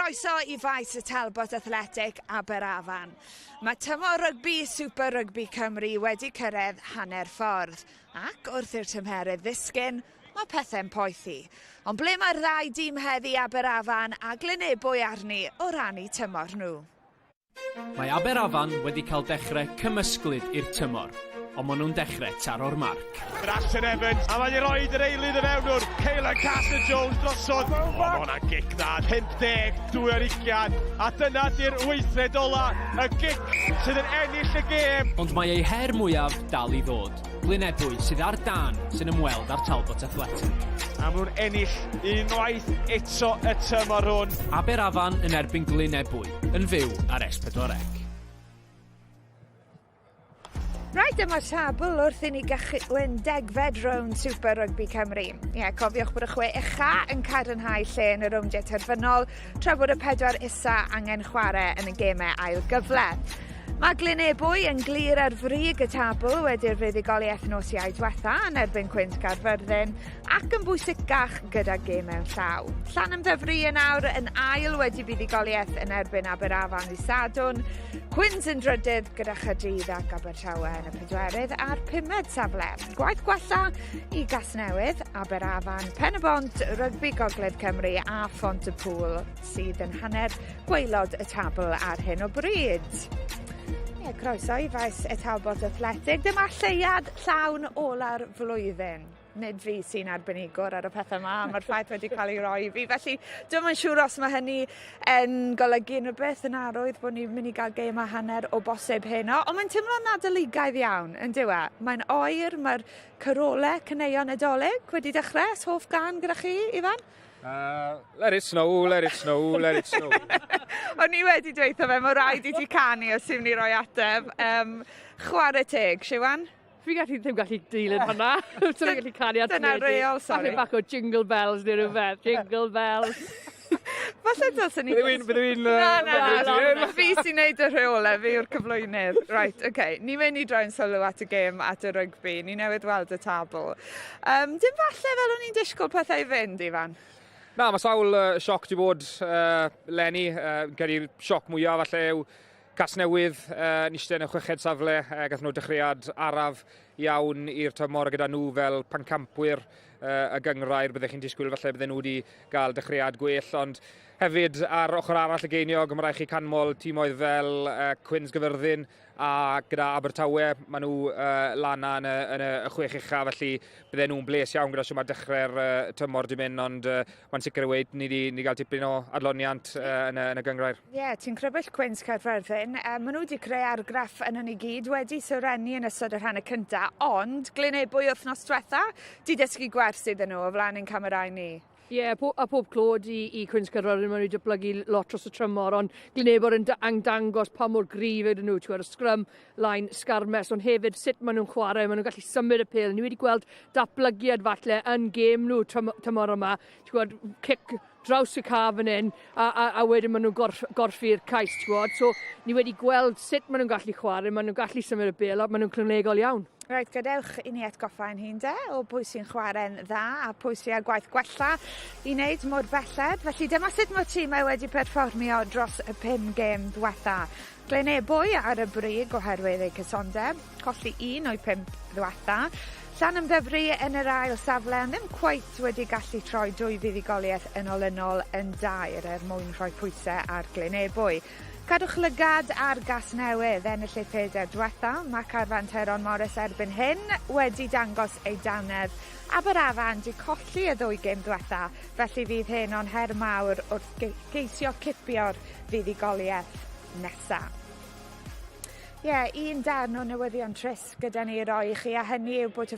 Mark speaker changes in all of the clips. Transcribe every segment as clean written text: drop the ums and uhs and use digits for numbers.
Speaker 1: croeso I faes y Talbot Athletic Aberafan. Mae tymor rygbi Super Rygbi Cymru wedi cyrraedd hanner ffordd, ac wrth i'r tymheredd ddisgyn, mae pethau'n poethi. Ond ble mae'r ddau dîm heddi Aberafan a Glynebwy arni o rannu tymor nhw?
Speaker 2: Mae Aberafan wedi cael dechrau cymysglyd i'r tymor, ond maen nhw'n dechrau taro'r marc.
Speaker 3: Ashton Evans, a mae'n roed yr eilydd y fewn o'r Caelan Castell-Jones drosodd. O, mae hwnna'n gic dda, 50, 2-20, a dyna di'r weithred ola, y gic sydd yn ennill y gêm.
Speaker 2: Ond mae ei her mwyaf dal I ddod. Glynebwy sydd ar dan sy'n ymweld â'r Talbot Athletic.
Speaker 3: A maen nhw'n ennill unwaith eto y tymor hwn.
Speaker 2: Aberafan yn erbyn Glynebwy, yn fyw ar S4C.
Speaker 1: Right, dyma'r tabl wrth I ni gychwyn degfed rownd Super Rygbi Cymru. Cofiwch bod y 6 ucha yn cadarnhau lle yn y rowndiau terfynol, tra bod y 4 isa angen chwarae yn y gemau ail gyfle. Mae Glynebwy yn glir ar frig y tabl wedi'r fuddugoliaeth nos Iau diwetha yn erbyn Cwynt Caerfyrddin ac yn bwysicach gyda gem mewn llaw. Llanymddyfri yn awr yn ail wedi fuddugoliaeth yn erbyn Aberafan I Sadwn, Cwynt yn drydydd gyda Chydydd ac Abertawe yn y 4 a'r 5 safle. Gwaith gwella I Gasnewydd, Aberafan, Pen y Bont, Rygbi Gogledd Cymru a Ffont y Pŵl sydd yn hanner gwaelod y tabl ar hyn o bryd. Croeso I faes y Talbot Athletic. Dyma lleiad llawn ola'r flwyddyn. Nid fi sy'n arbenigwr ar y pethau yma, mae'r ffaith wedi cael ei roi I fi. Felly, dwi'n yn siŵr os mae hynny yn golygu unrhyw beth yn arwydd bod ni'n mynd I gael gêm a hanner o bosib heno. Ond mae'n teimlo'n adolygaidd iawn, yn dywe. Mae'n oer, mae'r cyrolau caneuon Nadolig wedi dechrau. Hoff gan gyda chi, Ifan?
Speaker 4: Let it snow, let it snow, let it snow.
Speaker 1: O'n I wedi dweud fe, mae rhaid I ti canu os yw'n ni roi ateb. Chwarae teg, Siwan?
Speaker 5: Fi ddim gallu dilyn hwnna. Dwi'n gallu canu at
Speaker 1: Dyna reol, sori.
Speaker 5: Falle bach o jingle bells neu rhywbeth. Jingle bells.
Speaker 1: Falle dylsyn ni...
Speaker 4: Bydde fi'n...
Speaker 1: Na, fi sy'n neud y rheolau, fi yw'r cyflwynydd. Right, okay. Ni mynd I droi'n sylw at y gêm at y rygbi. Ni newydd weld y tabl. Dim falle fel o'n i'n disgwyl pethau I fynd, Ifan?
Speaker 4: Na, mae sawl sioc di bod Lenny, gyda'r sioc mwyaf falle yw Casnewydd, nisden y 6 safle, gath nhw dechreuad araf iawn i'r tymor gyda nhw fel pancampwyr y gyngrair. Byddech chi'n disgwyl falle bydden nhw wedi cael dechreuad gwell, ond hefyd ar ochr arall y geiniog, mae rhaid chi canmol tîmoedd fel Cwynt Gyfyrddin a gyda Abertawe, maen nhw lana yn y 6 ucha, felly bydden nhw'n bles iawn gyda sy'n mae dechrau'r tymor di mynd, ond mae'n sicr y weid ni wedi cael tipyn o adloniant yn y gyngrair.
Speaker 1: Ti'n crybwyll Cwynt Caerfyrddin. Maen nhw wedi creu argraff yn hynny gyd wedi sylwennu yn ystod yr rhan y cyntaf, ond Glynebwy wythnos diwetha di dysgu gwers iddyn nhw o flaen ein camerau ni.
Speaker 5: A pob clod I Cwynt Caerfyrddin, maen nhw wedi datblygu lot dros y trymor, ond Glynebwy yn dangos pa mor gryf ydyn nhw, y Scrum, line, sgarmes, ond hefyd sut maen nhw'n chwarae, maen nhw'n gallu symud y pêl. Ni wedi gweld datblygiad falle yn gêm nhw tymor yma, cic draws y caf yn un, a wedyn maen nhw'n gorffu'r cais, so ni wedi gweld sut maen nhw'n gallu chwarae, maen nhw'n gallu symud y pêl, a maen nhw'n clynegol iawn.
Speaker 1: Reit, gadewch I ni atgoffa ein hun o pwy sy'n chwarae'n dda a pwy sy'n â gwaith gwella I wneud mor belled. Felly dyma sut mae'r tîmau wedi perfformio dros y 5 gêm diwetha. Glynebwy ar y brig oherwydd eu cysondeb, colli 1 o'i 5 diwetha. Llanymddyfri yn yr ail safle yn ddim cweit wedi gallu troi 2 fuddugoliaeth yn olynol yn dair mwyn rhoi pwysau ar Glynebwy. Cadwch lygad ar Gasnewydd ennill eu 4 diwetha. Mae Carfanteron Morris erbyn hyn wedi dangos ei dannedd. Aberafan di colli y 2 gêm diwetha, felly fydd hyn o'n her mawr wrth geisio cipio'r fuddugoliaeth nesaf. Un darn o newyddion trist gyda ni roi I chi, a hynny yw bod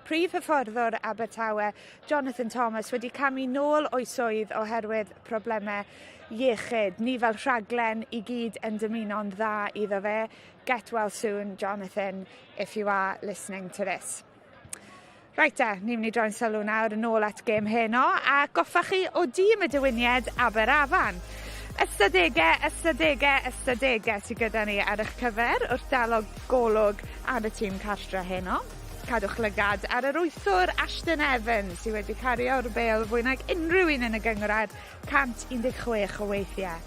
Speaker 1: prif hyfforddwr Abertawe, Jonathan Thomas, wedi camu nôl o'i swydd oherwydd problemau iechyd. Ni fel rhaglen I gyd yn dymuno'n dda iddo fe. Get well soon, Jonathan, if you are listening to this. Right ni'n mynd I droi'n sylw nawr yn ôl at gêm heno, a goffa chi o dîm y diwyniad Aberafan. Ystadegau sydd gyda ni ar eich cyfer wrth dal o golwg ar y tîm castra heno. cadwch lygad ar yr wythwr Ashton Evans sydd wedi cario'r bêl fwy nag unrhyw un yn y gyngor 116 o weithiau.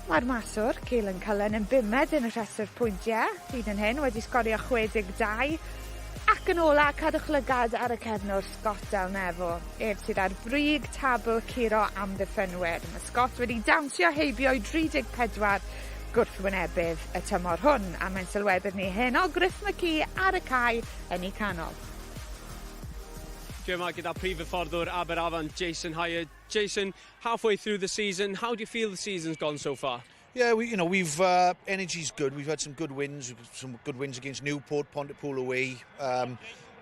Speaker 1: Mae'r maswr, Keelan Cullen, yn bumed yn y rhestr pwyntiau, hyd yn hyn wedi sgorio 62, ac yn ola cadwch lygad ar y cefnwr Scott Delnefo, sydd ar brig tabl curo amddiffynwyr. Mae Scott wedi dawnsio heibio i 34 gwrthwynebydd y tymor hwn, a mae'n sylweddol ni hyn o Griff McKee ar y cae yn ei canol.
Speaker 2: Yma gyda prif hyfforddwr Aberafon, Jason Hyatt. Jason, halfway through the season, how do you feel the season's gone so far?
Speaker 6: Yeah, we've energy's good. We've had some good wins. Some good wins against Newport, Pontypool away.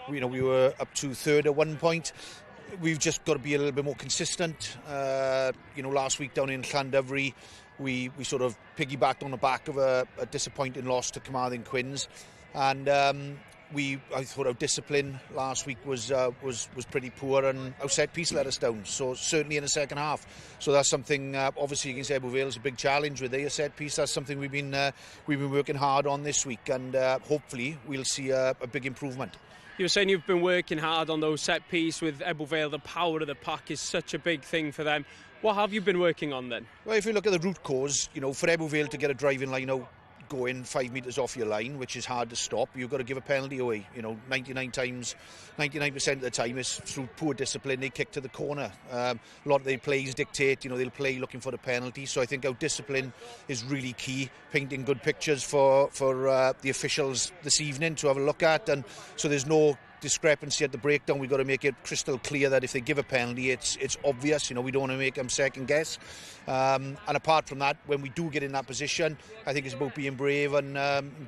Speaker 6: We were up to third at one point. We've just got to be a little bit more consistent. Last week down in Glynebwy, we sort of piggybacked on the back of a disappointing loss to Carmarthen Quins, and I thought our discipline last week was pretty poor, and our set piece let us down. So certainly in the second half. So that's something obviously against Ebbw Vale is a big challenge with their set piece. That's something we've been working hard on this week, and hopefully we'll see a big improvement.
Speaker 2: You were saying you've been working hard on those set piece with Ebbw Vale. The power of the pack is such a big thing for them. What have you been working on then? Well,
Speaker 6: if you look at the root cause, for Ebbw Vale to get a driving line out, going 5 metres off your line, which is hard to stop, you've got to give a penalty away. 99% of the time is through poor discipline. They kick to the corner. A lot of their plays dictate, they'll play looking for the penalty. So I think our discipline is really key. Painting good pictures for the officials this evening to have a look at, and so there's no discrepancy at the breakdown. We've got to make it crystal clear that if they give a penalty, it's obvious. We don't want to make them second guess. And apart from that, when we do get in that position, I think it's about being brave and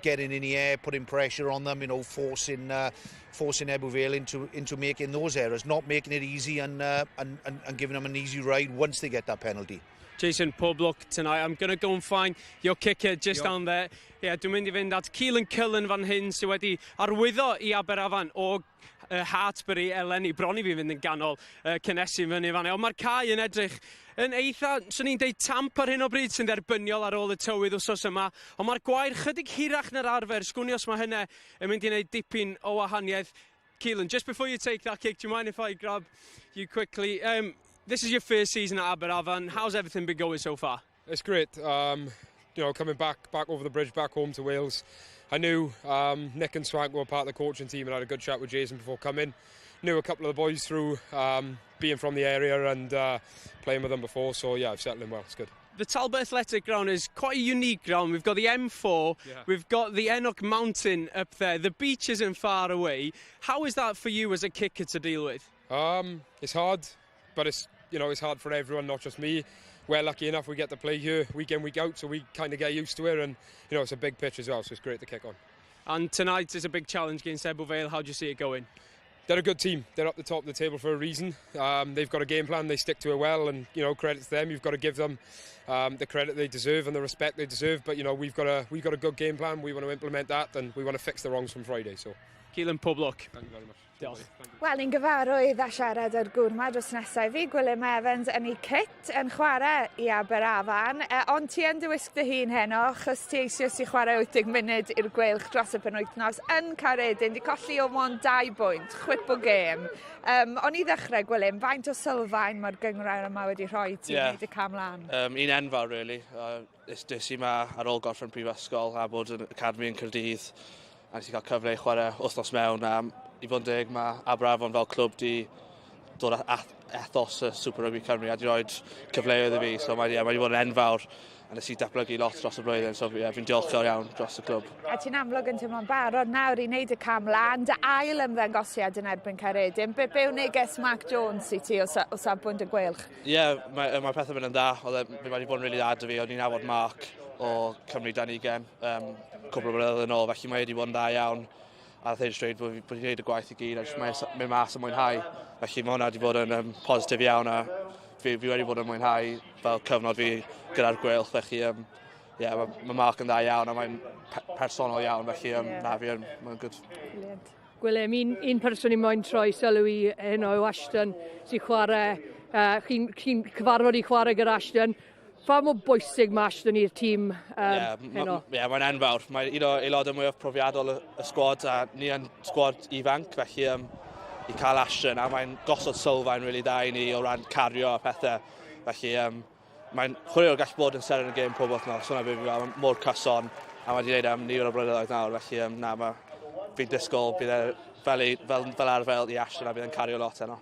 Speaker 6: getting in the air, putting pressure on them. Forcing Ebbw Vale into making those errors, not making it easy and giving them an easy ride once they get that penalty.
Speaker 2: Jason, pob luck tonight. I'm going to go and find your kicker just down there. Yeah, dwi'n mynd I fynd at Keelan Cullen fan hyn sydd wedi arwyddo I Aberafan o Hartbury eleni. Bron I fi fynd yn ganol cynnesu fyny fan. Ond mae'r cae yn edrych yn eitha, swn i'n deud tamp ar hyn o bryd sy'n dderbyniol ar ôl y tywydd wsos yma. Ond mae'r gwair chydig hirach na'r arfer. Sgwni os mae hynny yn mynd I wneud dipyn o wahaniaeth. Keelan, just before you take that kick, do you mind if I grab you quickly? This is your first season at Aberafan. How's everything been going so far?
Speaker 4: It's great. Coming back over the bridge, back home to Wales. I knew Nick and Swank were part of the coaching team, and I had a good chat with Jason before coming. Knew a couple of the boys through being from the area and playing with them before, so yeah, I've settled in well. It's good.
Speaker 2: The Talbot Athletic Ground is quite a unique ground. We've got the M4, we've got the Enoch Mountain up there. The beach isn't far away. How is that for you as a kicker to deal with?
Speaker 4: It's hard, but it's hard for everyone, not just me. We're lucky enough we get to play here week in, week out, so we kind of get used to it, and it's a big pitch as well, so it's great to kick on.
Speaker 2: And tonight is a big challenge against Ebbw Vale. How do you see it going?
Speaker 4: They're a good team. They're up the top of the table for a reason. They've got a game plan, they stick to it well, and credit to them. You've got to give them the credit they deserve and the respect they deserve, but we've got a good game plan. We want to implement that, and we want to fix the wrongs from Friday. So
Speaker 2: Keelan, pob luck.
Speaker 4: Thank you very much.
Speaker 1: Wel, ni'n gyfarwydd â siarad ar gŵr ma dros nesaf fi, Glynebwy Evans yn ei kit yn chwarae I Aberafan, ond ti yn dy wisg dy hun heno, chos ti eisiau I chwarae 80 munud i'r gweilch dros y penwythnos yn Caeredin, di colli o mon 2 bwynt, chwip o gêm. Ond I ddechrau, Gwilym, faint o sylfaen mae'r gyngor yma wedi rhoi ti wneud y cam lan?
Speaker 7: Un enfawr, really. Des I yma ar ôl gorffen prifysgol a bod yn academi yn Caerdydd, a nes I cael cyfle I chwarae wythnos mewn. I fod yn deg, mae Aberavon fel clwb di dod ethos y Super Rygbi Cymru a di roed cyfleoedd I fi, so mae di bod yn enfawr a nes I datblygu lot dros y blwyddyn, so fi'n diolchgar iawn dros y clwb. A
Speaker 1: ti'n amlwg yn teimlo'n barod nawr I wneud y cam lan, dy ail ymddangosiad yn erbyn Caeredin. Be yw neges Mark Jones I ti o safbwynt y gweilch?
Speaker 7: Ie, mae pethau mynd yn dda, fe wedi bod yn rili dda dy fi, o'n i'n nabod Mark o Cymru 20 cwbl o blynyddoedd yn ôl, felly mae wedi bod yn dda iawn. A dweud straight bod fi'n gwneud y gwaith I gyd, a jyst mynd mas yn mwynhau. Felly mae hwnna wedi bod yn positif iawn, a fi wedi bod yn mwynhau fel cyfnod fi gyda'r gweilch. Felly, mae Mark yn dda iawn, a mae'n personol iawn, felly mae'n good.
Speaker 5: Gwilym, un person I moyn troi sylw I heno yw Ashton sy'n chwarae, chi'n cyfarfod I chwarae gyda Ashton. far mor bwysig ma Ashton i'r tîm heno.
Speaker 7: Ie, mae'n enfawr. Mae un o aelodau mwyaf profiadol y sgwad, a ni yn sgwad ifanc, felly i cael Ashton, a mae'n gosod sylfaen really da i ni o ran cario a pethau. Felly mae'n chwaraewr gall bod yn ser yn y gêm pob wythnos, hwnna bydd fi'n mor cyson, a mae wedi gwneud am nifer o blynyddoedd nawr, felly fi'n disgwyl bydd e fel arfer i Ashton a bydd e'n cario lot yno.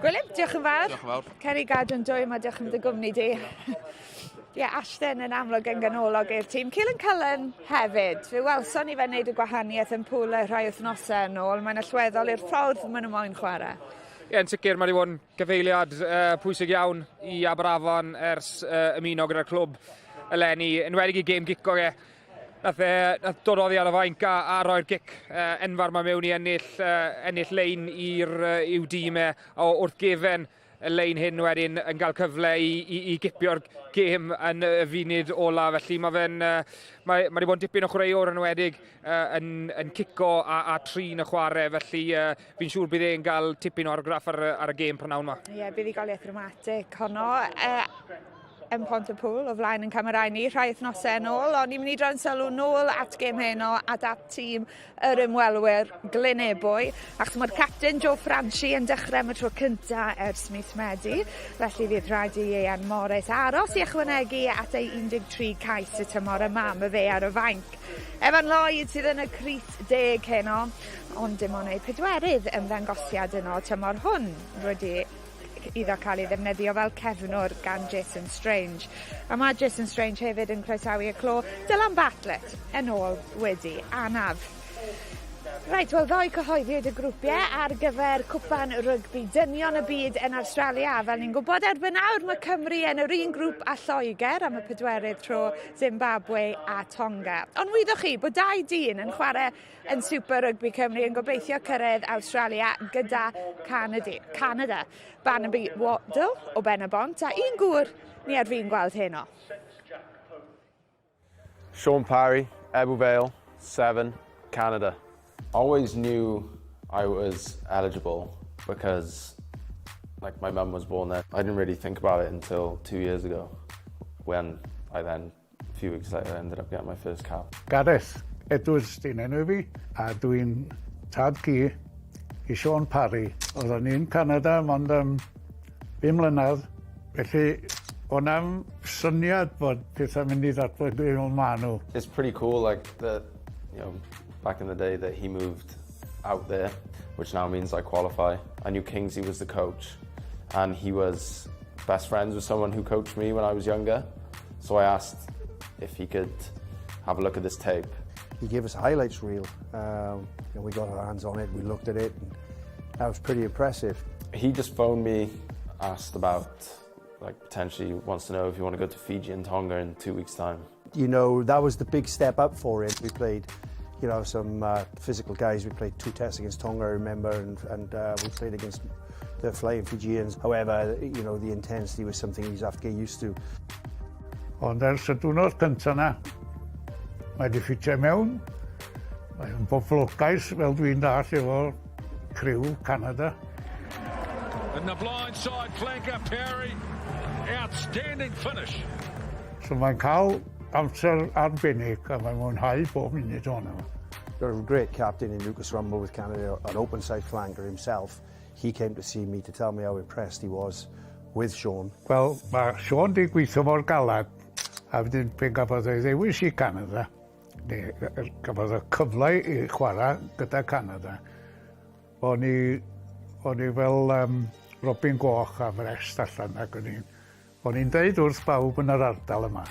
Speaker 1: Gwilym, diolch yn fawr.
Speaker 7: Diolch yn fawr.
Speaker 1: Ceri gadw'n dwy, mae diolch yn dy gwmni di. Ashton yn amlwg yn ganolog i'r tîm. Keelan Cullen hefyd. Fe welson ni fe wneud y gwahaniaeth yn pŵl rhai wythnosau yn ôl. Mae'n allweddol i'r ffordd maen nhw moyn chwarae.
Speaker 4: Yn sicr, mae wedi bod yn gyfeiliad pwysig iawn i Aberafon ers ymuno gyda'r clwb eleni. Enwedig i gêm gico e. Nath dod oddi ar y fainc a roi'r gic enfawr mae mewn i ennill lein i'w dîm e, wrth gefen y lein hyn wedyn yn cael cyfle i gipio'r gêm yn y funud ola. Felly mae wedi bod yn dipyn o chwaraewr yn enwedig yn cico a trin y chwarae. Felly fi'n siŵr bydd e'n cael tipyn o argraff ar y gêm prynawn yma.
Speaker 1: Ie, bydd i goliaeth dramatig honno. Yn Pont y Pŵl o flaen yn camerau ni rhai wythnosau yn ôl, ond ni'n mynd i droi'n sylw nôl at gêm heno a at tîm yr ymwelwyr Glynebwy, achos mae'r capten Joe Franchi yn dechrau am y tro cyntaf ers mis Medi, felly fydd rhaid i Ian Morris aros i ychwanegu at ei 13 cais y tymor yma, mae fe ar y fainc. Evan Lloyd sydd yn y crys 10 heno, ond dim ond ei pedwerydd ymddangosiad yno tymor hwn wedi iddo cael ei ddefnyddio fel cefnwr gan Jason Strange. A mae Jason Strange hefyd yn croesawu y clo Dylan Bartlett yn ôl wedi anaf. Reit, wel ddoi cyhoeddiwyd y grwpiau ar gyfer cwpan rygbi dynion y byd yn Australia. Fel ni'n gwybod erbyn nawr, mae Cymru yn yr un grŵp â Lloegr am y pedwerydd tro Zimbabwe a Tonga. Ond wyddwch chi bod 2 dyn yn chwarae yn Super Rygbi Cymru yn gobeithio cyrraedd Australia gyda Canada. Barnaby Waddle o Benabont a un gŵr ni ar fi'n gweld heno.
Speaker 8: Shaun Parry, Ebbw Vale, 7, Canada. Always knew I was eligible because my mum was born there. I didn't really think about it until 2 years ago when I then, a few weeks later, ended up getting my first cap.
Speaker 9: Gareth Edwards di'n enw fi, a dwi'n tad ci i Shaun Parry. Oedden ni'n Canada mond 5 mlynedd, felly o'na'm syniad bod pethau mynd i ddatblygu o'n manw.
Speaker 8: It's pretty cool, back in the day that he moved out there, which now means I qualify. I knew Kingsley was the coach, and he was best friends with someone who coached me when I was younger. So I asked if he could have a look at this tape.
Speaker 10: He gave us a highlights reel. We got our hands on it, we looked at it, and that was pretty impressive.
Speaker 8: He just phoned me, asked about, potentially wants to know if you want to go to Fiji and Tonga in 2 weeks' time.
Speaker 10: That was the big step up for him. We played some physical guys. We played 2 tests against Tonga, I remember, and we played against the flying Fijians. However, the intensity was something he's have to get used to.
Speaker 9: Ond ers y diwrnod cyntaf na, mae di ffitio mewn. Mae'n boblogais fel dwi'n dall efo criw Canada.
Speaker 11: And the blind side flanker, Parry, outstanding finish.
Speaker 9: So mae'n cael amser arbennig a mae'n mwynhau bob munud o'na.
Speaker 10: Got a great captain in Lucas Rumble with Canada, an open side flanker himself. He came to see me to tell me how impressed he was with Shaun.
Speaker 9: Wel, mae Shaun di gweithio mor galad, a wedyn pen gafodd ei ddewis I Canada, neu gafodd y cyfle I chwarae gyda Canada. O'n i fel Robin Goch a Frest allan ac o'n i'n deud wrth bawb yn yr ardal yma.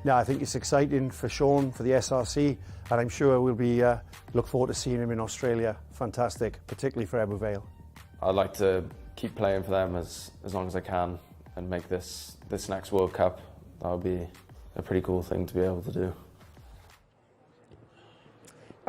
Speaker 10: Yeah, I think it's exciting for Shaun, for the SRC, and I'm sure we'll be look forward to seeing him in Australia. Fantastic, particularly for Ebbw Vale.
Speaker 8: I'd like to keep playing for them as long as I can and make this next World Cup. That would be a pretty cool thing to be able to do.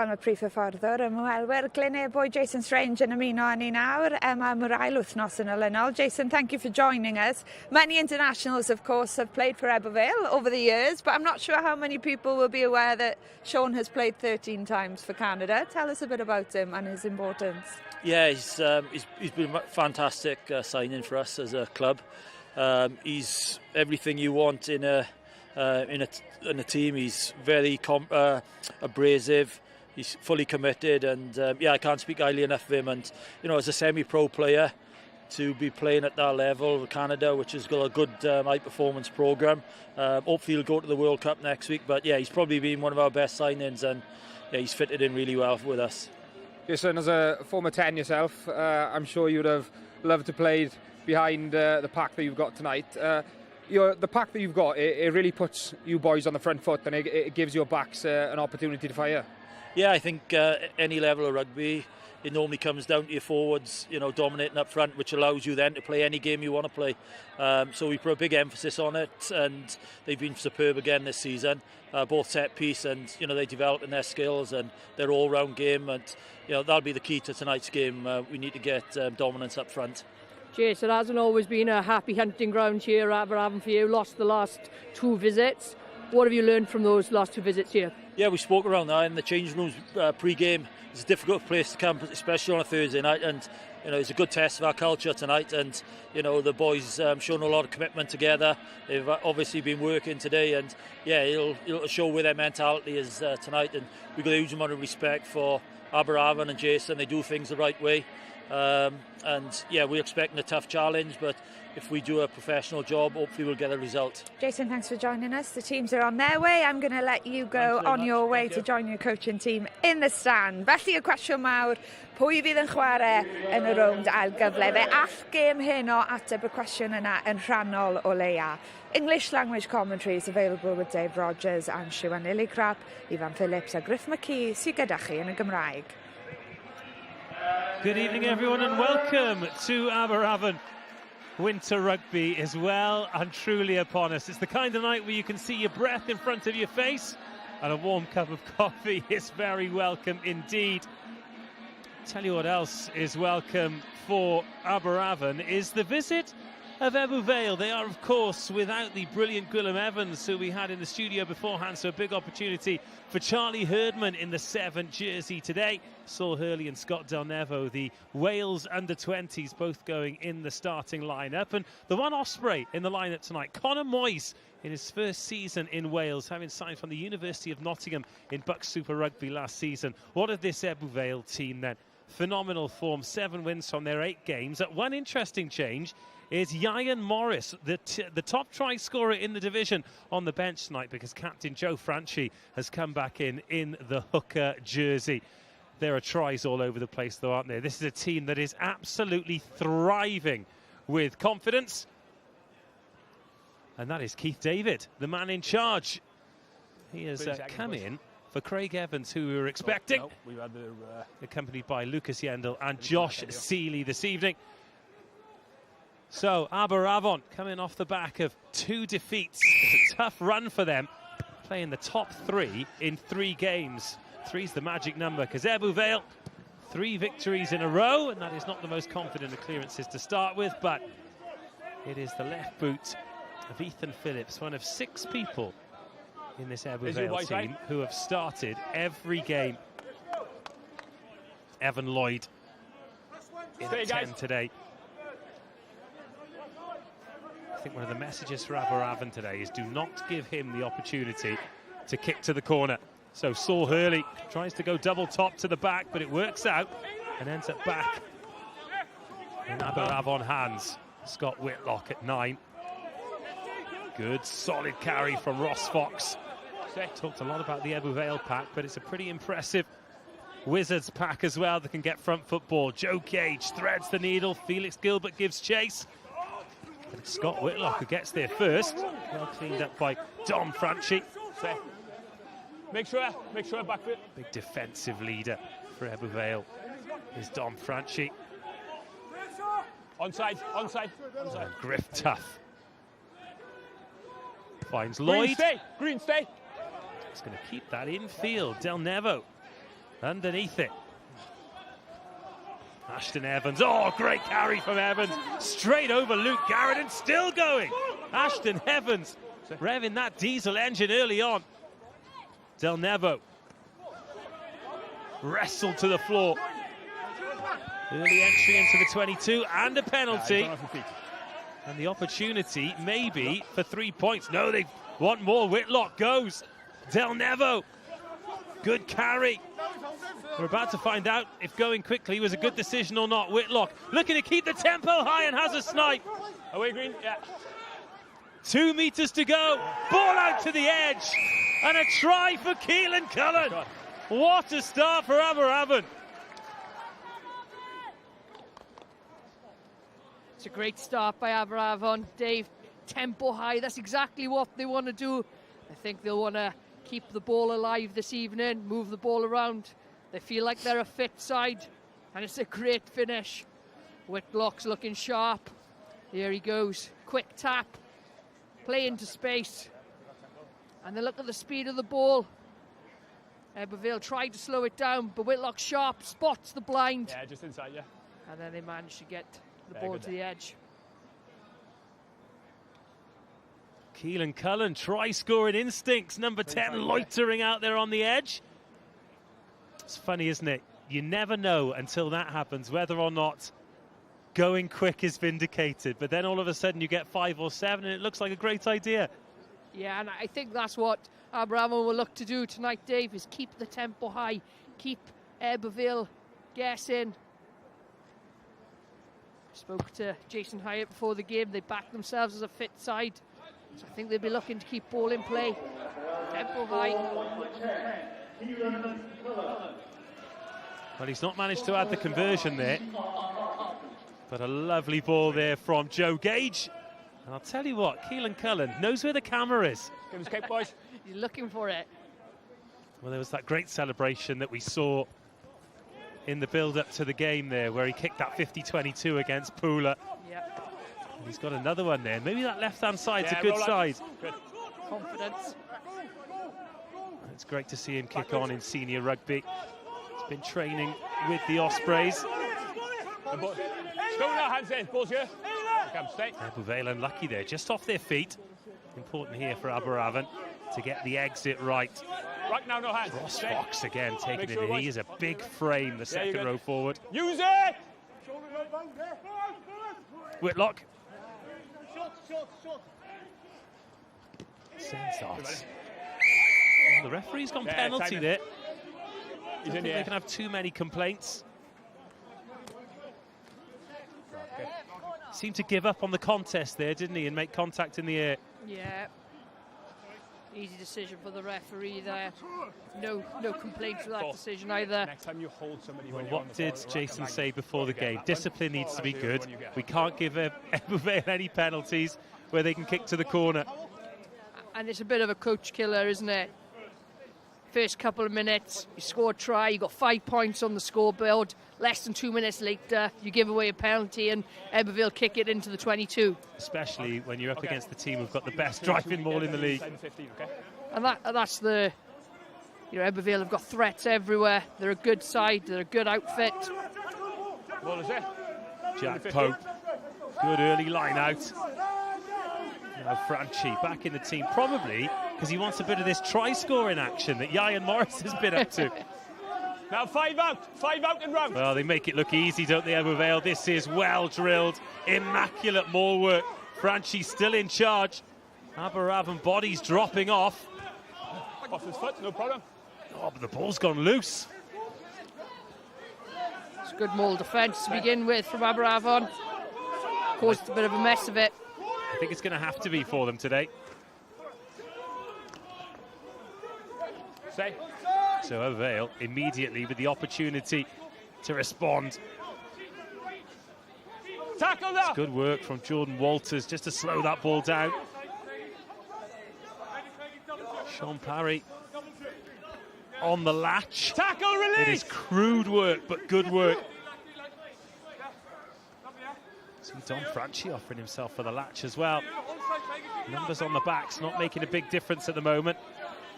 Speaker 1: Wel, mae prif hyfforddwr ymwelwyr Glynebwy Jason Strange yn ymuno â ni nawr am yr ail wythnos yn olynol. Jason, thank you for joining us. Many internationals, of course, have played for Ebbw Vale over the years, but I'm not sure how many people will be aware that Shaun has played 13 times for Canada. Tell us a bit about him and his importance.
Speaker 12: Yeah, he's been a fantastic signing for us as a club. He's everything you want in a team. He's very abrasive. He's fully committed, and I can't speak highly enough of him. And as a semi-pro player, to be playing at that level, Canada, which has got a good high-performance program. Hopefully he'll go to the World Cup next week. But he's probably been one of our best signings, and he's fitted in really well with us.
Speaker 4: Jason, as a former 10 yourself, I'm sure you'd have loved to play behind the pack that you've got tonight. The pack that you've got, it really puts you boys on the front foot, and it gives your backs an opportunity to fire.
Speaker 12: Yeah, I think any level of rugby, it normally comes down to your forwards, dominating up front, which allows you then to play any game you want to play. So we put a big emphasis on it, and they've been superb again this season, both set piece and they develop in their skills and their all-round game, and that'll be the key to tonight's game. We need to get dominance up front.
Speaker 5: Jason, it hasn't always been a happy hunting ground here at Aberafan for you. Lost the last 2 visits. What have you learned from those last 2 visits here? Yeah,
Speaker 12: we spoke around that in the change rooms pre-game. It's a difficult place to come, especially on a Thursday night, and it's a good test of our culture tonight. And the boys shown a lot of commitment together. They've obviously been working today, and it'll show where their mentality is tonight. And we've got a huge amount of respect for Aberavon and Jason. They do things the right way. We're expecting a tough challenge, but if we do a professional job, hopefully we'll get a result.
Speaker 1: Jason, thanks for joining us. The teams are on their way. I'm going to let you go on your way to join your coaching team in the stand. Felly y cwestiwn mawr, pwy fydd yn chwarae yn y rownd ail gyfle? Fe all gêm heno ateb y cwestiwn yna yn rhannol o leia. English language commentary is available with Dave Rogers and Siwan Lillycrap, Ifan Phillips a Griff McKee sy'n gyda chi yn y Gymraeg.
Speaker 13: Good evening everyone and welcome to Aberavon. Winter rugby is well and truly upon us. It's the kind of night where you can see your breath in front of your face, and a warm cup of coffee is very welcome indeed. Tell you what else is welcome for Aberavon is the visit of Ebbw Vale. They are, of course, without the brilliant Gwilym Evans, who we had in the studio beforehand, so a big opportunity for Charlie Herdman in the 7 jersey today. Saul Hurley and Scott Delnevo, the Wales under-20s, both going in the starting lineup. And the one Osprey in the lineup tonight, Connor Moyes, in his first season in Wales, having signed from the University of Nottingham in Bucks Super Rugby last season. What of this Ebbw Vale team then? Phenomenal form, 7 wins from their 8 games. One interesting change is Ian Morris, the top try scorer in the division, on the bench tonight because captain Joe Franchi has come back in the hooker jersey. There are tries all over the place though, aren't there? This is a team that is absolutely thriving with confidence. And that is Keith David, the man in charge. He has come in for Craig Evans, who we were expecting, accompanied by Lucas Yendel and Josh Seeley this evening. So Aberavon coming off the back of 2 defeats. It's a tough run for them, playing the top 3 in 3 games. 3's the magic number because Ebbw Vale, 3 victories in a row, and that is not the most confident of clearances to start with, but it is the left boot of Ethan Phillips, one of 6 people in this Ebbw Vale team who have started every game. Evan Lloyd in at 10 today. I think one of the messages for Aberavon today is do not give him the opportunity to kick to the corner. So Saul Hurley tries to go double top to the back, but it works out and ends up back in Aberavon hands. Scott Whitlock at 9. Good solid carry from Ross Fox. Talked a lot about the Ebbw Vale pack, but it's a pretty impressive Wizards pack as well that can get front football. Joe Cage threads the needle. Felix Gilbert gives chase. But it's Scott Whitlock who gets there first. Well cleaned up by Dom Franchi.
Speaker 3: Make sure back foot.
Speaker 13: Big defensive leader for Ebbw Vale is Dom Franchi.
Speaker 3: Onside.
Speaker 13: And Griff Tough finds Lloyd.
Speaker 3: Green stay.
Speaker 13: He's going to keep that infield. Delnevo underneath it. Ashton Evans, great carry from Evans, straight over Luke Garrett and still going. Ashton Evans revving that diesel engine early on. Delnevo wrestled to the floor. Early entry into the 22 and a penalty. And the opportunity, maybe, for 3 points. No, they want more. Whitlock goes. Delnevo. Good carry. We're about to find out if going quickly was a good decision or not. Whitlock looking to keep the tempo high and has a snipe.
Speaker 3: Away green, yeah.
Speaker 13: 2 meters to go. Ball out to the edge. And a try for Keelan Cullen. What a start for Aberavon.
Speaker 5: It's a great start by Aberavon. Dave, tempo high, that's exactly what they want to do. I think they'll want to keep the ball alive this evening, move the ball around. They feel like they're a fit side, and it's a great finish. Whitlock's looking sharp. Here he goes, quick tap, play into space. And then look at the speed of the ball. Ebbw Vale tried to slow it down, but Whitlock sharp, spots the blind.
Speaker 3: Yeah, just inside, yeah.
Speaker 5: And then they managed to get the ball to the edge.
Speaker 13: Keelan Cullen, try-scoring instincts. Number 10 loitering out there on the edge. It's funny, isn't it? You never know until that happens whether or not going quick is vindicated. But then all of a sudden you get 5 or 7 and it looks like a great idea.
Speaker 5: Yeah, and I think that's what Aberavon will look to do tonight, Dave, is keep the tempo high, keep Ebbw Vale guessing. Spoke to Jason Hyatt before the game. They backed themselves as a fit side. So I think they'll be looking to keep ball in play. Tempo high.
Speaker 13: Well, he's not managed to add the conversion there. But a lovely ball there from Joe Gage. And I'll tell you what, Keelan Cullen knows where the camera is.
Speaker 3: Give us kick, boys.
Speaker 5: He's looking for it.
Speaker 13: Well, there was that great celebration that we saw in the build-up to the game there, where he kicked that 50-22 against Pooler.
Speaker 5: Yep.
Speaker 13: And he's got another one there. Maybe that left-hand side's a good side.
Speaker 3: Good.
Speaker 5: Confidence.
Speaker 13: It's great to see him kick on in senior rugby. He's been training with the Ospreys.
Speaker 3: Hands in, balls here.
Speaker 13: Ebbw Vale unlucky there, just off their feet. Important here for Aberavon to get the exit right.
Speaker 3: Right now, no hands.
Speaker 13: Ross Fox again taking it in. He is a big frame, the second row forward.
Speaker 3: Use it!
Speaker 13: Whitlock. Sends that. Well, the referee's gone penalty there. I don't think they can have too many complaints. Seemed to give up on the contest there, didn't he, and make contact in the air.
Speaker 5: Yeah. Easy decision for the referee there. No complaints with that decision either.
Speaker 3: Next time you hold somebody.
Speaker 13: Well, what did Jason say before the game? Discipline needs to be good. We can't give Ebbw Vale any penalties where they can kick to the corner.
Speaker 5: And it's a bit of a coach killer, isn't it? First couple of minutes, you score a try, you got 5 points on the scoreboard. Less than 2 minutes later, you give away a penalty and Ebbw Vale kick it into the 22.
Speaker 13: Especially when you're up against the team who've got the best driving ball in the league.
Speaker 5: And that's the... You know, Ebbw Vale have got threats everywhere. They're a good side, they're a good outfit.
Speaker 3: What is it?
Speaker 13: Jack Pope, good early line out. Now Franchi back in the team, probably because he wants a bit of this try-scoring action that Ian Morris has been up to.
Speaker 3: Now 5 out and round.
Speaker 13: Well, they make it look easy, don't they, Ebbw Vale? This is well-drilled, immaculate maul work. Franchi still in charge. Aberavon bodies dropping off.
Speaker 3: Off his foot, no problem.
Speaker 13: Oh, but the ball's gone loose.
Speaker 5: It's a good maul defence to begin with from Aberavon. Caused a bit of a mess of it.
Speaker 13: I think it's going to have to be for them today.
Speaker 3: Say.
Speaker 13: So Ebbw Vale immediately with the opportunity to respond.
Speaker 3: Tackle that.
Speaker 13: It's good work from Jordan Walters just to slow that ball down. Shaun Parry on the latch.
Speaker 3: Tackle release.
Speaker 13: It is crude work, but good work. See Don Franchi offering himself for the latch as well. Numbers on the backs not making a big difference at the moment.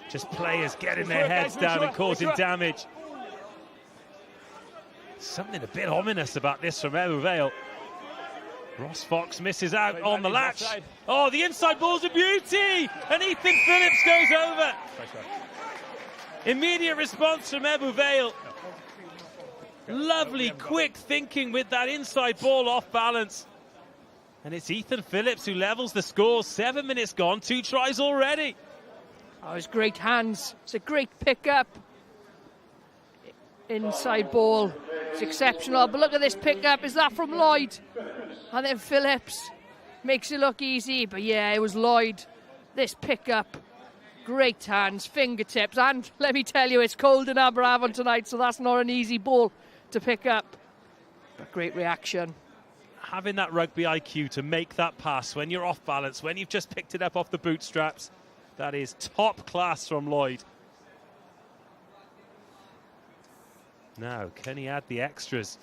Speaker 13: Just players getting their heads down and causing damage. Something a bit ominous about this from Ebbw Vale. Ross Fox misses out on the latch. Oh, the inside ball's a beauty! And Ethan Phillips goes over. Immediate response from Ebbw Vale. Lovely, quick thinking with that inside ball off balance. And it's Ethan Phillips who levels the score. 7 minutes gone, 2 tries already.
Speaker 5: Oh, it's great hands. It's a great pick-up. Inside ball. It's exceptional. But look at this pick-up. Is that from Lloyd? And then Phillips makes it look easy. But yeah, it was Lloyd. This pick-up. Great hands, fingertips. And let me tell you, it's cold in Aberavon tonight, so that's not an easy ball to pick up. But great reaction.
Speaker 13: Having that rugby IQ to make that pass when you're off balance, when you've just picked it up off the bootstraps, that is top class from Lloyd. Now, can he add the extras?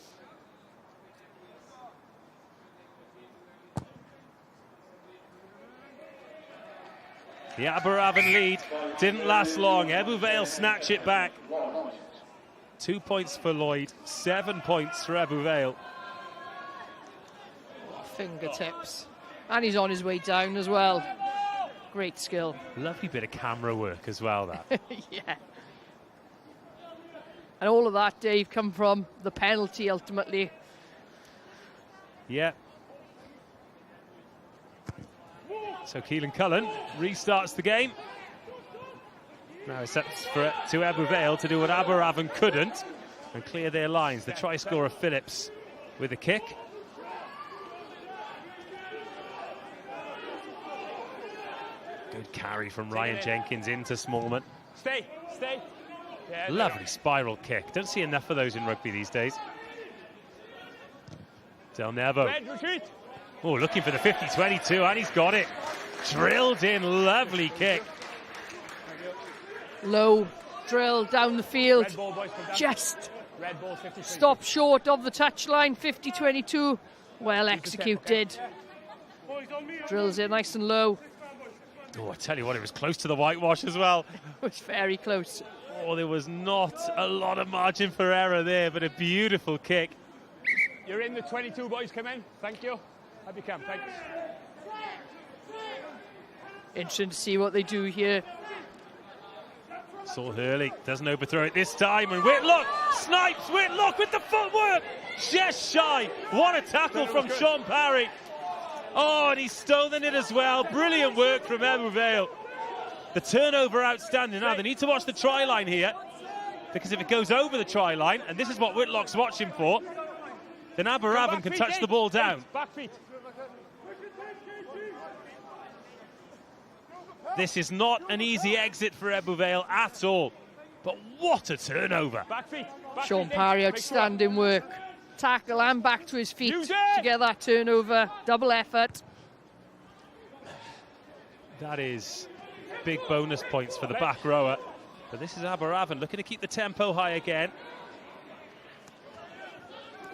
Speaker 13: The Aberavon lead didn't last long. Ebbw Vale snatch it back. 2 points for Lloyd, 7 points for Ebbw Vale.
Speaker 5: Fingertips. And he's on his way down as well. Great skill.
Speaker 13: Lovely bit of camera work as well, that.
Speaker 5: Yeah. And all of that, Dave, come from the penalty ultimately.
Speaker 13: Yeah. So Keelan Cullen restarts the game. Now it's up to Ebbw Vale to do what Aberavon couldn't and clear their lines. The try scorer Phillips with a kick. Good carry from Ryan Jenkins into Smallman.
Speaker 3: Stay. Yeah,
Speaker 13: lovely spiral kick. Don't see enough of those in rugby these days. Darllediad. Oh, looking for the 50-22, and he's got it. Drilled in, lovely kick.
Speaker 5: Low drill down the field. Just stop short of the touchline. 50-22. Well executed. Drills it nice and low.
Speaker 13: Oh, I tell you what, it was close to the whitewash as well.
Speaker 5: It was very close.
Speaker 13: Oh, there was not a lot of margin for error there, but a beautiful kick.
Speaker 3: You're in the 22, boys. Come in. Thank you. Have you come? Thanks.
Speaker 5: Interesting to see what they do here.
Speaker 13: Saul Hurley doesn't overthrow it this time, and Whitlock snipes. Whitlock with the footwork, just shy. What a tackle from Shaun Parry. Oh, and he's stolen it as well. Brilliant work from Ebbw Vale. The turnover outstanding. Now they need to watch the try line here, because if it goes over the try line, and this is what Whitlock's watching for, then Aberavon can touch the ball down.
Speaker 3: Back feet.
Speaker 13: This is not an easy exit for Ebbw Vale at all. But what a turnover.
Speaker 3: Back feet.
Speaker 5: Shaun Parry, outstanding work. Tackle and back to his feet to get that turnover. Double effort.
Speaker 13: That is big bonus points for the back rower. But this is Aberavon looking to keep the tempo high again.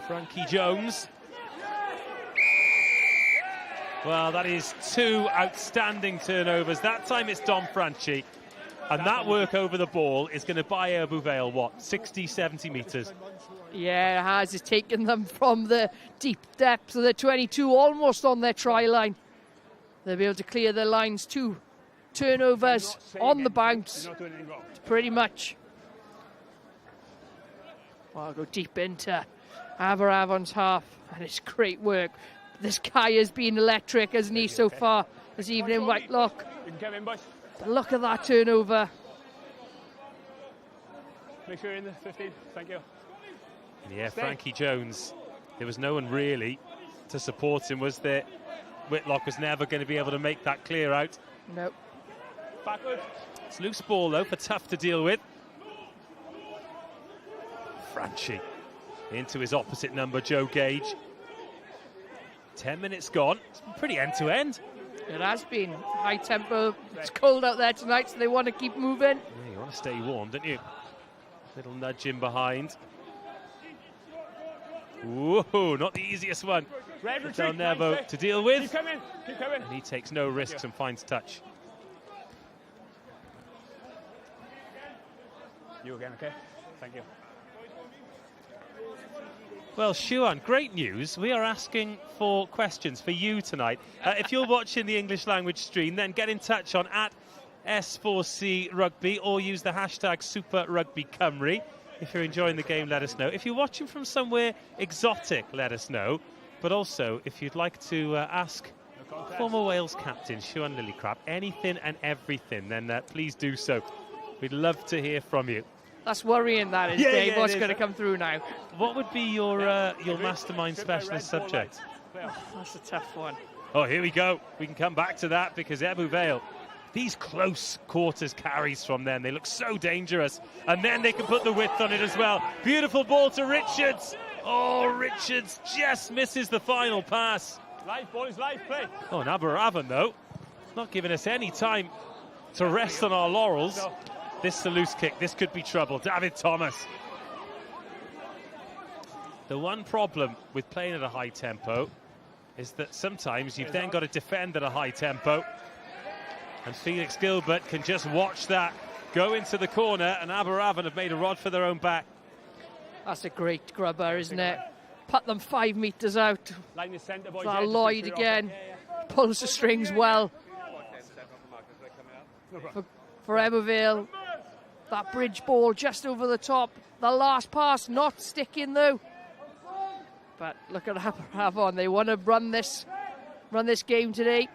Speaker 13: Frankie Jones. Well, that is 2 outstanding turnovers. That time it's Dom Franchi. And that work over the ball is going to buy Ebbw Vale, what, 60, 70 metres?
Speaker 5: Yeah, it has. It's taken them from the deep depths of the 22, almost on their try line. They'll be able to clear their lines. 2 turnovers on the bounce. Pretty much. Well, I'll go deep into Aberavon's half. And it's great work. This guy has been electric, hasn't he, so far this evening, Whitelock. Look at that turnover.
Speaker 3: Make sure you're in the 15. Thank you.
Speaker 13: Yeah, Frankie Jones. There was no one really to support him, was there? Whitlock was never going to be able to make that clear out.
Speaker 5: Nope.
Speaker 3: Backward.
Speaker 13: It's loose ball, though, for Tough to deal with. Franchi into his opposite number, Joe Gage. 10 minutes gone. It's been pretty end-to-end.
Speaker 5: It has been high tempo. It's cold out there tonight, so they want to keep moving.
Speaker 13: Yeah, you want to stay warm, don't you? Little nudge in behind. Whoa, not the easiest one. Darllediad to deal with.
Speaker 3: Keep coming.
Speaker 13: And he takes no risks and finds touch.
Speaker 3: You again, okay? Thank you.
Speaker 13: Well, Shaun, great news. We are asking for questions for you tonight. If you're watching the English language stream, then get in touch on @S4C Rugby or use the hashtag Super Rygbi Cymru. If you're enjoying the game, let us know. If you're watching from somewhere exotic, let us know. But also, if you'd like to ask former Wales captain Shaun Lillycrap anything and everything, then please do so. We'd love to hear from you.
Speaker 5: That's worrying, that is, Dave. What's going to come through now?
Speaker 13: What would be your mastermind specialist subject?
Speaker 5: Oh, that's a tough one.
Speaker 13: Oh, here we go. We can come back to that because Ebbw Vale, these close quarters carries from them, they look so dangerous. And then they can put the width on it as well. Beautiful ball to Richards. Oh, Richards just misses the final pass.
Speaker 3: Live, ball is live, play.
Speaker 13: Oh, and Aberavon, though, not giving us any time to rest on our laurels. This is a loose kick. This could be trouble. David Thomas. The one problem with playing at a high tempo is that sometimes you've then got to defend at a high tempo. And Felix Gilbert can just watch that go into the corner, and Aberavon have made a rod for their own back.
Speaker 5: That's a great grubber, isn't it? Put them 5 metres out. Lloyd again pulls the strings well. For Ebbw Vale, that bridge ball just over the top. The last pass not sticking though. But look at Aberavon. They want to run this game today.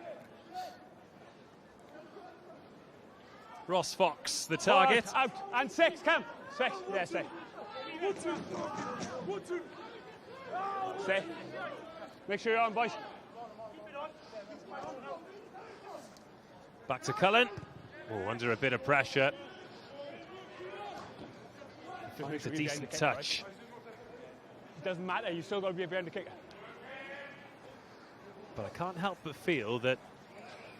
Speaker 13: Ross Fox, the target.
Speaker 3: Out. And 6, come. 6. Yeah, stay. Stay. Make sure you're on, boys.
Speaker 13: Back to Cullen. Oh, under a bit of pressure. It's a decent touch.
Speaker 3: It doesn't matter, you still got to be behind the kicker.
Speaker 13: But I can't help but feel that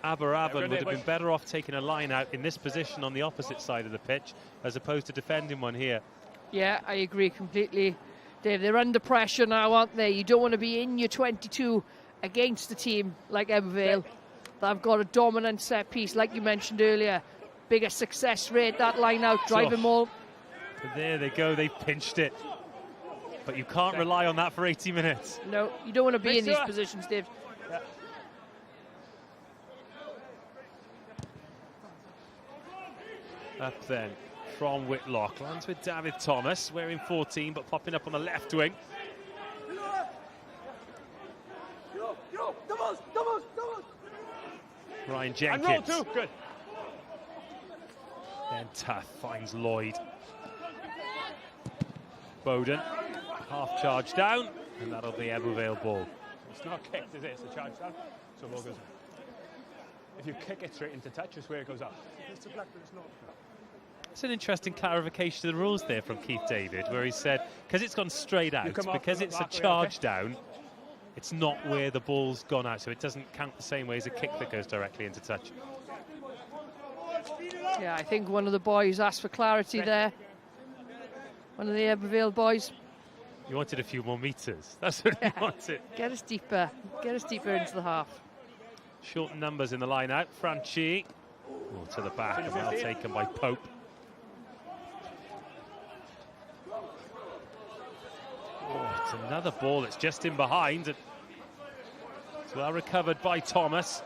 Speaker 13: Aberavon would have been better off taking a line out in this position on the opposite side of the pitch as opposed to defending one here.
Speaker 5: Yeah, I agree completely, Dave. They're under pressure now, aren't they? You don't want to be in your 22 against a team like Ebbw Vale. They've got a dominant set piece, like you mentioned earlier. Bigger success rate, that line out, driving ball.
Speaker 13: But there they go, they pinched it. But you can't rely on that for 80 minutes.
Speaker 5: No, you don't want to be in these positions, Dave.
Speaker 3: Yeah.
Speaker 13: Up then from Whitlock, lands with David Thomas, wearing 14 but popping up on the left wing. Ryan Jenkins.
Speaker 3: And roll too. Good.
Speaker 13: Then Tuff finds Lloyd. Bowden, half charge down, and that'll be Ebbw Vale ball.
Speaker 3: It's not kicked, is it? It's a charge down. So ball goes. If you kick it straight into touch, it's where it goes up.
Speaker 13: It's an interesting clarification of the rules there from Keith David, where he said, because it's gone straight out, because it's a charge down, it's not where the ball's gone out, so it doesn't count the same way as a kick that goes directly into touch.
Speaker 5: Yeah, I think one of the boys asked for clarity there. One of the Ebbw Vale boys.
Speaker 13: You wanted a few more metres. That's what you wanted.
Speaker 5: Get us deeper. Get us deeper into the half.
Speaker 13: Short numbers in the line out. Franchi to the back, and well taken by Pope. Oh, it's another ball that's just in behind. It's well recovered by Thomas.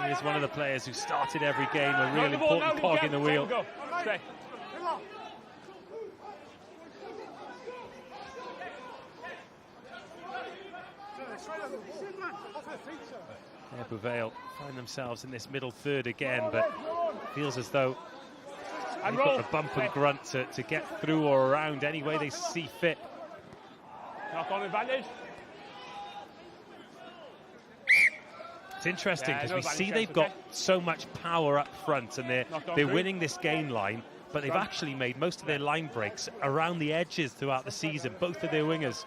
Speaker 13: He is one of the players who started every game, a real important cog in the wheel. Ebbw Vale find themselves in this middle third again, but feels as though they've got the bump and grunt to get through or around any way they see fit.
Speaker 3: Knock on advantage.
Speaker 13: It's interesting because we see they've got so much power up front, and they're winning this gain line, but they've actually made most of their line breaks around the edges throughout the season, both of their wingers.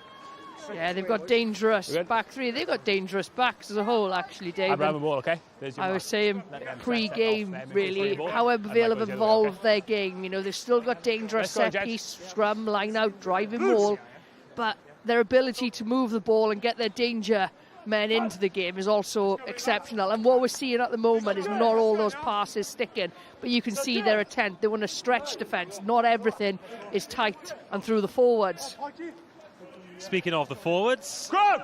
Speaker 5: Yeah, they've got dangerous back three. They've got dangerous backs as a whole, actually, Dave. I was saying pre-game, really, how Ebbw Vale have evolved their game. You know, they've still got dangerous set-piece, scrum, line-out, driving ball, but their ability to move the ball and get their danger men into the game is also exceptional. And what we're seeing at the moment is not all those passes sticking, but you can see their intent. They want to stretch defence. Not everything is tight and through the forwards.
Speaker 13: Speaking of the forwards,
Speaker 3: Scrum!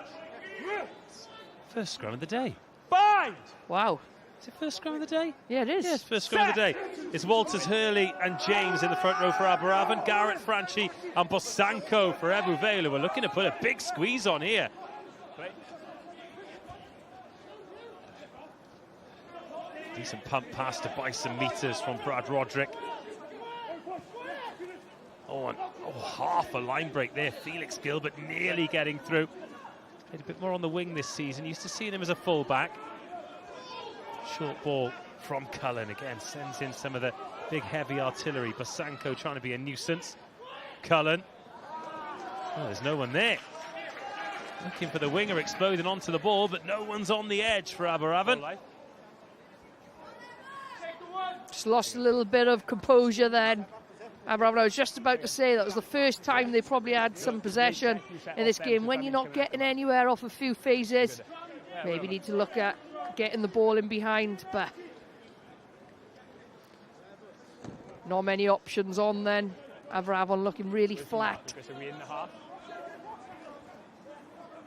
Speaker 13: First scrum of the day.
Speaker 3: Bind!
Speaker 5: Wow.
Speaker 13: Is it first scrum of the day?
Speaker 5: Yeah, it is.
Speaker 13: Yes, first scrum of the day. It's Walters, Hurley and James in the front row for Aberavon, Garrett, Franchi and Bosanko for Ebbw Vale, who are looking to put a big squeeze on here. Decent pump pass to buy some metres from Brad Roderick. Oh, half a line break there. Felix Gilbert nearly getting through. Played a bit more on the wing this season. Used to seeing him as a full-back. Short ball from Cullen again. Sends in some of the big heavy artillery. Basanko trying to be a nuisance. Cullen. Oh, there's no one there. Looking for the winger exploding onto the ball, but no one's on the edge for Aberavon.
Speaker 5: Just lost a little bit of composure then. Aberavon, I was just about to say that was the first time they probably had some possession in this game. When you're not getting anywhere off a few phases, maybe need to look at getting the ball in behind, but not many options on then. Aberavon looking really flat.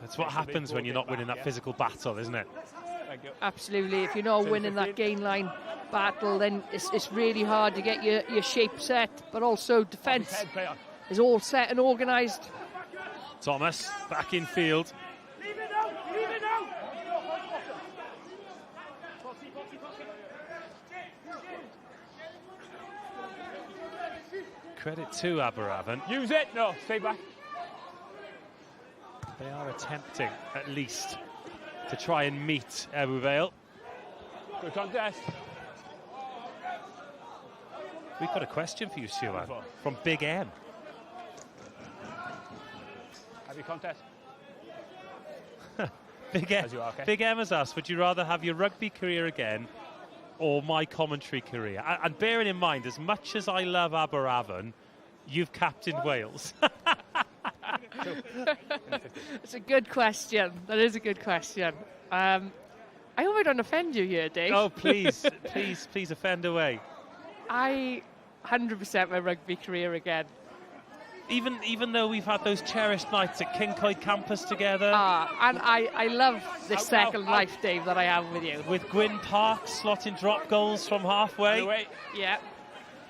Speaker 13: That's what happens when you're not winning that physical battle, isn't it?
Speaker 5: Absolutely. If you're not winning that gain line battle, then it's really hard to get your shape set, but also defence is all set and organised.
Speaker 13: Thomas back in field. Credit to Aberavon.
Speaker 3: Use it. No, stay back.
Speaker 13: They are attempting, at least, to try and meet Ebbw Vale.
Speaker 3: Good contest.
Speaker 13: We've got a question for you, Shaun, from Big M.
Speaker 3: Heavy contest.
Speaker 13: Big M has asked, would you rather have your rugby career again or my commentary career? And bearing in mind, as much as I love Aberavon, you've captained Wales.
Speaker 5: It's a good question. That is a good question. I hope I don't offend you here, Dave.
Speaker 13: Oh, please, please offend away.
Speaker 5: I 100% my rugby career again.
Speaker 13: Even though we've had those cherished nights at Kincoid campus together.
Speaker 5: And I love this second life, Dave, that I have with you.
Speaker 13: With Gwyn Park slotting drop goals from halfway.
Speaker 5: Yeah.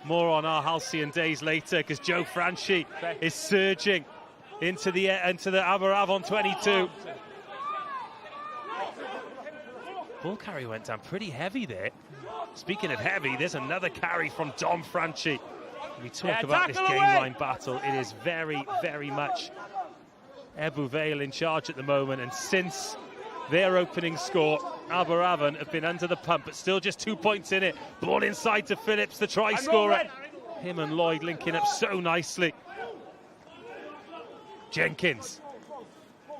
Speaker 13: More on our halcyon days later, because Joe Franchi is surging into the Aberavon 22. Ball carry went down pretty heavy there. Speaking of heavy, there's another carry from Dom Franchi. We talk about this game line battle. It is very, very much Ebbw Vale in charge at the moment. And since their opening score, Aberavon have been under the pump, but still just 2 points in it. Ball inside to Phillips, the try scorer. Him and Lloyd linking up so nicely. Jenkins.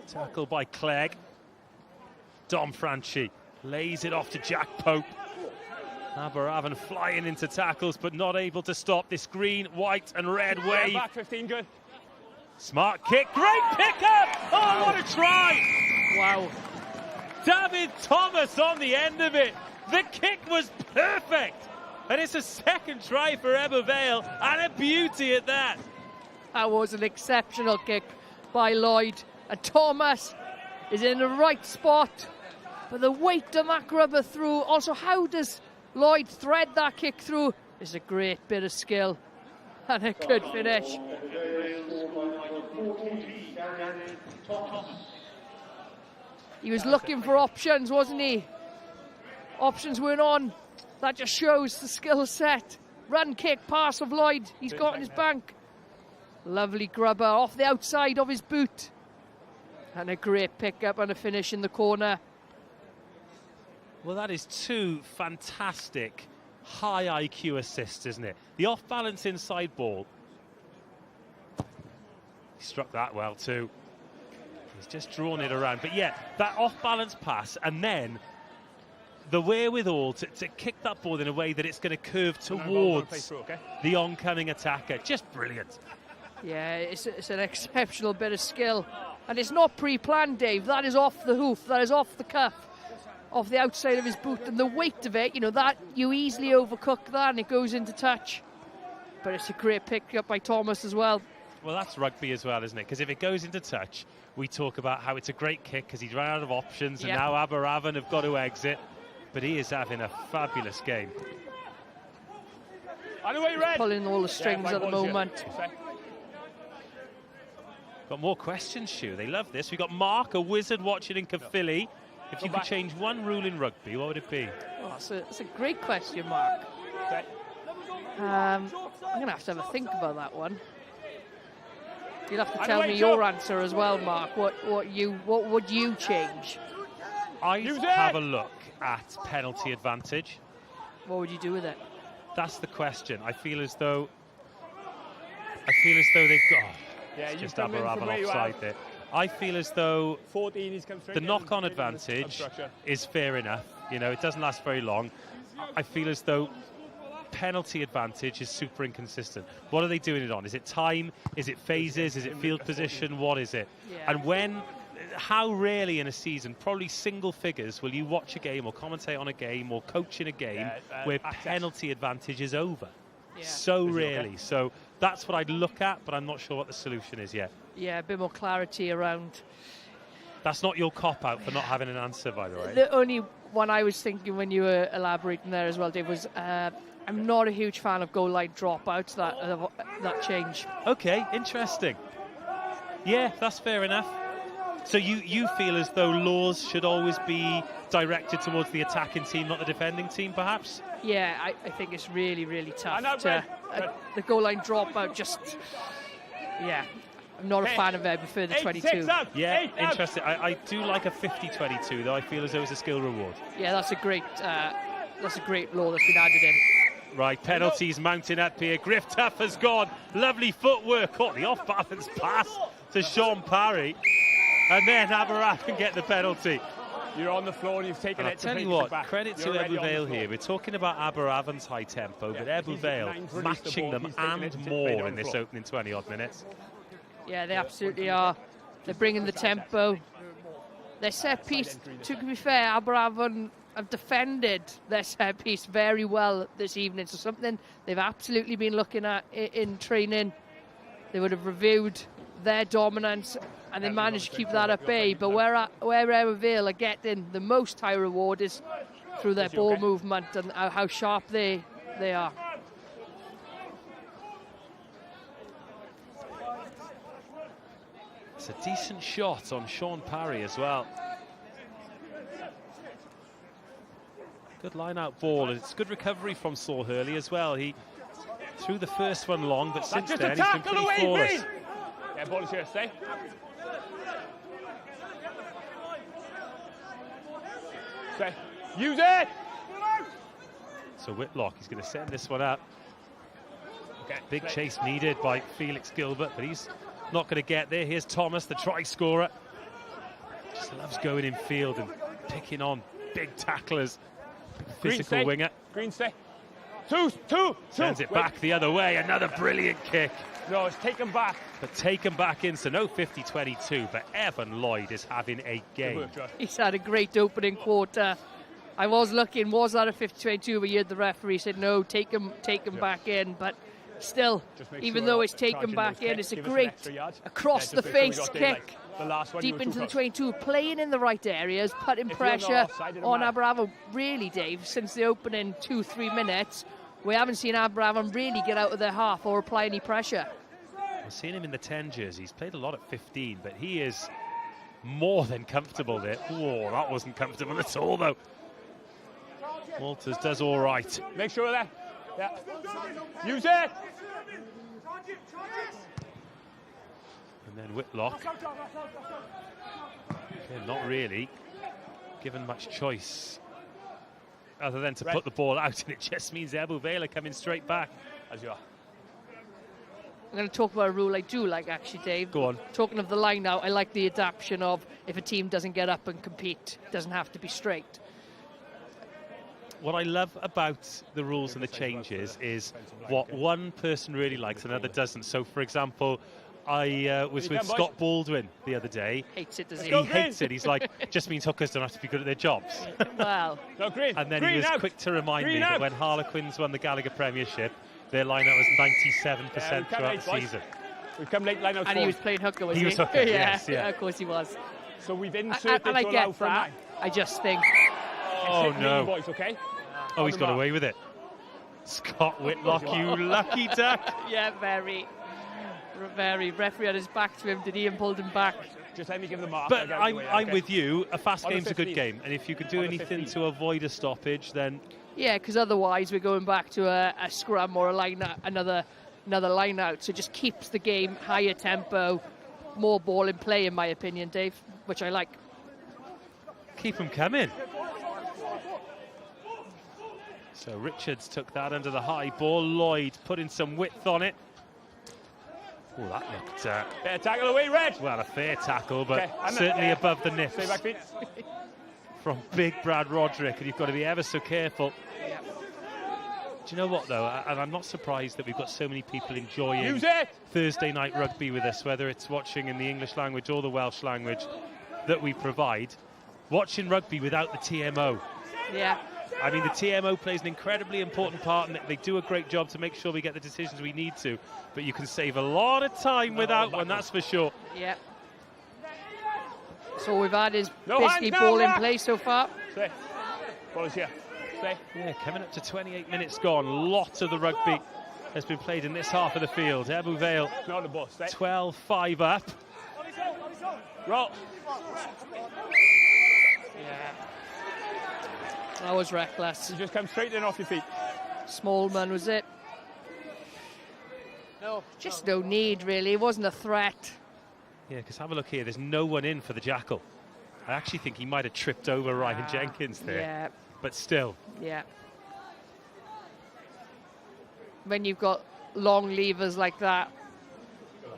Speaker 13: Tackle by Clegg. Dom Franchi lays it off to Jack Pope. Aberavon flying into tackles, but not able to stop this green, white and red wave.
Speaker 3: Back 15, good.
Speaker 13: Smart kick, great pickup! Oh, what a try!
Speaker 5: Wow.
Speaker 13: David Thomas on the end of it. The kick was perfect. And it's a second try for Ebbw Vale, and a beauty at that.
Speaker 5: That was an exceptional kick by Lloyd. And Thomas is in the right spot. But the weight of that grubber through. Also, how does Lloyd thread that kick through? It's a great bit of skill. And a good finish. He was looking for options, wasn't he? Options weren't on. That just shows the skill set. Run, kick, pass of Lloyd. He's got in his bank. Lovely grubber off the outside of his boot. And a great pick-up and a finish in the corner.
Speaker 13: Well, that is two fantastic high IQ assists, isn't it? The off-balance inside ball. He struck that well too. He's just drawn it around. But yeah, that off-balance pass and then the wherewithal to kick that ball in a way that it's going to curve towards the oncoming attacker. Just brilliant.
Speaker 5: Yeah, it's an exceptional bit of skill. And it's not pre-planned, Dave. That is off the hoof. That is off the cuff. Off the outside of his boot. And the weight of it, you know, that you easily overcook that and it goes into touch. But it's a great pick up by Thomas as well.
Speaker 13: Well, that's rugby as well, isn't it? Because if it goes into touch, we talk about how it's a great kick because he's run out of options, and now Aberavon have got to exit. But he is having a fabulous game.
Speaker 5: He's pulling all the strings at the moment.
Speaker 13: Got more questions, Shu. They love this. We've got Mark, a wizard, watching in Caerphilly. If you could change one rule in rugby, what would it be?
Speaker 5: Oh, it's a great question, Mark.
Speaker 3: Okay.
Speaker 5: I'm going to have a think about that one. You'll have to tell me your answer as well, Mark. What would you change?
Speaker 13: I'd have a look at penalty advantage.
Speaker 5: What would you do with it?
Speaker 13: That's the question. I feel as though they've got... it's just Aberafan offside there. I feel as though
Speaker 3: 14, he's come straight
Speaker 13: the knock-on advantage is fair enough. You know, it doesn't last very long. I feel as though penalty advantage is super inconsistent. What are they doing it on? Is it time? Is it phases? Is it field position? What is it?
Speaker 5: Yeah.
Speaker 13: And how rarely in a season, probably single figures, will you watch a game or commentate on a game or coach in a game where penalty advantage is over?
Speaker 5: Yeah.
Speaker 13: So rarely. So that's what I'd look at, but I'm not sure what the solution is yet.
Speaker 5: Yeah, a bit more clarity around.
Speaker 13: That's not your cop-out for not having an answer, by the way.
Speaker 5: The only one I was thinking when you were elaborating there as well, Dave, was I'm not a huge fan of goal line dropouts, that change.
Speaker 13: Okay, interesting. Yeah, that's fair enough. So you feel as though laws should always be directed towards the attacking team, not the defending team, perhaps?
Speaker 5: Yeah, I think it's really, really tough. The goal line dropout just... Yeah, I'm not a fan of it. I prefer the 22.
Speaker 13: Yeah, interesting. I do like a 50-22, though. I feel as though it's a skill reward.
Speaker 5: Yeah, that's a great law that's been added in.
Speaker 13: Right, penalties mounting up here. Griff Tuff has gone. Lovely footwork. Caught the off-balance pass to Shaun Parry. And then Aberafan get the penalty.
Speaker 3: You're on the floor and you've taken it.
Speaker 13: I'll tell you what, credit to Ebbw Vale here. We're talking about Aberavan's high tempo, but Ebbw Vale matching them and more in this opening 20-odd minutes.
Speaker 5: Yeah, they absolutely are. They're bringing the tempo. Their set piece, to be fair, Aberavon have defended their set piece very well this evening. So something they've absolutely been looking at in training. They would have reviewed their dominance and they managed to keep that at bay. But where Ebbw Vale are getting the most high reward is through their ball movement and how sharp they are.
Speaker 13: It's a decent shot on Shaun Parry as well. Good line-out ball, and it's good recovery from Saul Hurley as well. He threw the first one long, but since then he's been pretty flawless.
Speaker 3: Yeah, ball is here, stay. Stay. Use it!
Speaker 13: So Whitlock, he's going to send this one up.
Speaker 3: Okay,
Speaker 13: big chase needed by Felix Gilbert, but he's not going to get there. Here's Thomas, the try scorer. Just loves going in field and picking on big tacklers. Physical winger.
Speaker 3: Green, stay. Two.
Speaker 13: Sends it back the other way. Another brilliant kick.
Speaker 3: No, it's taken back.
Speaker 13: But taken back in, so no 50-22. But Evan Lloyd is having a game.
Speaker 5: He's had a great opening quarter. I was looking, was that a 50-22? But you heard the referee said no, take him back in. But still, even though it's taken back in, it's a great across-the-face kick. Deep into the 22, playing in the right areas, putting pressure on Aberavon. Really, Dave, since the opening 2-3 minutes, we haven't seen Aberavon really get out of their half or apply any pressure.
Speaker 13: I've seen him in the 10 jersey. He's played a lot at 15, but he is more than comfortable there. Oh, that wasn't comfortable at all, though. Walters does all right.
Speaker 3: Make sure of that. Yeah. Use it!
Speaker 13: And then Whitlock, not really given much choice other than to put the ball out, and it just means Ebbw Vale are coming straight back.
Speaker 3: As you are.
Speaker 5: I'm going to talk about a rule I do like, actually, Dave.
Speaker 13: Go on.
Speaker 5: Talking of the line now, I like the adaptation of if a team doesn't get up and compete, it doesn't have to be straight.
Speaker 13: What I love about the rules and the changes is what one person really likes, another doesn't. So, for example, I was with Scott Baldwin the other day.
Speaker 5: Hates it, does he?
Speaker 13: He hates it. He's like, just means hookers don't have to be good at their jobs.
Speaker 5: Well.
Speaker 13: And then he was quick to remind me that when Harlequins won the Gallagher Premiership, their line-out was 97% throughout the season.
Speaker 3: We've come late line-out.
Speaker 5: And he was playing hooker, was he?
Speaker 13: He was hooker, yes, yeah.
Speaker 5: Of course he was.
Speaker 3: So we've inserted
Speaker 5: and I get
Speaker 3: for
Speaker 5: that. I just think...
Speaker 13: Oh, no.
Speaker 3: Boys, okay?
Speaker 13: Oh, he's got away with it. Scott Whitlock, you lucky duck.
Speaker 5: Yeah, very. Referee had his back to him, did he, and pulled him back.
Speaker 3: Just let me give the mark.
Speaker 13: But I'm with you. A fast game's a good
Speaker 3: 15.
Speaker 13: game, and if you can do anything to avoid a stoppage, then
Speaker 5: Yeah, because otherwise we're going back to a scrum or a line out, another line out. So it just keeps the game higher tempo, more ball in play, in my opinion, Dave, which I like.
Speaker 13: keep them coming. So Richards took that under the high ball. Lloyd putting some width on it. Oh, that looked...
Speaker 3: fair tackle away, Red.
Speaker 13: Well, a fair tackle, but
Speaker 3: Okay,
Speaker 13: certainly above the nips.
Speaker 3: Stay back feet.
Speaker 13: From big Brad Roderick, and you've got to be ever so careful.
Speaker 5: Yeah.
Speaker 13: Do you know what, though? And I'm not surprised that we've got so many people enjoying
Speaker 3: Use it.
Speaker 13: Thursday night rugby with us, whether it's watching in the English language or the Welsh language that we provide. Watching rugby without the TMO.
Speaker 5: Yeah.
Speaker 13: I mean, the TMO plays an incredibly important part, and they do a great job to make sure we get the decisions we need to. But you can save a lot of time without one, that's for sure.
Speaker 5: Yeah. So we've had is
Speaker 3: No
Speaker 5: basically
Speaker 3: hands now,
Speaker 5: ball in
Speaker 3: Rack.
Speaker 5: play so far.
Speaker 3: Stay. Ball is here. Stay.
Speaker 13: Yeah, coming up to 28 minutes gone. Lots of the rugby has been played in this half of the field. Ebbw Vale,
Speaker 3: Not the ball. Stay.
Speaker 13: 12-5 up.
Speaker 3: Roll.
Speaker 5: Yeah. That was reckless.
Speaker 3: You just come straight in off your feet.
Speaker 5: Smallman, was it? No. Just no need, really. It wasn't a threat.
Speaker 13: Yeah, because have a look here. There's no one in for the jackal. I actually think he might have tripped over Ryan Jenkins there.
Speaker 5: Yeah.
Speaker 13: But still.
Speaker 5: Yeah. When you've got long levers like that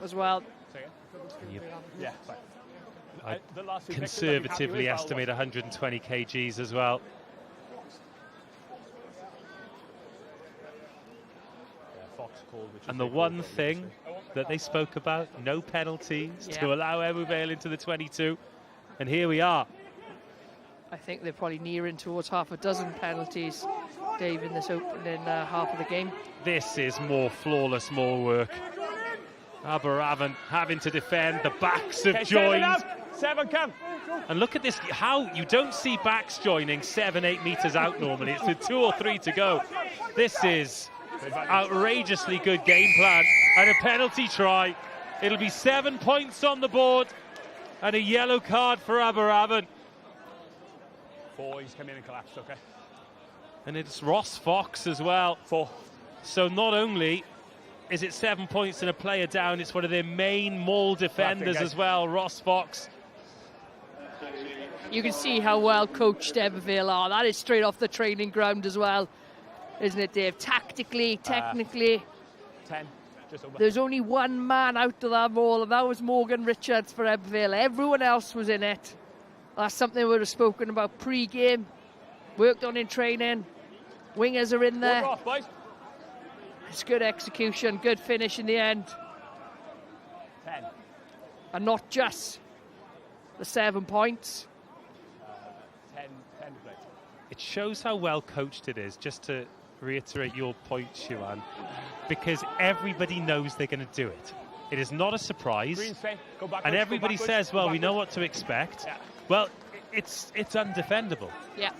Speaker 5: as well.
Speaker 3: Yeah, fine.
Speaker 13: I
Speaker 3: The last two
Speaker 13: conservatively estimate 120 kgs as well. And the one thing that they spoke about, no penalties to allow Ebbw Vale into the 22. And here we are.
Speaker 5: I think they're probably nearing towards half a dozen penalties, Dave, in this opening half of the game.
Speaker 13: This is more flawless, more work. Aberavon having to defend. The backs have joined.
Speaker 3: 7, come.
Speaker 13: And look at this, how you don't see backs joining 7-8 metres out normally. It's with 2 or 3 to go. This is outrageously good game plan and a penalty try. It'll be 7 points on the board and a yellow card for Aberavon.
Speaker 3: 4, he's come in and collapsed, okay.
Speaker 13: And it's Ross Fox as well.
Speaker 3: 4.
Speaker 13: So not only is it 7 points and a player down, it's one of their main maul defenders as well, Ross Fox.
Speaker 5: You can see how well coached Ebbw Vale are. That is straight off the training ground as well, isn't it, Dave? Tactically, technically.
Speaker 3: 10, just over.
Speaker 5: There's only one man out of that maul, and that was Morgan Richards for Ebbw Vale. Everyone else was in it. That's something we would have spoken about pre-game, worked on in training. Wingers are in there.
Speaker 3: Off, boys.
Speaker 5: It's good execution, good finish in the end.
Speaker 3: 10.
Speaker 5: And not just the 7 points.
Speaker 3: 10 play.
Speaker 13: It shows how well coached it is, just to reiterate your point, Shaun, because everybody knows they're going to do it. It is not a surprise.
Speaker 3: Green, stay. Go backwards,
Speaker 13: And everybody
Speaker 3: go backwards,
Speaker 13: says, well,
Speaker 3: go
Speaker 13: we know
Speaker 3: backwards.
Speaker 13: what to expect.
Speaker 3: Yeah.
Speaker 13: Well, it's undefendable.
Speaker 5: Yeah,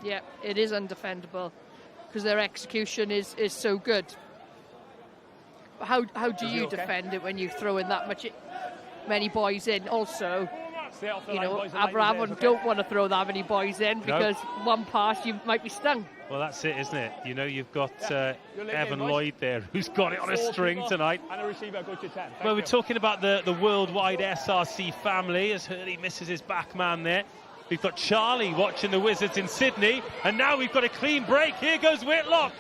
Speaker 5: yeah, it is undefendable because their execution is so good. How do you defend it when you throw in that many boys in? Also,
Speaker 3: Stay off the
Speaker 5: you
Speaker 3: line,
Speaker 5: know,
Speaker 3: boys, the line is theirs,
Speaker 5: Aberavon
Speaker 3: okay?
Speaker 5: don't want to throw that many boys in because one pass you might be stung.
Speaker 13: Well, that's it, isn't it? You know, you've got
Speaker 3: You're late
Speaker 13: Evan
Speaker 3: in, boys.
Speaker 13: Lloyd there, who's got it on a
Speaker 3: 4
Speaker 13: string
Speaker 3: people
Speaker 13: tonight.
Speaker 3: And a receiver, go to 10. Thank
Speaker 13: Well, we're
Speaker 3: you.
Speaker 13: talking about the worldwide SRC family as Hurley misses his back man there. We've got Charlie watching the Wizards in Sydney, and now we've got a clean break. Here goes Whitlock.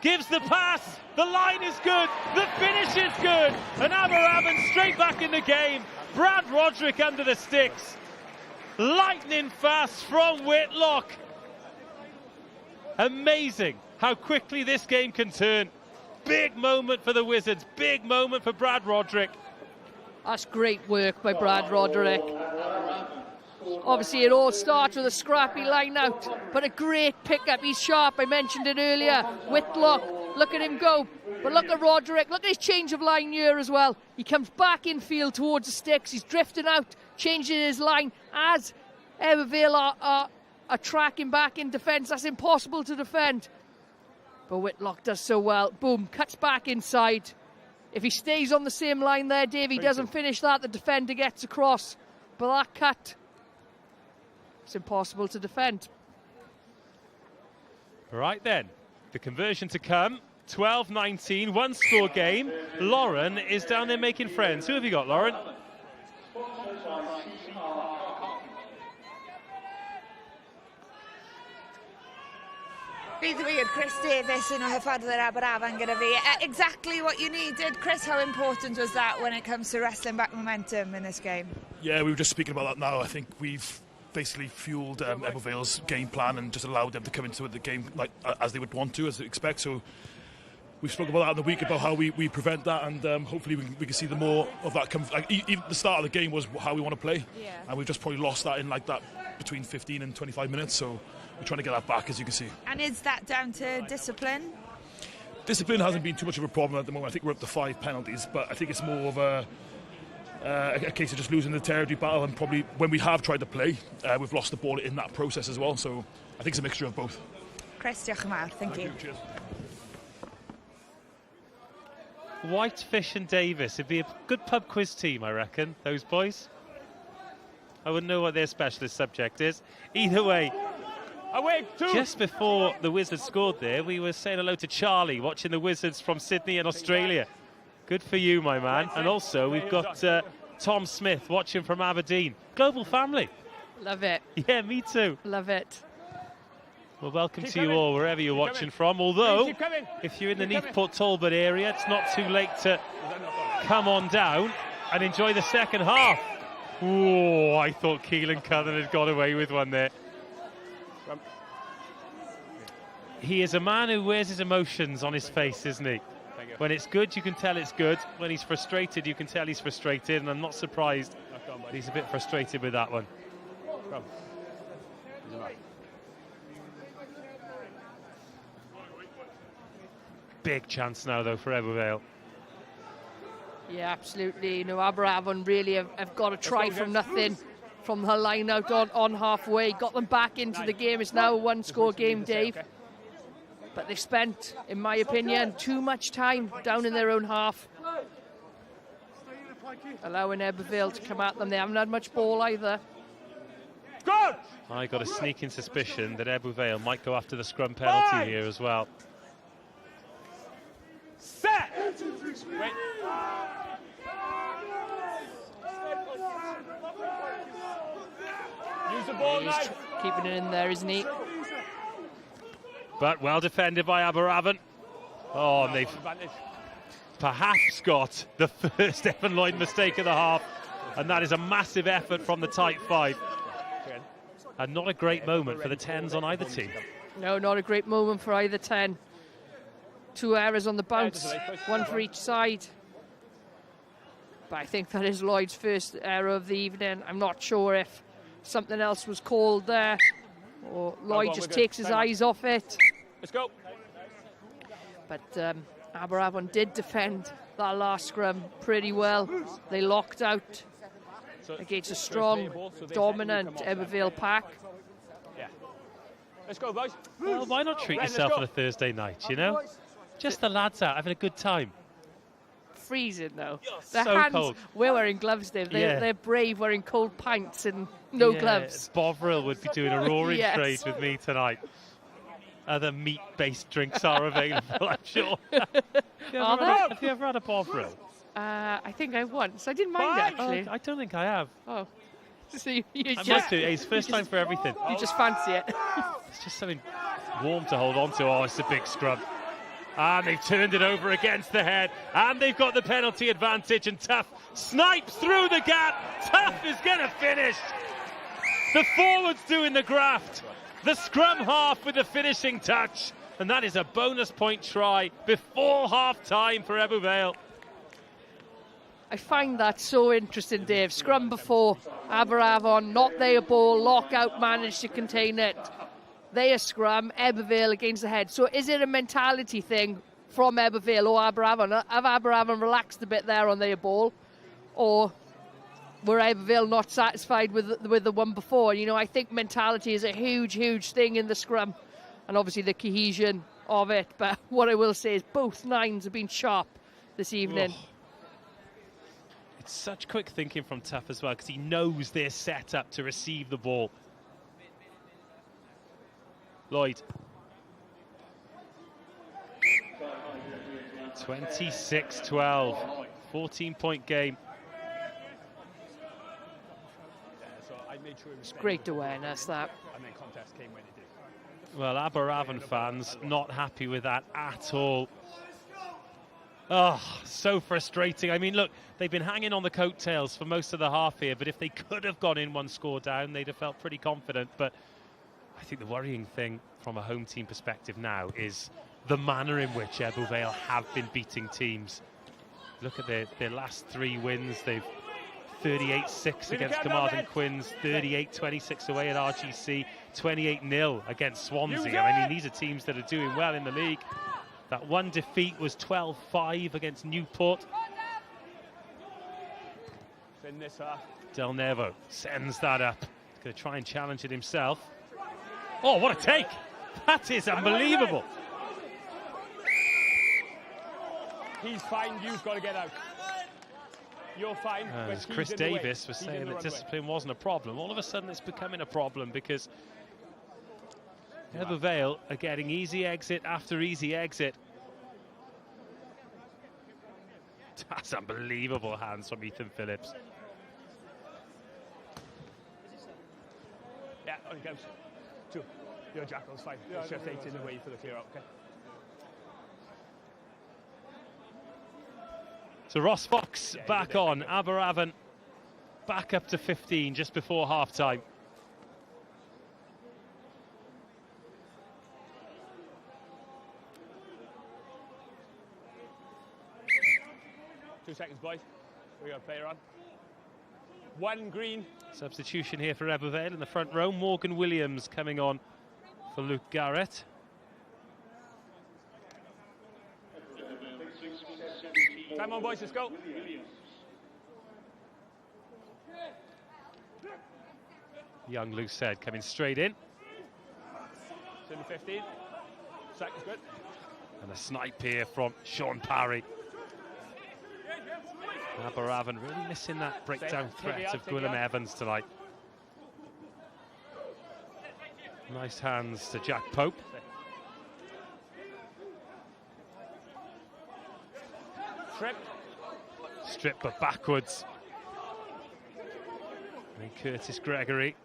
Speaker 13: Gives the pass. The line is good. The finish is good. And Aberavon straight back in the game. Brad Roderick under the sticks. Lightning fast from Whitlock. Amazing how quickly this game can turn. Big moment for the Wizards. Big moment for Brad Roderick.
Speaker 5: That's great work by Brad Roderick. Obviously, it all starts with a scrappy line out, but a great pickup. He's sharp. I mentioned it earlier. Whitlock, look at him go. But look at Roderick. Look at his change of line here as well. He comes back in field towards the sticks. He's drifting out, changing his line as Ebbw Vale are tracking back in defence. That's impossible to defend. But Whitlock does so well. Boom, cuts back inside. If he stays on the same line there, Dave, he doesn't finish that, the defender gets across. But that cut, it's impossible to defend.
Speaker 13: Right then, the conversion to come. 12-19, one-score game. Lauren is down there making friends. Who have you got, Lauren?
Speaker 1: Bydd wir, Chris Davis yn o hyfforddwyr Aberafan gyda fi. Exactly what you needed. Chris, how important was that when it comes to wrestling back momentum in this game?
Speaker 14: Yeah, we were just speaking about that now. I think we've basically fueled Ebbw Vale's game plan and just allowed them to come into the game like as they would want to, as they expect. So we've spoken about that in the week, about how we prevent that, and hopefully we can see the more of that come. Like, even the start of the game was how we want to play, and we've just probably lost that in like that between 15 and 25 minutes. So we're trying to get that back, as you can see.
Speaker 1: And is that down to discipline?
Speaker 14: Discipline hasn't been too much of a problem at the moment. I think we're up to 5 penalties, but I think it's more of a case of just losing the territory battle, and probably when we have tried to play, we've lost the ball in that process as well. So I think it's a mixture of both.
Speaker 1: Chris, diolch yn fawr. Thank you.
Speaker 14: Cheers.
Speaker 13: Whitefish and Davis. It'd be a good pub quiz team, I reckon, those boys. I wouldn't know what their specialist subject is. Either way, just before the Wizards scored there, we were saying hello to Charlie, watching the Wizards from Sydney in Australia. Good for you, my man. And also, we've got Tom Smith watching from Aberdeen. Global family.
Speaker 5: Love it.
Speaker 13: Yeah, me too.
Speaker 5: Love it.
Speaker 13: Well, welcome to you all, wherever you're watching from. Although, if you're in the Neathport Talbot area, it's not too late to come on down and enjoy the second half. Oh, I thought Keelan Cullen had got away with one there. He is a man who wears his emotions on his face, isn't he? When it's good, you can tell it's good. When he's frustrated, you can tell he's frustrated. And I'm not surprised he's a bit frustrated with that one. Big chance now, though, for Ebbw Vale.
Speaker 5: Yeah, absolutely. You know, Aberavon really have got a try from nothing from her line out on halfway. Got them back into the game. It's now a one-score game, Dave. But they've spent, in my opinion, too much time down in their own half, allowing Ebbw Vale to come at them. They haven't had much ball either.
Speaker 13: I got a sneaking suspicion that Ebbw Vale might go after the scrum penalty here as well.
Speaker 3: Set!
Speaker 5: Wait.
Speaker 3: Use the ball,
Speaker 5: He's keeping it in there, isn't he?
Speaker 13: But well defended by Aberavon. Oh, and they've perhaps got the first Evan Lloyd mistake of the half. And that is a massive effort from the tight 5. And not a great moment for the 10s on either team.
Speaker 5: No, not a great moment for either 10. 2 errors on the bounce, 1 for each side. But I think that is Lloyd's first error of the evening. I'm not sure if something else was called there, or Lloyd just takes his eyes off it.
Speaker 3: Let's go.
Speaker 5: But Aberavon did defend that last scrum pretty well. They locked out against a strong, dominant Ebbw Vale pack.
Speaker 3: Yeah. Let's go, boys.
Speaker 13: Well, why not treat yourself on a Thursday night, you know? Just the lads out having a good time.
Speaker 5: Freezing though.
Speaker 13: Their
Speaker 5: so
Speaker 13: hands,
Speaker 5: cold. We're wearing gloves, Dave. They're brave wearing cold pints and no gloves.
Speaker 13: Bovril would be doing a roaring trade with me tonight. Other meat-based drinks are available, I'm sure. Have you ever had a Bovril?
Speaker 5: I think I once. I didn't mind it, actually.
Speaker 13: I don't think I have.
Speaker 5: Oh. So you
Speaker 13: I might do. It's first time for everything.
Speaker 5: You just fancy it.
Speaker 13: It's just something warm to hold on to. Oh, it's a big scrub. And they've turned it over against the head. And they've got the penalty advantage. And Tough snipes through the gap. Tough is going to finish. The forwards doing the graft. The scrum half with the finishing touch. And that is a bonus point try before half-time for Ebbw Vale.
Speaker 5: I find that so interesting, Dave. Scrum before, Aberavon, not their ball, lockout managed to contain it. They are scrum, Ebbw Vale against the head. So is it a mentality thing from Ebbw Vale or Aberavon? Have Aberavon relaxed a bit there on their ball? Or were Ebbw Vale not satisfied with the one before? You know, I think mentality is a huge, huge thing in the scrum. And obviously the cohesion of it. But what I will say is both 9s have been sharp this evening.
Speaker 13: Oh. It's such quick thinking from Tuff as well, because he knows they're set up to receive the ball. Lloyd. 26-12, 14-point game.
Speaker 5: It's great awareness, that.
Speaker 3: And then contest came when it did.
Speaker 13: Well, Aberavon fans not happy with that at all. Oh, so frustrating. I mean, look, they've been hanging on the coattails for most of the half here, but if they could have gone in one score down, they'd have felt pretty confident. But I think the worrying thing from a home team perspective now is the manner in which Ebbw Vale have been beating teams. Look at their last 3 wins. They've 38-6 against Carmarthen Quins, 38-26 away at RGC, 28-0 against Swansea. I mean, these are teams that are doing well in the league. That one defeat was 12-5 against Newport. Glynebwy sends that up. He's going to try and challenge it himself. Oh, what a take! That is unbelievable.
Speaker 3: He's fine, you've got to get out. You're fine.
Speaker 13: As Chris Davis was saying that discipline wasn't a problem, all of a sudden it's becoming a problem because Ebbw Vale are getting easy exit after easy exit. That's unbelievable hands from Ethan Phillips.
Speaker 3: Yeah, on it goes. 2. Your Jackal's fine. It's just 8 in the way for the clear out, okay?
Speaker 13: So Ross Fox back on, Aberavon back up to 15 just before half-time.
Speaker 3: Two seconds, boys. We got a player on. 1 green.
Speaker 13: Substitution here for Ebbw Vale in the front row. Morgan Williams coming on for Luke Garrett.
Speaker 3: Come on, boys, let's go.
Speaker 13: Young Luced coming straight in.
Speaker 3: It's in the 15. Second's good.
Speaker 13: And a snipe here from Shaun Parry. Aberavon really missing that breakdown threat of Gwilym Evans tonight. Nice hands to Jack Pope. Strip but backwards. And Curtis Gregory.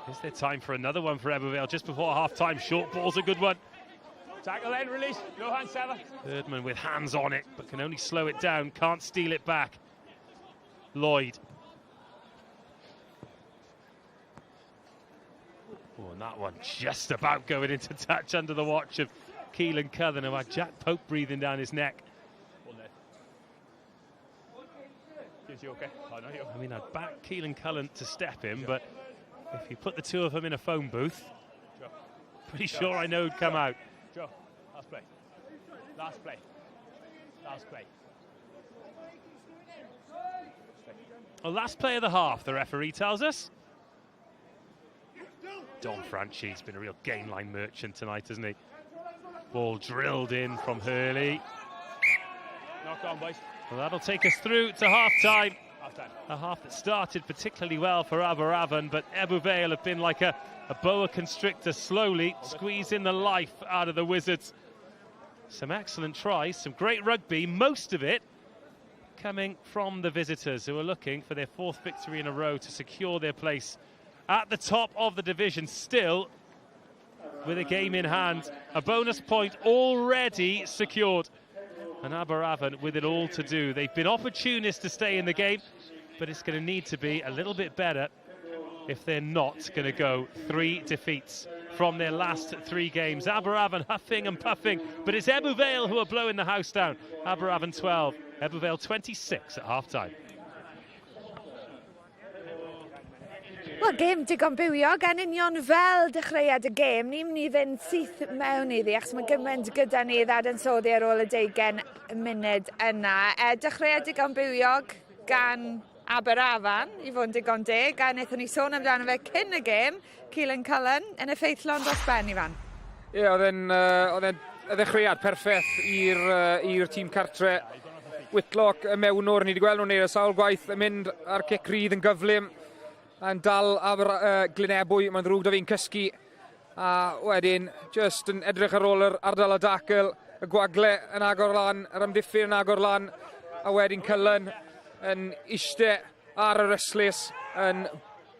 Speaker 13: Is there time for another one for Ebbw Vale just before half-time? Short ball's a good one.
Speaker 3: Tackle then, release. No hand sever.
Speaker 13: Herdman with hands on it, but can only slow it down. Can't steal it back. Lloyd. Oh, and that one just about going into touch under the watch of Keelan Cullen, who had Jack Pope breathing down his neck.
Speaker 3: You okay?
Speaker 13: I mean, I'd back Keelan Cullen to step in, but if you put the two of them in a phone booth, pretty sure I know who'd come out.
Speaker 3: Joe, last play. Last play. Last play.
Speaker 13: Well, last play of the half, the referee tells us. Don Franchi's been a real game line merchant tonight, hasn't he? Ball drilled in from Hurley.
Speaker 3: Knock on, boys.
Speaker 13: Well, that'll take us through to half-time. A half that started particularly well for Aberavon, but Ebbw Vale have been like a boa constrictor, slowly squeezing the life out of the Wizards. Some excellent tries, some great rugby, most of it coming from the visitors, who are looking for their 4th victory in a row to secure their place at the top of the division, still with a game in hand. A bonus point already secured. And Aberavon with it all to do. They've been opportunists to stay in the game, but it's going to need to be a little bit better if they're not going to go 3 defeats from their last 3 games. Aberavon huffing and puffing, but it's Ebbw Vale who are blowing the house down. Aberavon 12, Ebbw Vale 26 at half-time.
Speaker 1: Wel, gêm digon bywio, gan union fel dechreuad y gêm. Ni'n mynd i fynd syth mewn iddi, achos mae gymaint gyda ni ddadansoddi ar ôl y 20 munud yna. Dechreuad digon bywiog gan Aberafan, i fod yn digon deg, a wnaethon ni sôn amdano fe cyn y gêm, Keelan Cullen, yn effeithlon dros ben i fan.
Speaker 4: Ie, oedd e'n ddechreuad perffaith i'r tîm cartre. Whitlock y mewnwr, ni wedi gweld nhw'n neud y sawl gwaith yn mynd ar cic rydd yn gyflym. Yn dal Glynebwy, mae'n ddrwg da fi'n cysgu. A wedyn, just yn edrych ar ôl yr ardal y dacl, y gwagle yn agor lan, yr amddiffyn yn agor lan. A wedyn Cullen yn eiste ar yr yslys yn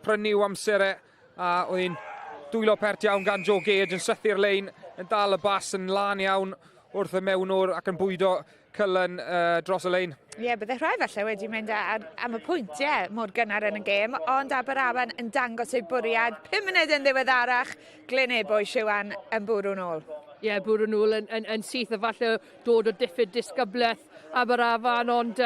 Speaker 4: prynu o amser e. A oedd hi'n dwylo pert iawn gan Joe Gage yn sythu'r lein, yn dal y bas yn lan iawn wrth y mewnwr ac yn bwydo Cullen dros y lein.
Speaker 1: Ie, bydde rhai falle wedi mynd am y pwynt, mor gynnar yn y gêm, ond Aberafan yn dangos eu bwriad 5 munud yn ddiweddarach, Glynebwy Siwan yn bwrw nôl.
Speaker 5: Ie, bwrw nôl yn syth a falle dod o diffyg disgyblaeth Aberafan, ond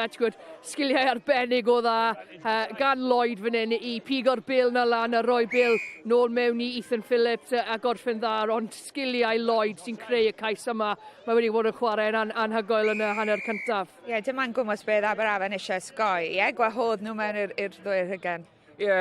Speaker 5: sgiliau arbennig o dda gan Lloyd fan hyn i pigo'r bil na lan a roi bil nôl mewn i Ethan Phillips a gorffen dda, ond sgiliau Lloyd sy'n creu y cais yma. Mae wedi bod yn chwarae'n anhygoel yn y hanner cyntaf.
Speaker 1: Ie, dim ond gwmwys beth Aberafan eisiau sgoi, gwahodd nhw mewn i'r ddwy rhygen.
Speaker 4: Ie,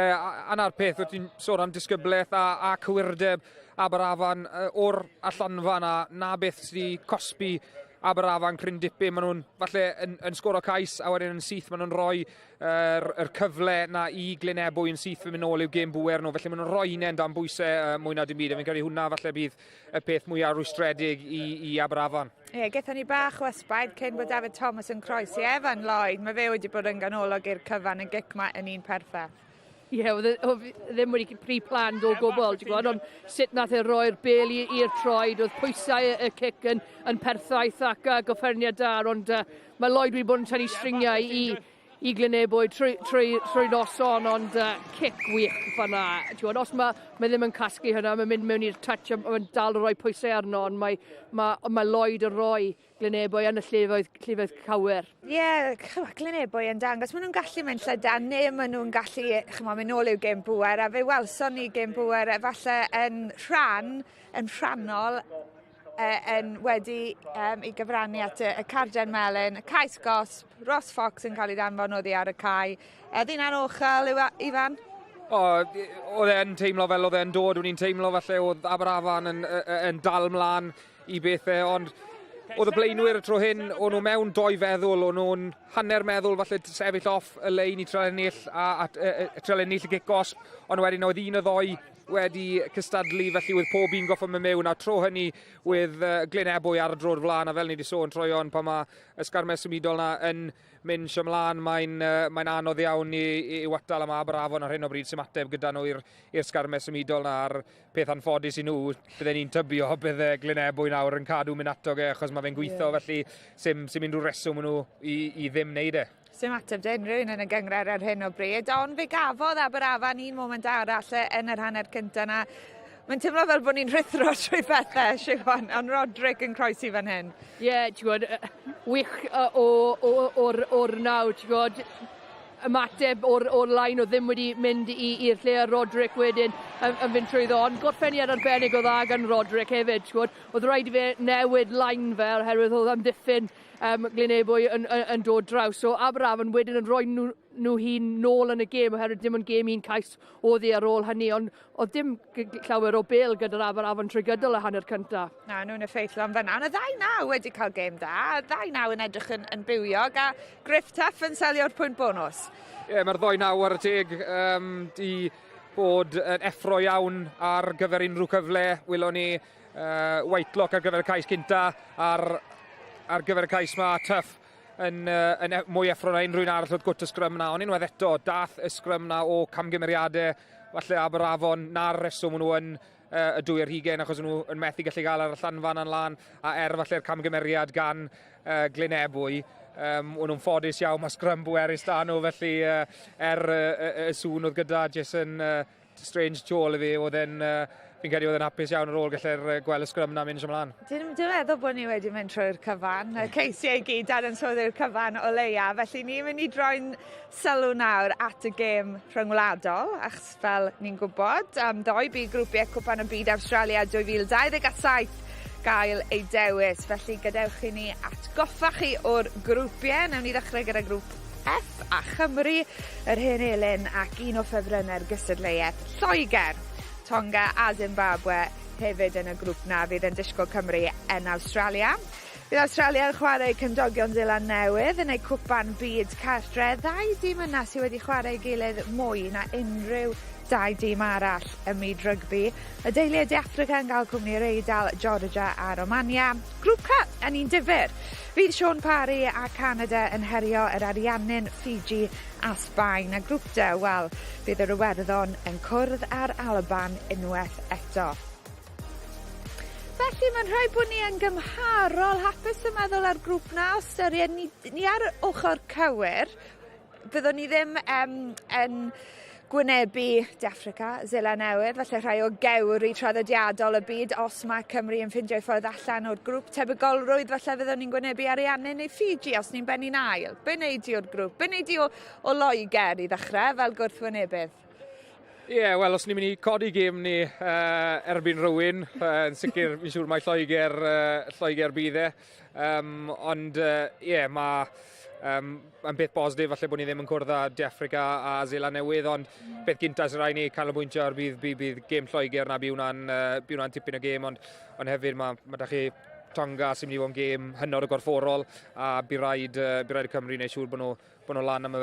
Speaker 4: ana'r peth, wyt ti'n sôn am disgyblaeth a cywirdeb Aberafan o'r allanfan na beth sydd wedi cosbi Aberafan cryn dipyn. Maen nhw'n falle yn sgoro cais a wedyn yn syth maen nhw'n rhoi yr cyfle na i Glynebwy yn syth yn mynd nôl i'w gêm bwer nhw. Felly maen nhw'n rhoi hynny'n dan bwysau mwy na dim byd. Fi'n credu hwnna falle bydd y peth mwyaf rwystredig i Aberafan.
Speaker 1: Ie, gaethon ni bach o ysbaid cyn bod David Thomas yn croesi Evan Lloyd. Mae fe wedi bod yn ganolog i'r cyfan y gic ma yn un perffaith.
Speaker 5: Ie, ddim wedi pre-planned o gwbl, ond sut nath e roi'r bel i'r troed, oedd pwysau y cic yn perffaith ac gofferniad dar, ond mae Lloyd wedi bod yn tynnu stringiau i Glynebwy trwy noson, ond cic wych fanna. Os mae ddim yn casgu hynna, mae'n mynd mewn i'r touch, mae'n dal yn rhoi pwysau arno, ond mae Lloyd yn rhoi Glynebwy yn y llefydd cywir.
Speaker 1: Ie, Glynebwy yn dangos. Maen nhw'n gallu mynd llydan, neu maen nhw'n gallu mynd nôl i'w gêm bwer, a fe welson ni gêm bwer falle yn rhannol, wedi i gyfrannu at y Carden Melyn, y Cais Gosb, Ross Fox yn cael ei danfon oddi ar y cae. Ddyn anochel, Ifan?
Speaker 4: Oedd e'n teimlo fel oedd e'n dod, o'n i'n teimlo falle oedd Aberafan yn dal mlaen i bethau, ond oedd y blaenwyr y tro hyn, o'n nhw mewn doi feddwl, o'n nhw'n hanner meddwl falle sefyll off y lein i treul ennill y Kickoff, ond wedyn oedd un o ddoi wedi cystadlu, felly oedd pob un goffo mynd mewn, a tro hynny oedd Glynebwy ar y drod flaen, a fel ni wedi sôn troion pan mae y sgarmes symudol na yn mynd symlaen, mae'n anodd iawn i watal am Aberafon ar hyn o bryd sy'n mateb gyda nhw i'r sgarmes symudol na, a'r peth anffodus i nhw, bydden ni'n tybio bydde Glynebwy nawr yn cadw mynd atog achos mae fe'n gweithio, felly sy'n mynd rhyw reswm nhw i ddim wneud e.
Speaker 1: Sy'n ateb dyn rhywun yn y gyngred ar hyn o bryd, ond fe gafodd Aberafan un moment arall yn yr hanner cyntaf na. Mae'n teimlo fel bod ni'n rhythro trwy bethau, Siwan, ond Roderick yn croesi fan hyn.
Speaker 5: Ie, ti'n gwybod, wych o'r naw, ti'n gwybod, ymateb o'r lain o ddim wedi mynd i'r lle a Roderick wedyn yn fynd trwyddo, ond gorffeniad arbennig o dda gan Roderick hefyd, ti'n gwybod, oedd rhaid i fe newid lain fe oherwydd oedd amddiffyn Glynebwy yn dod draws. So Aberafan wedyn yn rhoi nhw hun nôl yn y gêm, oherwydd dim ond gêm un cais oedd ar ôl hynny, ond oedd dim llawer o bel gyda'r Aberafan trwy gydol y hanner cyntaf.
Speaker 1: Na, nhw'n effeithio am fyna. Ond y ddau naw wedi cael gêm da, y ddau naw yn edrych yn bywiog, a Griff Tuff yn selio'r pwynt bonus.
Speaker 4: Ie, mae'r ddoi naw ar y teg di bod yn effro iawn ar gyfer unrhyw cyfle. Wylwn ni Whitelock ar gyfer y cais cynta, ar gyfer y cais ma, Tuff yn mwy effro na unrhyw un arall oedd gwt y Scrum na, ond unwaith eto, dath y Scrum na o camgymeriadau, falle Aberafon na'r reswm nhw yn y dwy'r hugen, achos nhw yn methu gallu gael ar y llanfan yn lan, a falle'r camgymeriad gan Glynebwy. O'n nhw'n ffodus iawn, mae Scrum bwerus da nhw, felly y sŵn oedd gyda Jason Strange Joel i fi, oedd e'n fi'n credu oedd yn hapus iawn ar ôl gallu'r gweld y Scrum na mynd ymlaen.
Speaker 1: Dwi'n meddwl bod ni wedi mynd trwy'r cyfan, y ceisiau i gyd ar yn soddi'r cyfan o leia, felly ni'n mynd i droi'n sylw nawr at y gêm rhyngwladol, achos fel ni'n gwybod, am ddoi bydd grwpiau Cwpan y Byd Awstralia 2027 gael ei dewis, felly gadewch i ni atgoffa chi o'r grwpiau. Newn ni ddechrau gyda grŵp F a Chymru, yr hen elyn ac un o ffefrynnau'r gystadleuaeth Lloegr, Tonga a Zimbabwe hefyd yn y grŵp na fydd yn disgwyl Cymru yn Awstralia. Bydd Awstralia yn chwarae cymdogion Newydd yn ei cwpan byd cartre. Ddau dîm yna sydd wedi chwarae gilydd mwy na unrhyw dau dîm arall ym myd rygbi. Y Darllediad Africa yn cael cwmni'r Eidal, Georgia a Romania. Grŵp C yn un difyr. Fydd Shaun Parry a Canada yn herio yr Ariannin, Fiji a Sbaen. A grŵp D, wel, bydd yr Iwerddon yn cwrdd ar Alban unwaith eto. Felly mae'n rhaid bod ni yn gymharol hapus yn meddwl ar grŵp na, o ystyried ni ar ochr cywir. Byddwn ni ddim yn gwynebu De Africa, Newydd, felly rhai o gewri traddodiadol y byd os mae Cymru yn ffindio ffordd allan o'r grŵp. Tebygolrwydd felly fyddwn ni'n gwynebu Ariannin neu Fiji os ni'n benni'n ail. Be wneud i o'r grŵp? Be wneud i o Loegr i ddechrau fel gwrthwynebydd?
Speaker 4: Wel, os ni'n mynd i codi gêm ni erbyn rhywun, yn sicr fi'n siŵr mae Lloegr bydd e. Ond mae'n beth bositif falle bod ni ddim yn cwrdd â De Africa a Newydd, ond beth gynta sy'n rhaid ni canolbwyntio ar bydd gêm Lloegr na bydd hwnna'n tipyn o gêm, ond hefyd mae da chi Tonga sy'n mynd i fod yn gêm hynod o gorfforol a bydd rhaid y Cymru neu siŵr bod nhw lan am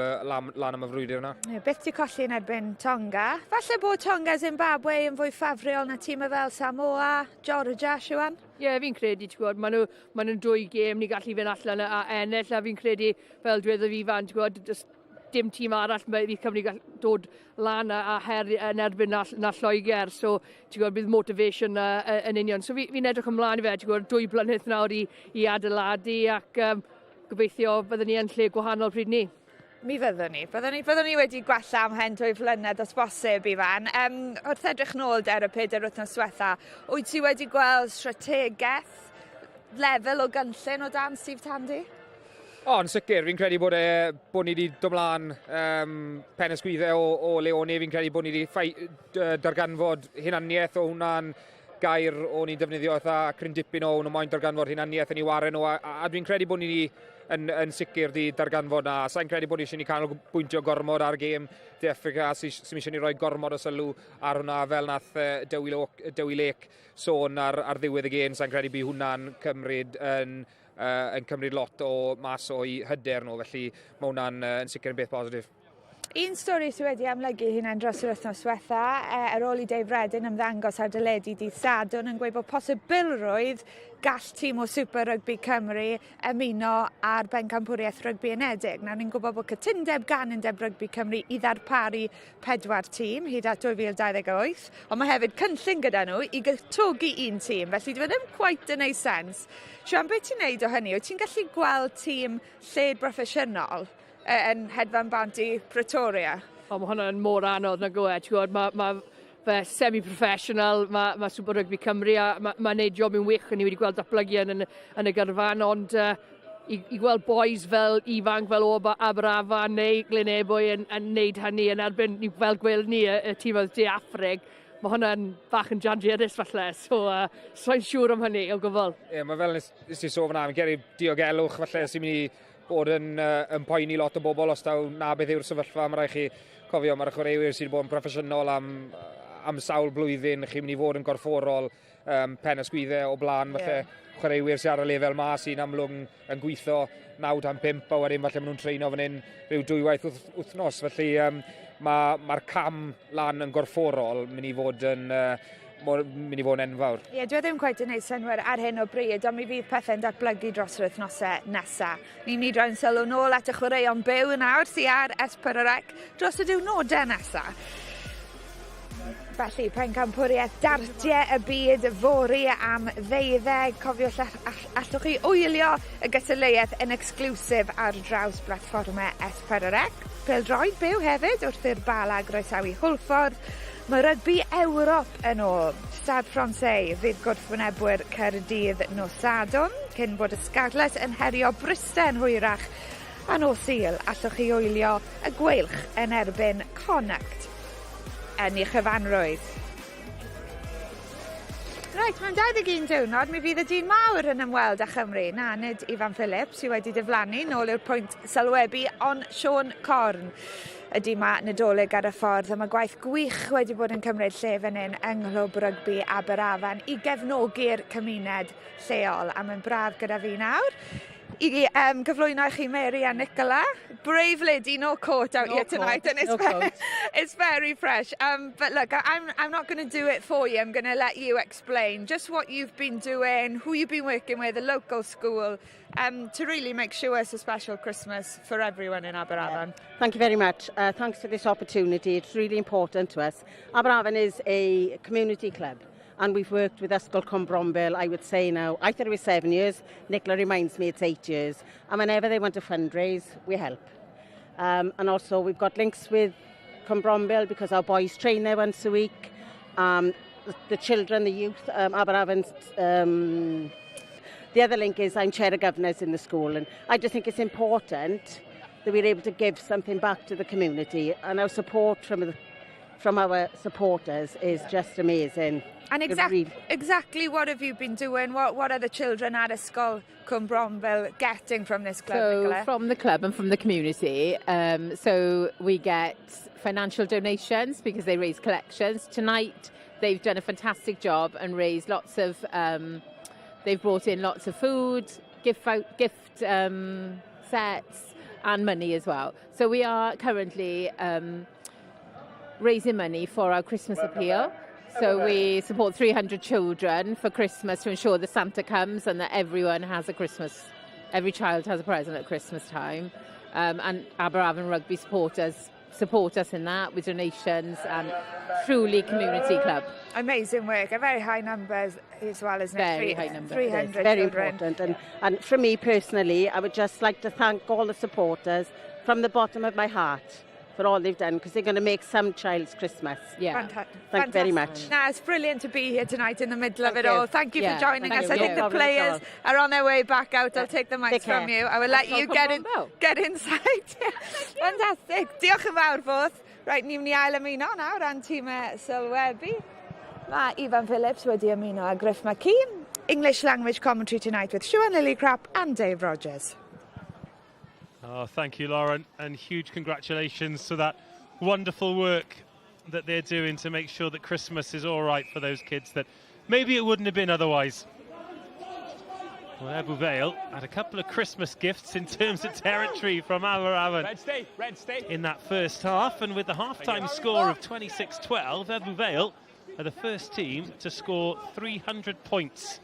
Speaker 4: y frwydr yna.
Speaker 1: Beth ti colli yn erbyn Tonga? Falle bod Tonga Zimbabwe yn fwy ffafriol na tîm fel Samoa, Georgia, Siwan?
Speaker 5: Fi'n credu, ti'n gwybod, maen nhw'n dwy gêm, ni gallu fynd allan a ennill, a fi'n credu, fel dweud fi fan, ti'n gwybod, dim tîm arall bydd Cymru gallu dod lan a her yn erbyn na Lloegr, so ti'n gwybod bydd motivation yn union. So fi'n edrych ymlaen i fe, ti'n gwybod, 2 blynedd nawr i adeiladu ac gobeithio byddwn ni yn lle gwahanol pryd ni.
Speaker 1: Mi fyddwn ni. Byddwn ni wedi gwella am hen 2 flynedd os bosib i fan. Wrth edrych nôl der y 4 wythnos diwetha, wyt ti wedi gweld strategaeth, lefel o gynllun o dan Steve Tandy?
Speaker 4: Yn sicr, fi'n credu bod ni wedi dod mlaen pen ysgwyddau o Leone. Fi'n credu bod ni wedi darganfod hunaniaeth o hwnna'n gair o'n i'n defnyddio eitha cryn dipyn o hwn o moyn darganfod hunaniaeth yn ei waren nhw. A dwi'n credu bod ni yn sicr di darganfod na. Sa'n credu bod ni eisiau ni canolbwyntio gormod ar gêm De Africa sy'n eisiau ni roi gormod o sylw ar hwnna fel nath Dewi Lake sôn ar ddiwedd y gêm. Sa'n credu bydd hwnna'n cymryd lot o mas o'i hyder nhw, felly mae hwnna'n yn sicr yn beth positif.
Speaker 1: Un stori sydd wedi amlygu hynna'n dros yr wythnos diwetha, ar ôl i Dave Redden ymddangos ar dyledu dydd Sadwrn yn gweud bod posibilrwydd gall tîm o Super Rygbi Cymru ymuno ar bencampwriaeth rygbi unedig. Nawr ni'n gwybod bod cytundeb gan Undeb Rygbi Cymru i ddarparu 4 tîm hyd at 2028, ond mae hefyd cynllun gyda nhw i gytogi un tîm, felly dwi ddim cweit yn ei sens. Sian, beth ti'n neud o hynny? Wyt ti'n gallu gweld tîm lled broffesiynol yn hedfan bant i Pretoria?
Speaker 5: Mae hwnna'n mor anodd na gwed. Mae fe semi-professional, mae Super Rygbi Cymru a mae'n neud job yn wych. Ni wedi gweld datblygu yn y gyrfan, ond i gweld boys fel ifanc fel o Aberafan neu Glynebwy yn neud hynny yn erbyn fel gweld ni y tîm oedd De Affrig, mae hwnna'n bach yn janjerus falle, so so'n siŵr am hynny o gyfol.
Speaker 4: Mae fel nes ti sôn fyna, fi'n credu diogelwch falle sy'n mynd i bod yn poeni lot o bobl os taw na beth yw'r sefyllfa. Mae rhaid chi cofio, mae'r chwaraewyr sydd wedi bod yn proffesiynol am sawl blwyddyn, chi'n mynd i fod yn gorfforol pen ysgwyddau o blaen, falle chwaraewyr sydd ar y lefel ma sy'n amlwg yn gweithio 9-5 a wedyn falle maen nhw'n treino fan hyn rhyw 2 waith wythnos, felly mae'r cam lan yn gorfforol mynd i fod yn enfawr.
Speaker 1: Dwi ddim cweit yn neud synwyr ar hyn o bryd, ond mi fydd pethau'n datblygu dros yr wythnosau nesaf. Ni'n mynd roi'n sylw nôl at y chwaraeon byw nawr sydd ar S4C dros y diwrnodau nesaf. Felly, pencampwriaeth dartiau y byd fori am 12. Cofiwch allwch chi wylio y gysylltiaeth yn exclusif ar draws blatfformau S4C. Pêl-droed byw hefyd wrth i'r bala groesawu Hwlffordd. Mae rygbi Ewrop yn ôl. Stade Francais fydd gwrthwynebwyr Caerdydd nos Sadwrn, cyn bod y Scarlet yn herio Brysten hwyrach. A nos Sul allwch chi wylio y gweilch yn erbyn Connacht yn ei chyfanrwydd. Reit, mae'n 21 diwrnod, mi fydd y dyn mawr yn ymweld â Chymru. Na, nid Ifan Phillips sydd wedi diflannu nôl i'r pwynt sylwebu, ond Shaun Parry. ydy mae Nadolig ar y ffordd, a mae gwaith gwych wedi bod yn cymryd lle fan hyn yng nghlwb rygbi Aberafan i gefnogi'r cymuned lleol. A mae'n braf gyda fi nawr i gyflwyno i chi Mary a Nicola. Brave lady, no coat out here tonight, and it's very fresh. But look, I'm not going to do it for you. I'm going to let you explain just what you've been doing, who you've been working with, the local school, to really make sure it's a special Christmas for everyone in Aberafan.
Speaker 15: Thank you very much. Thanks for this opportunity. It's really important to us. Aberafan is a community club. And we've worked with Ysgol Cwmbronville, I would say now, I thought it was 7 years. Nicola reminds me it's 8 years. And whenever they want to fundraise, we help. And also we've got links with Cwmbronville because our boys train there once a week. The children, the youth, Aberafan's... the other link is I'm chair of governors in the school. And I just think it's important that we're able to give something back to the community. And our support from our supporters is just amazing.
Speaker 1: And exactly what have you been doing? What are the children at Ysgol Cwmbronville getting from this club, Nicola?
Speaker 16: From the club and from the community. So we get financial donations because they raise collections. Tonight they've done a fantastic job and raised lots of... they've brought in lots of food, gift sets and money as well. So we are currently raising money for our Christmas appeal. So we support 300 children for Christmas to ensure that Santa comes and that everyone has a Christmas, every child has a present at Christmas time. And Aberavon Rugby supporters support us in that with donations and truly community club.
Speaker 1: Amazing work, a very high numbers as well, isn't it?
Speaker 16: Very high numbers.
Speaker 1: 300
Speaker 15: very
Speaker 1: children.
Speaker 15: important. And for me personally, I would just like to thank all the supporters from the bottom of my heart for all they've done, because they're going to make some child's Christmas.
Speaker 16: Yeah.
Speaker 15: Thank you very much.
Speaker 1: No, it's brilliant to be here tonight in the middle of it all. Thank you for joining us.
Speaker 16: you.
Speaker 1: I think the players are on their way back out. I'll take the mics from you. I will let you get inside. Fantastic. Diolch yn fawr both. Right, ni'n mynd i ail ymuno nawr ran tîm sylwebu. Mae Ivan Phillips wedi ymuno a Griff McKean. English language commentary tonight with Shaun Lillycrap and Dave Rogers.
Speaker 13: Oh, thank you, Lauren, and huge congratulations to that wonderful work that they're doing to make sure that Christmas is all right for those kids that maybe it wouldn't have been otherwise. Well, Ebbw Vale had a couple of Christmas gifts in terms of territory from Aberavon in that first half, and with the half-time score of 26-12, Ebbw Vale are the first team to score 300 points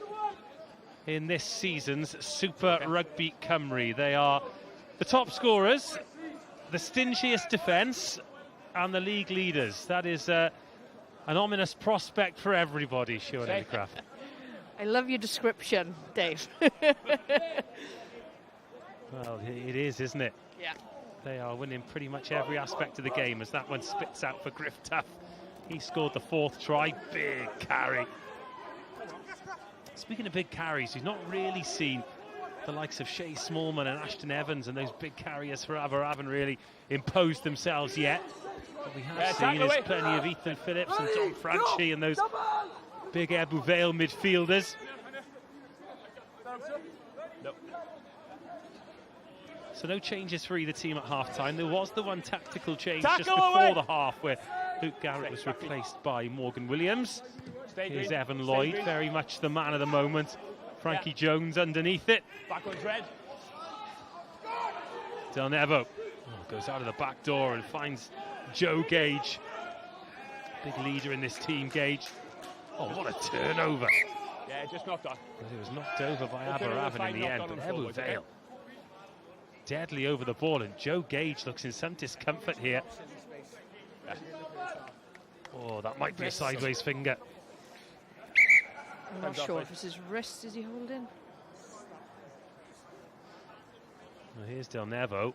Speaker 13: in this season's Super Rygbi Cymru. They are the top scorers, the stingiest defence, and the league leaders. That is an ominous prospect for everybody, Shaun Lillycrap.
Speaker 5: I love your description, Dave.
Speaker 13: Well, it is, isn't it?
Speaker 5: Yeah.
Speaker 13: They are winning pretty much every aspect of the game as that one spits out for Griff Tuff. He scored the fourth try. Big carry. Speaking of big carries, he's not really seen the likes of Shay Smallman and Ashton Evans and those big carriers for Aberavon really imposed themselves yet. What we have seen is plenty of Ethan Phillips and Tom Franchi and those big Ebbw Vale midfielders. So no changes for either team at half-time. There was the one tactical change just before the half where Luke Garrett was replaced by Morgan Williams. Here's Evan Lloyd, very much the man of the moment. Frankie Jones underneath it.
Speaker 3: Backwards red.
Speaker 13: Glynebwy goes out of the back door and finds Joe Gage. Big leader in this team, Gage. Oh, what a turnover.
Speaker 3: Yeah, just knocked off.
Speaker 13: It was knocked over by Aberavon in the end, but Ebbw Vale deadly over the ball, and Joe Gage looks in some discomfort here. Oh, that might be a sideways finger.
Speaker 5: I'm not sure if it's his wrist, is he holding?
Speaker 13: Well, here's Glynebwy,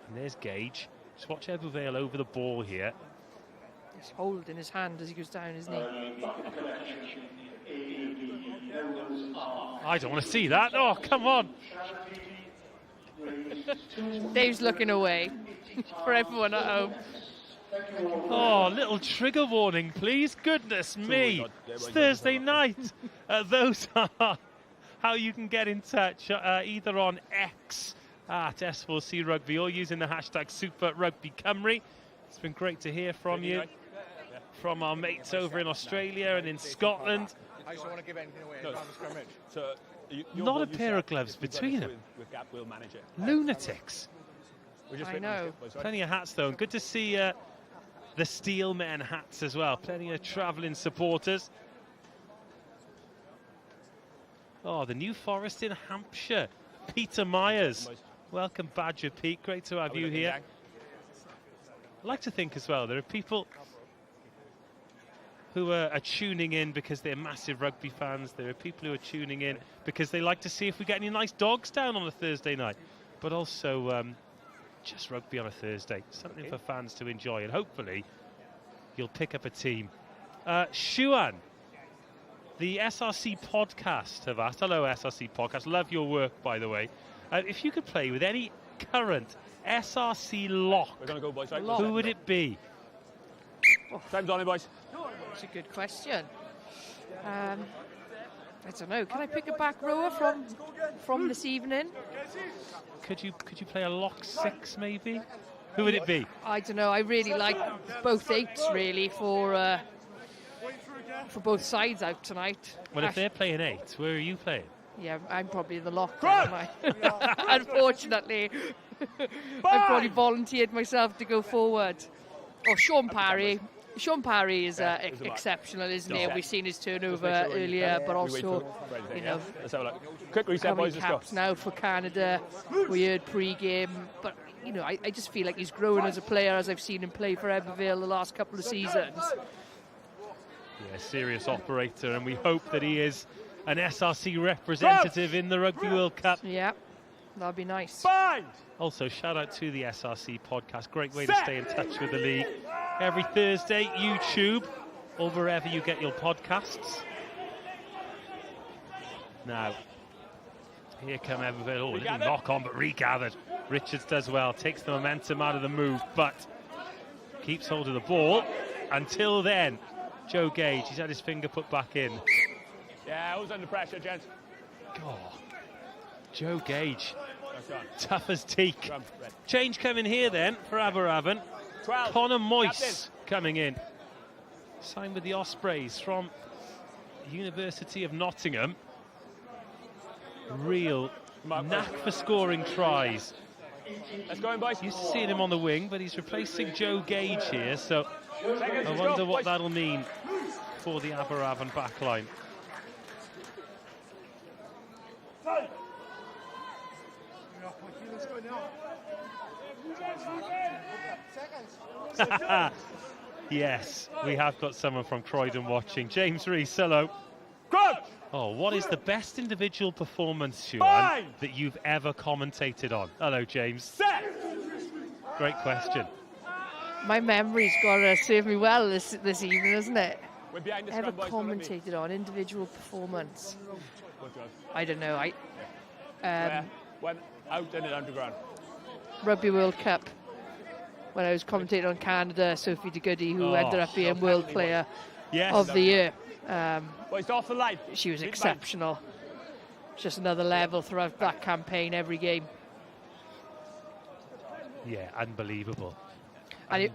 Speaker 13: and there's Gage. Just watch Ebbw Vale over the ball here.
Speaker 5: He's holding his hand as he goes down, isn't he?
Speaker 13: I don't want to see that. Oh, come on.
Speaker 5: Dave's looking away for everyone at home.
Speaker 13: Oh, little trigger warning, please. Goodness me. It's Thursday night. Those are how you can get in touch, either on X at S4C Rugby or using the hashtag Super Rygbi Cymru. It's been great to hear from you, from our mates over in Australia and in Scotland.
Speaker 3: I just don't want to give anything away around the scrimmage. So
Speaker 13: Not a pair of gloves between them.
Speaker 3: We'll manage it.
Speaker 13: Lunatics.
Speaker 1: I know.
Speaker 13: Plenty of hats, though, and good to see the Steelmen hats as well. Plenty of travelling supporters. Oh, the New Forest in Hampshire. Peter Myers. Welcome, Badger Pete. Great to have you here. I'd like to think as well, there are people who are tuning in because they're massive rugby fans. There are people who are tuning in because they like to see if we get any nice dogs down on a Thursday night. But also just rugby on a Thursday. Something for fans to enjoy. And hopefully you'll pick up a team. Shuan, the SRC podcast have asked. Hello, SRC podcast. Love your work, by the way. If you could play with any current SRC lock,
Speaker 3: We're going to go, boys. Right?
Speaker 13: who would it be?
Speaker 3: Time's on it, boys.
Speaker 5: That's a good question. I don't know. Can I pick a back rower from this evening?
Speaker 13: Could you play a lock 6 maybe? Who would it be?
Speaker 5: I don't know. I really like both 8s really for both sides out tonight.
Speaker 13: Well, if they're playing 8, where are you playing?
Speaker 5: Yeah, I'm probably in the lock, aren't I? Unfortunately. I've probably volunteered myself to go forward. Oh, Shaun Parry. Shaun Parry is exceptional, isn't he? We've seen his turnover earlier, but also, you know,
Speaker 3: quick reset, boys.
Speaker 5: Caps now for Canada. We heard pre-game, but you know, I just feel like he's growing as a player as I've seen him play for Ebbw Vale the last couple of seasons.
Speaker 13: Yeah, serious operator, and we hope that he is an SRC representative in the Rugby World Cup.
Speaker 5: Yeah, that'd be nice.
Speaker 13: Also, shout out to the SRC podcast. Great way to stay in touch with the league. Every Thursday, YouTube, or wherever you get your podcasts. Now, here come Ebbw Vale. Oh, a little knock on, but regathered. Richards does well, takes the momentum out of the move, but keeps hold of the ball. Until then, Joe Gage, he's had his finger put back in.
Speaker 3: Yeah, who's under pressure, gents?
Speaker 13: Oh, Joe Gage, tough as teak. Change coming here then for Aberavon. Connor Moyse coming in. Signed with the Ospreys from University of Nottingham. Real knack for scoring tries.
Speaker 3: Let's go in, boys.
Speaker 13: Used to seeing him on the wing, but he's replacing Joe Gage here, so I wonder what that'll mean for the Aberavon backline. Yes, we have got someone from Croydon watching. James Rees, hello. Oh, what is the best individual performance, Shuan, that you've ever commentated on? Hello, James. Great question.
Speaker 5: My memory's got to serve me well this evening, isn't it?
Speaker 3: We're behind the
Speaker 5: Ever
Speaker 3: scrum, boys,
Speaker 5: commentated on individual performance? I don't know.
Speaker 3: Went out in the underground.
Speaker 5: Rugby World Cup. When I was commentating on Canada, Sophie de Goody, who ended up being World Player of the Year.
Speaker 3: Off the line.
Speaker 5: She was exceptional. Just another level throughout that campaign, every game.
Speaker 13: Yeah, unbelievable.
Speaker 5: And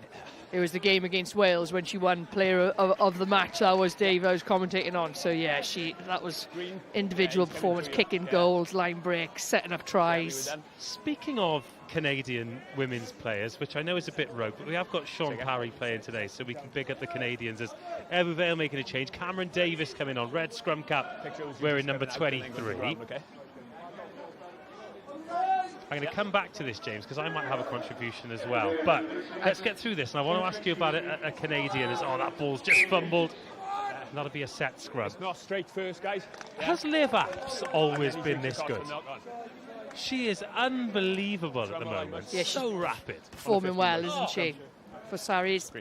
Speaker 5: it was the game against Wales when she won Player of the Match. That was Dave I was commentating on. So yeah, that was individual performance, kicking goals, line breaks, setting up tries.
Speaker 13: Speaking of Canadian women's players, which I know is a bit rogue, but we have got Shaun Parry playing today, so we can big up the Canadians as Ebbw Vale making a change. Cameron Davis coming on, red scrum cap, wearing number 23. I'm going to come back to this, James, because I might have a contribution as well. But let's get through this, and I want to ask you about a Canadian. Oh, that ball's just fumbled. That'll be a set scrum.
Speaker 3: It's not straight first, guys.
Speaker 13: Has Liv Apps always been this good? She is unbelievable at the moment. Yeah, so rapid.
Speaker 5: Performing well, isn't she? For Saris.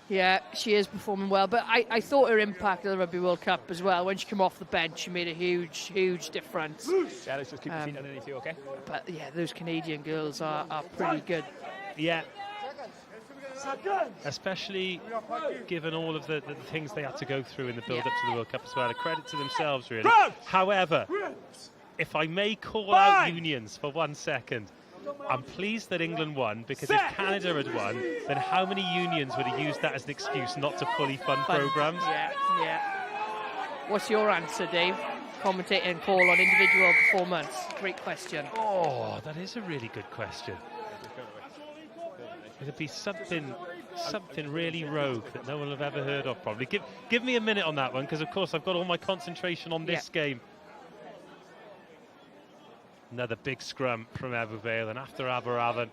Speaker 5: Yeah, she is performing well. But I thought her impact at the Rugby World Cup as well. When she came off the bench, she made a huge, huge difference.
Speaker 3: Yeah, let's just keep the feet underneath you, okay?
Speaker 5: But yeah, those Canadian girls are pretty good.
Speaker 13: Yeah. Especially given all of the things they had to go through in the build-up to the World Cup as well. A credit to themselves, really. However, if I may call out unions for 1 second, I'm pleased that England won, because if Canada had won, then how many unions would have used that as an excuse not to fully fund programmes?
Speaker 5: Yeah, yeah. What's your answer, Dave? Commentating call on individual performance. Great question.
Speaker 13: Oh, that is a really good question. It'd be something really rogue that no one will have ever heard of, probably. Give me a minute on that one, because of course I've got all my concentration on this game. Another big scrum from Ebbw Vale, and after Aberavon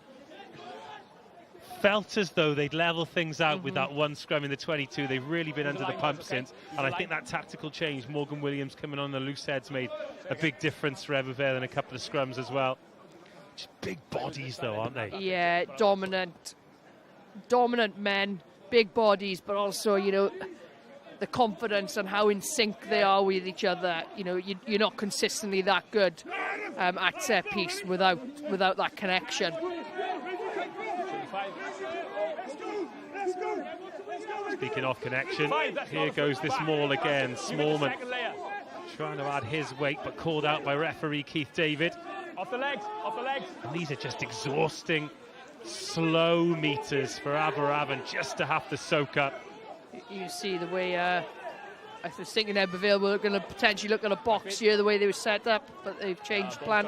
Speaker 13: felt as though they'd level things out with that one scrum in the 22. They've really been under the pump since, and I think that tactical change, Morgan Williams coming on the loose heads, made a big difference for Ebbw Vale in a couple of scrums as well. Just big bodies though, aren't they?
Speaker 5: Yeah, dominant men, big bodies, but also, you know, the confidence and how in sync they are with each other. You know, you're not consistently that good at set piece without that connection.
Speaker 13: Speaking of connection, here goes this maul again. Smallman trying to add his weight, but called out by referee Keith David.
Speaker 3: Off the legs, off the legs.
Speaker 13: And these are just exhausting, slow meters for Aberavon just to have to soak up.
Speaker 5: You see the way, I was thinking Ebbw Vale were going to potentially look at a box here, the way they were set up, but they've changed plan.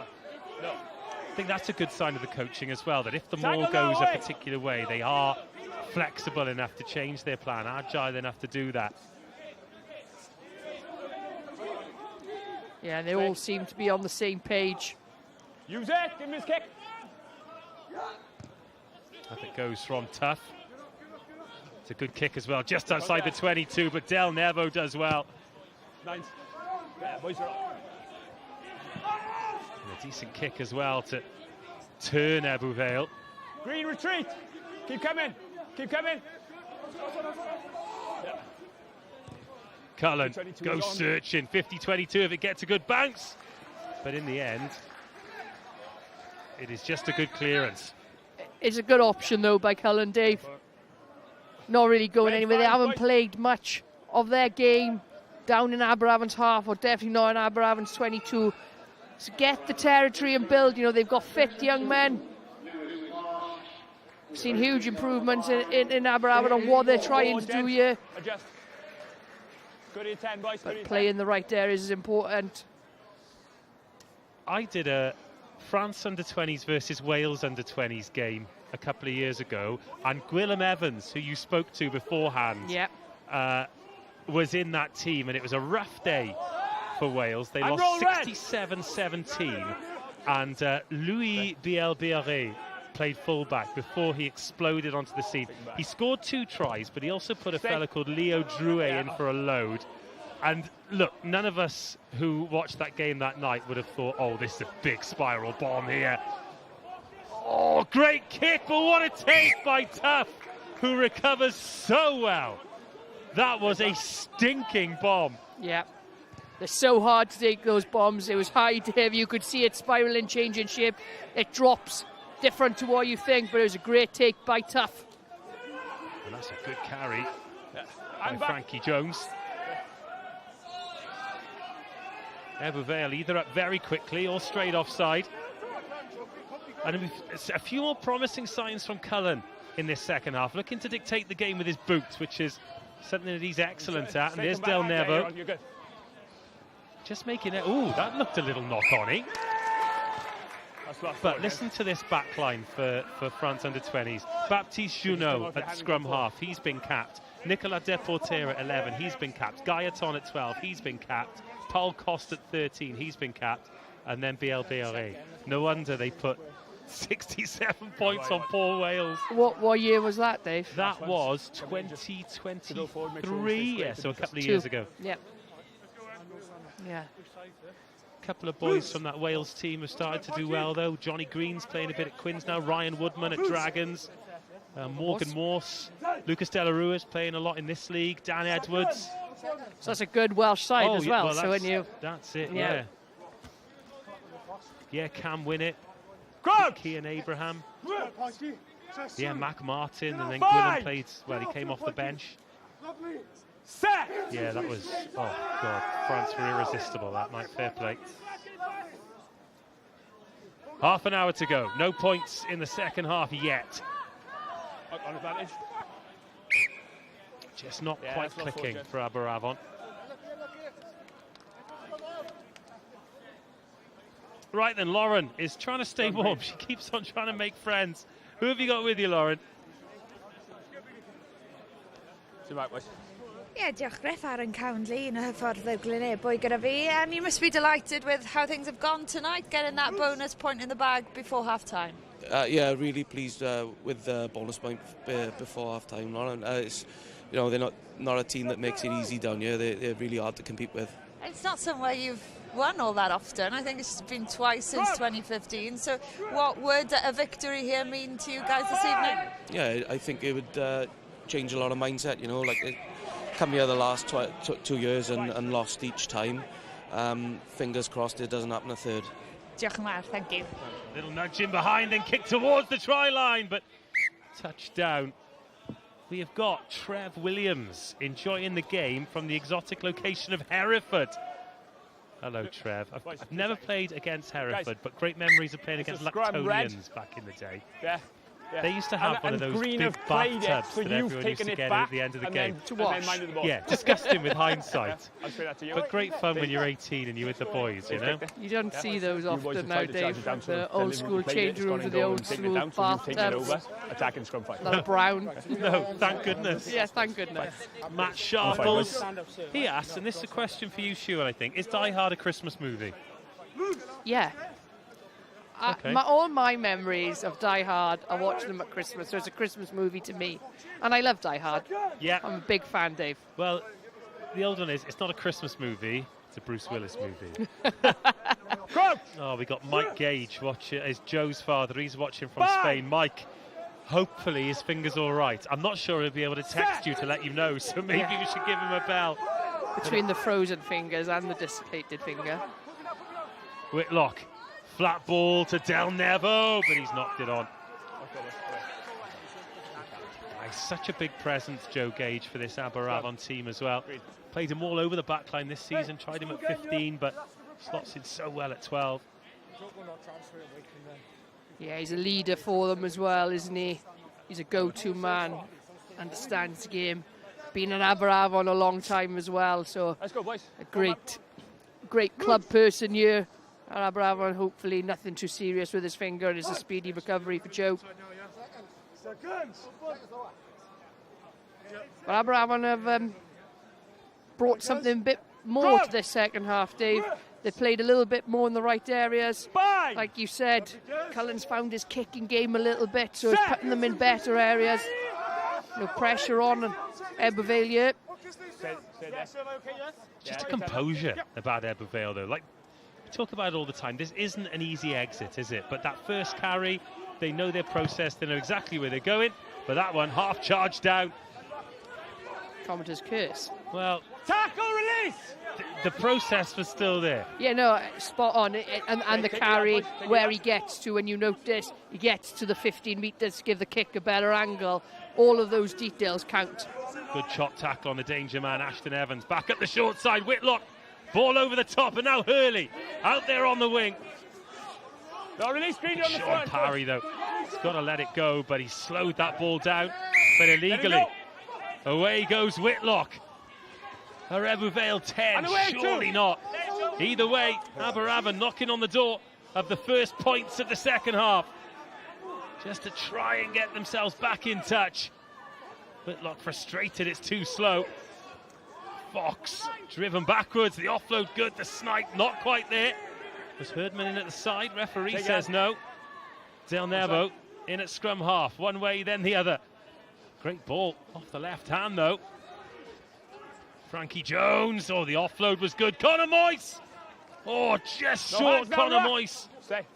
Speaker 13: I think that's a good sign of the coaching as well, that if the maul goes a particular way, they are flexible enough to change their plan, agile enough to do that.
Speaker 5: Yeah, they all seem to be on the same page.
Speaker 3: Use it, give him his kick.
Speaker 13: Up it goes from Tough. It's a good kick as well, just outside the 22, but Darllediad does well.
Speaker 3: Nice. Yeah, boys are up.
Speaker 13: And a decent kick as well to turn Ebbw Vale.
Speaker 3: Green, retreat. Keep coming. Keep coming. Yeah.
Speaker 13: Cullen goes searching. 50-22 if it gets a good bounce. But in the end, it is just a good clearance.
Speaker 5: It's a good option, though, by Cullen, Dave. Not really going anywhere. They haven't played much of their game down in Aberavon's half, or definitely not in Aberavon's 22. To get the territory and build, you know, they've got fit young men. We've seen huge improvements in Aberavon on what they're trying to do here.
Speaker 3: Adjust. Good in 10, boys.
Speaker 5: But playing the right areas is important.
Speaker 13: I did a France under-20s versus Wales under-20s game a couple of years ago, and Gwilym Evans, who you spoke to beforehand, was in that team, and it was a rough day for Wales. They lost 67-17, and Louis Bielbiaré played fullback before he exploded onto the scene. He scored 2 tries, but he also put a fella called Leo Drouet in for a load. And look, none of us who watched that game that night would have thought, oh, this is a big spiral bomb here. Oh, great kick, but what a take by Tough, who recovers so well. That was a stinking bomb.
Speaker 5: Yeah. They're so hard to take those bombs. It was high, Dave. You could see it spiraling, changing shape. It drops different to what you think, but it was a great take by Tough.
Speaker 13: And that's a good carry by Frankie Jones. Ebbw Vale either up very quickly or straight offside. And a few more promising signs from Cullen in this second half, looking to dictate the game with his boots, which is something that he's excellent at. And there's Darllediad. Just making it. Ooh, that looked a little knock-on-y. But listen to this back line for France under-20s. Baptiste Junot at scrum half, he's been capped. Nicolas Deporter at 11, he's been capped. Gaëtan at 12, he's been capped. Paul Coste at 13, he's been capped. And then Bielbiaré. No wonder they put 67 points on poor Wales.
Speaker 5: What year was that, Dave?
Speaker 13: That was 2023, yeah, so a couple of years ago.
Speaker 5: Yep. Yeah.
Speaker 13: A couple of boys from that Wales team have started to do well, though. Johnny Green's playing a bit at Quins now. Ryan Woodman at Dragons. Morgan Morse. Lucas Delarua's playing a lot in this league. Dan Edwards.
Speaker 5: So that's a good Welsh side as well. So when you...
Speaker 13: That's it, yeah. Yeah, Cam Winnett. Kian Abraham. Yeah, Mac Martin. And then Gwilym played, well, he came off the bench. Yeah, that was, oh God, France were irresistible that night, fair play. Half an hour to go. No points in the second half yet.
Speaker 3: On advantage.
Speaker 13: Just not quite clicking for Aberavon. Right then, Lauren is trying to stay warm. She keeps on trying to make friends. Who have you got with you, Lauren?
Speaker 1: Yeah, diolch Griff, Aaron Cownley yn y hyffordd y Glynebwy gyda fi. And you must be delighted with how things have gone tonight, getting that bonus point in the bag before half-time.
Speaker 17: Yeah, really pleased with the bonus point before half-time, Lauren. It's, you know, they're not a team that makes it easy down here. They're really hard to compete with.
Speaker 1: It's not somewhere you've won all that often. I think it's been twice since 2015. So what would a victory here mean to you guys this evening?
Speaker 17: Yeah, I think it would change a lot of mindset, you know, like they come here the last 2 years and lost each time. Fingers crossed it doesn't happen a third.
Speaker 1: Diolch yn fawr, thank you.
Speaker 13: Little nudge in behind, then kick towards the try line, but touchdown. We have got Trev Williams enjoying the game from the exotic location of Hereford. Hello, Trev. I've never played against Hereford, but great memories of playing against Lactonians back in the day.
Speaker 3: Yeah.
Speaker 13: They used to have one of those big bathtubs that everyone used to get at the end of the game.
Speaker 3: To wash.
Speaker 13: Yeah, disgusting with hindsight.
Speaker 3: I'll say that to you.
Speaker 13: But great fun when you're 18 and you're with the boys, you know?
Speaker 5: You don't see those often nowadays. The old school change rooms with the old school bathtubs.
Speaker 3: Attacking scrum fight.
Speaker 5: Not brown.
Speaker 13: No, thank goodness.
Speaker 5: Yes, thank goodness.
Speaker 13: Matt Sharples, he asked, and this is a question for you, Shaun, I think. Is Die Hard a Christmas movie?
Speaker 5: Yeah.
Speaker 13: Okay.
Speaker 5: All my memories of Die Hard are watching them at Christmas, so it's a Christmas movie to me. And I love Die Hard.
Speaker 13: Yeah.
Speaker 5: I'm a big fan, Dave.
Speaker 13: Well, the old one is, it's not a Christmas movie, it's a Bruce Willis movie. Oh, we got Mike Gage watching, is Joe's father, he's watching from Spain. Mike, hopefully his finger's all right. I'm not sure he'll be able to text you to let you know, so maybe we should give him a bell.
Speaker 5: Between the frozen fingers and the dislocated finger.
Speaker 13: Whitlock. Flat ball to Darllediad, but he's knocked it on. He's such a big presence, Joe Gage, for this Aberavon team as well. Played him all over the backline this season, tried him at 15, but slots in so well at 12.
Speaker 5: Yeah, he's a leader for them as well, isn't he? He's a go-to man, understands the game. Been an Aberavon a long time as well, so a great club person here. Aberavon, hopefully nothing too serious with his finger. It's a speedy recovery for Joe. But Aberavon have brought something a bit more to this second half, Dave. They played a little bit more in the right areas. Like you said, Cullen's found his kicking game a little bit, so he's putting them in better areas. No pressure on, and Ebbw Vale.
Speaker 13: Just a composure about Ebbw Vale, though. Like, we talk about it all the time. This isn't an easy exit, is it? But that first carry, they know their process, they know exactly where they're going. But that one, half charge down.
Speaker 5: Commentator's curse.
Speaker 13: Well,
Speaker 3: tackle release!
Speaker 13: The process was still there.
Speaker 5: Yeah, no, spot on. And the carry, where he gets to, when you notice, he gets to the 15 metres to give the kick a better angle. All of those details count.
Speaker 13: Good chop tackle on the danger man, Ashton Evans. Back at the short side, Whitlock. Ball over the top, and now Hurley out there on the wing.
Speaker 3: No release, Green on the
Speaker 13: Shaun Parry, though, he's got to let it go, but he slowed that ball down, but illegally. Away goes Whitlock. Ebbw Vale 10, surely not. Either way, Aberavon knocking on the door of the first points of the second half. Just to try and get themselves back in touch. Whitlock frustrated, it's too slow. Fox driven backwards, the offload good, the snipe not quite there. Was Herdman in at the side? Referee says no. Darllediad in at scrum half, one way then the other. Great ball off the left hand though. Frankie Jones, oh the offload was good. Connor Moyse, oh just short Connor Moyse.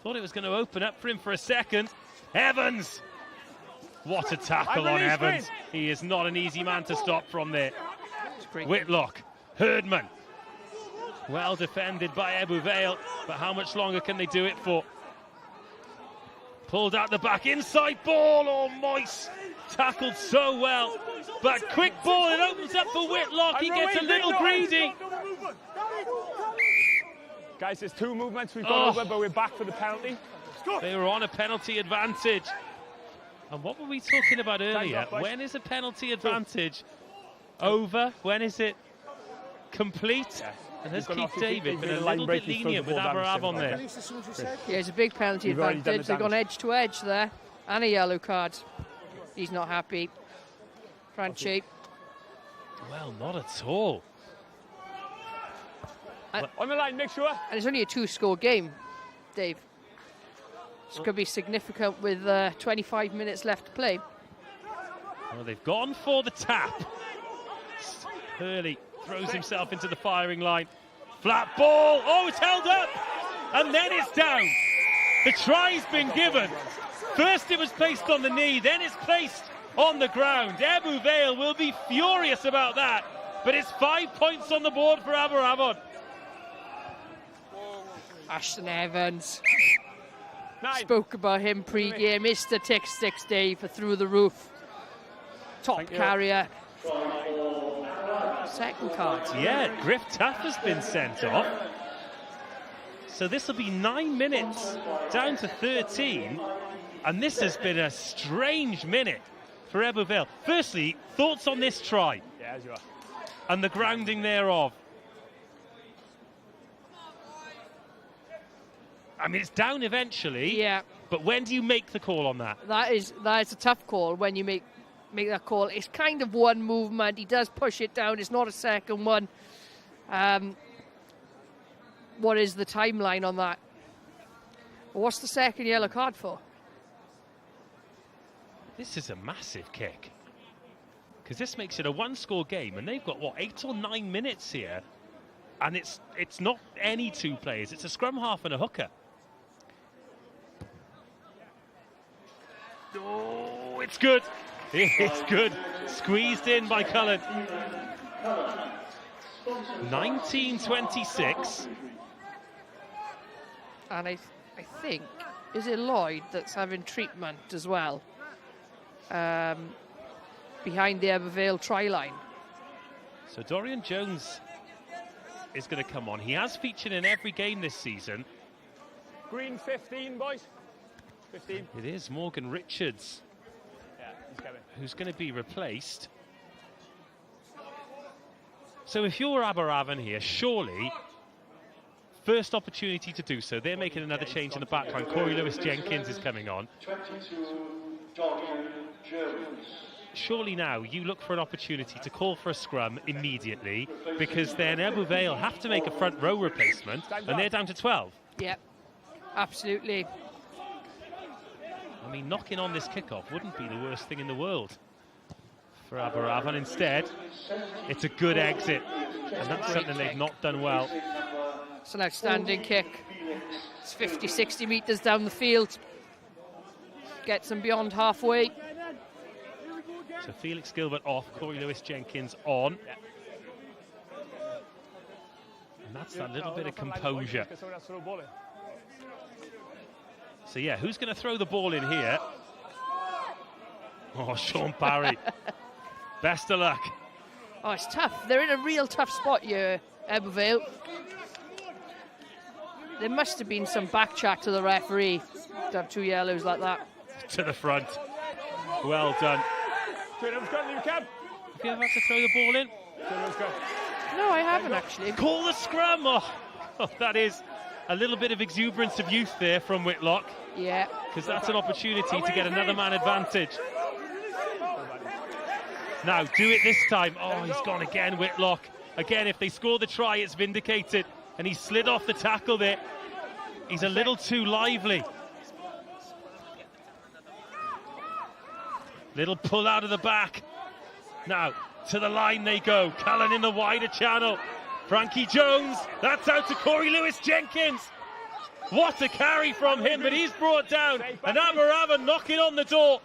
Speaker 13: Thought it was going to open up for him for a second. Evans, what a tackle on Evans. He is not an easy man to stop from there. Whitlock, Herdman, well defended by Ebbw Vale, but how much longer can they do it for? Pulled out the back, inside ball, oh Moyse, tackled so well, but quick ball, it opens up for Whitlock, he gets a little greedy.
Speaker 3: Guys, there's two movements we've gone over, but we're back for the penalty.
Speaker 13: They were on a penalty advantage. And what were we talking about earlier? When is a penalty advantage over? When is it complete? And has Keith David been a little bit lenient with Aberavon there?
Speaker 5: Yeah, it's a big penalty advantage. They've gone edge to edge there. And a yellow card. He's not happy. Franchi.
Speaker 13: Well, not at all.
Speaker 4: On the line, make sure.
Speaker 5: And it's only a 2-score game, Dave. This could be significant with 25 minutes left to play.
Speaker 13: Well, they've gone for the tap. Hurley throws himself into the firing line. Flat ball. Oh, it's held up. And then it's down. The try's been given. First it was placed on the knee, then it's placed on the ground. Ebbw Vale will be furious about that. But it's 5 points on the board for Aberavon.
Speaker 5: Ashton Evans. Spoke about him pre-game. Mr. Tick Sticks Dave for through the roof. Top carrier. Second card.
Speaker 13: Yeah, Griff Taff has been sent off. So this will be 9 minutes down to 13. And this has been a strange minute for Ebbw Vale. Firstly, thoughts on this try?
Speaker 4: Yeah, as you are.
Speaker 13: And the grounding thereof. I mean, it's down eventually.
Speaker 5: Yeah.
Speaker 13: But when do you make the call on that?
Speaker 5: That is a tough call when you make that call. It's kind of one movement. He does push it down. It's not a second one. What is the timeline on that? What's the second yellow card for?
Speaker 13: This is a massive kick. Because this makes it a 1-score game, and they've got, what, 8 or 9 minutes here? And it's not any two players. It's a scrum half and a hooker. Oh, it's good. It's good. Squeezed in by Cullen. 19-26.
Speaker 5: And I think, is it Lloyd that's having treatment as well? Behind the Ebbw Vale try line.
Speaker 13: So Dorian Jones is going to come on. He has featured in every game this season.
Speaker 4: Green 15, boys. 15.
Speaker 13: It is Morgan Richards.
Speaker 4: Yeah, he's coming.
Speaker 13: Who's going to be replaced. So if you're Aberavon here, surely first opportunity to do so. They're making another change in the backline. Corey Lewis-Jenkins is coming on.
Speaker 18: 22, Dorian Jones.
Speaker 13: Surely now you look for an opportunity to call for a scrum immediately, because then Ebbw Vale have to make a front row replacement and they're down to 12.
Speaker 5: Yep, absolutely.
Speaker 13: I mean, knocking on this kickoff wouldn't be the worst thing in the world for Aberavon. Instead, it's a good exit, and that's something they've not done well.
Speaker 5: It's an outstanding kick. It's 50, 60 metres down the field. Gets them beyond halfway.
Speaker 13: So Felix Gilbert off, Corey Lewis-Jenkins on. And that's that little bit of composure. So yeah, who's going to throw the ball in here? Oh, Shaun Parry. Best of luck.
Speaker 5: Oh, it's tough. They're in a real tough spot here, Ebbw Vale. There must have been some back chat to the referee to have 2 yellows like that.
Speaker 13: To the front. Well done. Have you ever had to throw the ball in?
Speaker 5: No, I haven't actually.
Speaker 13: Call the scrum! Oh, that is a little bit of exuberance of youth there from Whitlock.
Speaker 5: Yeah.
Speaker 13: Because that's an opportunity to get another man advantage. Now, do it this time. Oh, he's gone again, Whitlock. Again, if they score the try, it's vindicated. And he slid off the tackle there. He's a little too lively. Little pull out of the back. Now, to the line they go. Cullen in the wider channel. Frankie Jones. That's out to Corey Lewis-Jenkins. What a carry from him, but he's brought down. And Aberavon knocking on the door.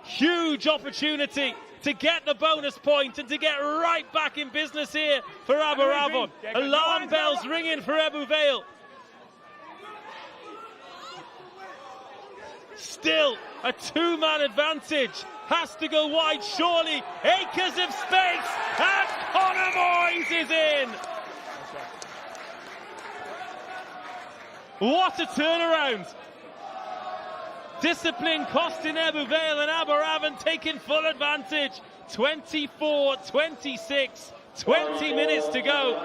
Speaker 13: Huge opportunity to get the bonus point and to get right back in business here for Aberavon. Alarm bells ringing for Ebbw Vale. Still a 2-man advantage. Has to go wide, surely. Acres of space. And Connor Moyes is in. What a turnaround. Discipline costing Ebbw Vale, and Aberavon taking full advantage. 24-26, 20 minutes to go.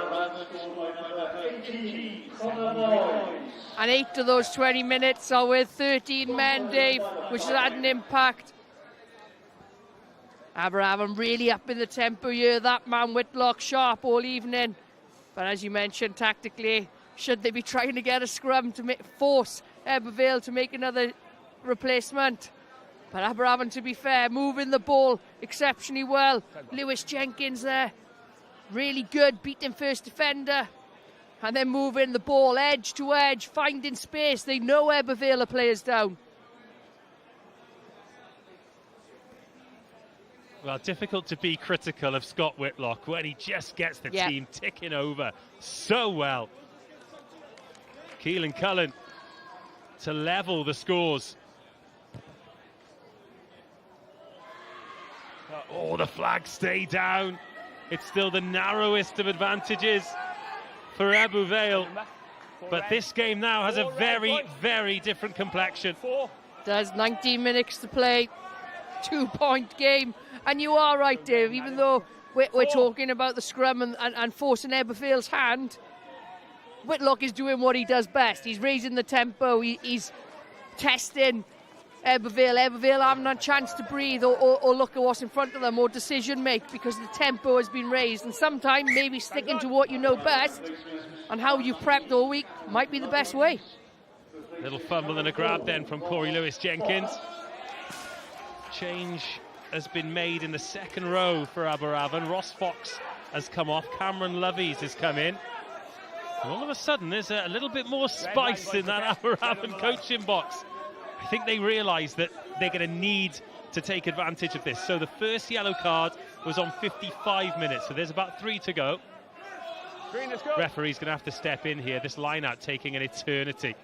Speaker 5: And 8 of those 20 minutes are with 13 men, Dave, which has had an impact. Aberavon really up in the tempo here. That man Whitlock sharp all evening. But as you mentioned, tactically, should they be trying to get a scrum to force Ebbw Vale to make another replacement? But Aberavon, to be fair, moving the ball exceptionally well. Lewis Jenkins there, really good, beating first defender. And then moving the ball edge to edge, finding space. They know Ebbw Vale are players down.
Speaker 13: Well, difficult to be critical of Scott Whitlock when he just gets the team ticking over so well. Keelan Cullen to level the scores. Oh, the flags stay down. It's still the narrowest of advantages for Ebbw Vale. But this game now has a very, very different complexion.
Speaker 5: There's 19 minutes to play. 2-point game. And you are right, Dave, even though we're talking about the scrum and forcing Ebbw Vale's hand, Whitlock is doing what he does best. He's raising the tempo, he's testing Ebbw Vale. Ebbw Vale haven't had a chance to breathe or look at what's in front of them or decision make because the tempo has been raised. And sometimes maybe sticking to what you know best and how you've prepped all week might be the best way.
Speaker 13: Little fumble and a grab then from Corey Lewis Jenkins. Change has been made in the second row for Aberavon. Ross Fox has come off. Cameron Loveys has come in. And all of a sudden, there's a little bit more spice in that Aberavon coaching box. I think they realise that they're going to need to take advantage of this. So the first yellow card was on 55 minutes, so there's about 3 to go. Referee's going to have to step in here. This line-out taking an eternity.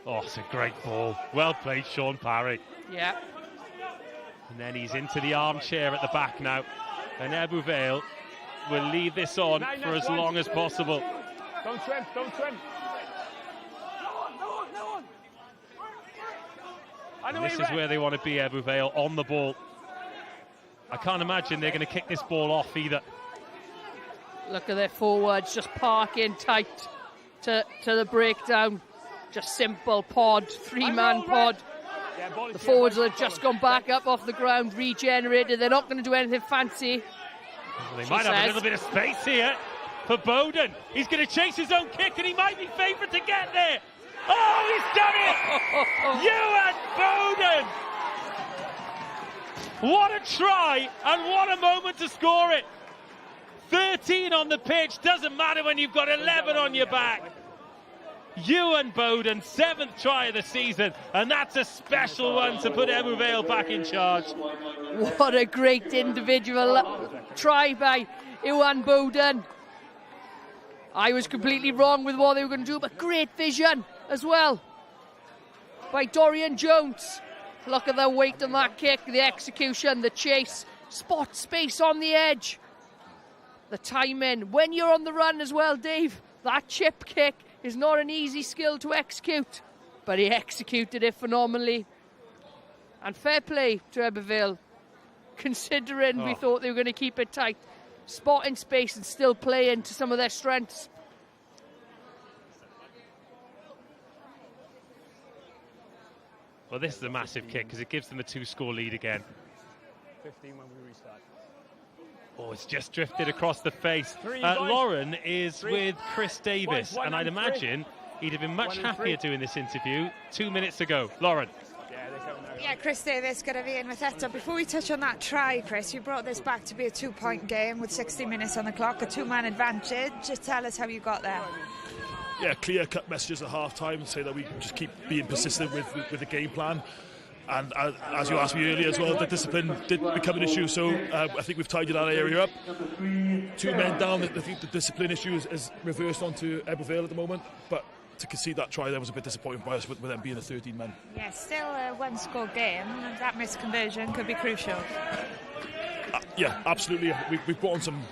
Speaker 13: Oh, it's a great ball. Well played, Shaun Parry.
Speaker 5: Yeah.
Speaker 13: And then he's into the armchair at the back now. And Ebbw Vale will leave this on for as long as possible.
Speaker 4: Don't swim, don't swim.
Speaker 13: And this is where they want to be, Ebbw Vale, on the ball. I can't imagine they're going to kick this ball off either.
Speaker 5: Look at their forwards just parking tight to the breakdown. Just simple pod, 3-man pod. The forwards have just gone back up off the ground, regenerated. They're not going to do anything fancy.
Speaker 13: Well, they might have a little bit of space here for Bowden. He's going to chase his own kick and he might be favoured to get there. Oh, he's done it! Bowden! What a try and what a moment to score it. 13 on the pitch, doesn't matter when you've got 11 on your back. Bowden, 7th try of the season, and that's a special one to put Ebbw Vale back in charge.
Speaker 5: What a great individual try by Bowden. I was completely wrong with what they were going to do, but great vision as well by Dorian Jones. Look at the weight on that kick, the execution, the chase, spot space on the edge, the timing. When you're on the run as well, Dave, that chip kick is not an easy skill to execute, but he executed it phenomenally. And fair play to Ebbw Vale, considering we thought they were going to keep it tight. Spotting space and still playing to some of their strengths.
Speaker 13: Well, this is a massive kick because it gives them a 2-score lead again.
Speaker 4: 15 when we restart.
Speaker 13: Oh, it's just drifted across the face. Lauren is with Chris Davis, and I'd imagine he'd have been much happier doing this interview 2 minutes ago. Lauren.
Speaker 1: Yeah, Chris Davis going to be in with Eto. Before we touch on that try, Chris, you brought this back to be a 2-point game with 60 minutes on the clock, a 2-man advantage. Just tell us how you got there.
Speaker 14: Yeah, clear-cut messages at half-time, say that we just keep being persistent with the game plan. And as you asked me earlier as well, the discipline did become an issue, so I think we've tidied that area up. 2 men down, I think the discipline issue is reversed onto Ebbw Vale at the moment, but to concede that try there was a bit disappointing by us with them being a 13 men.
Speaker 1: Yeah, still a 1-score game, and that missed conversion could be crucial.
Speaker 14: Yeah, absolutely. We've brought on some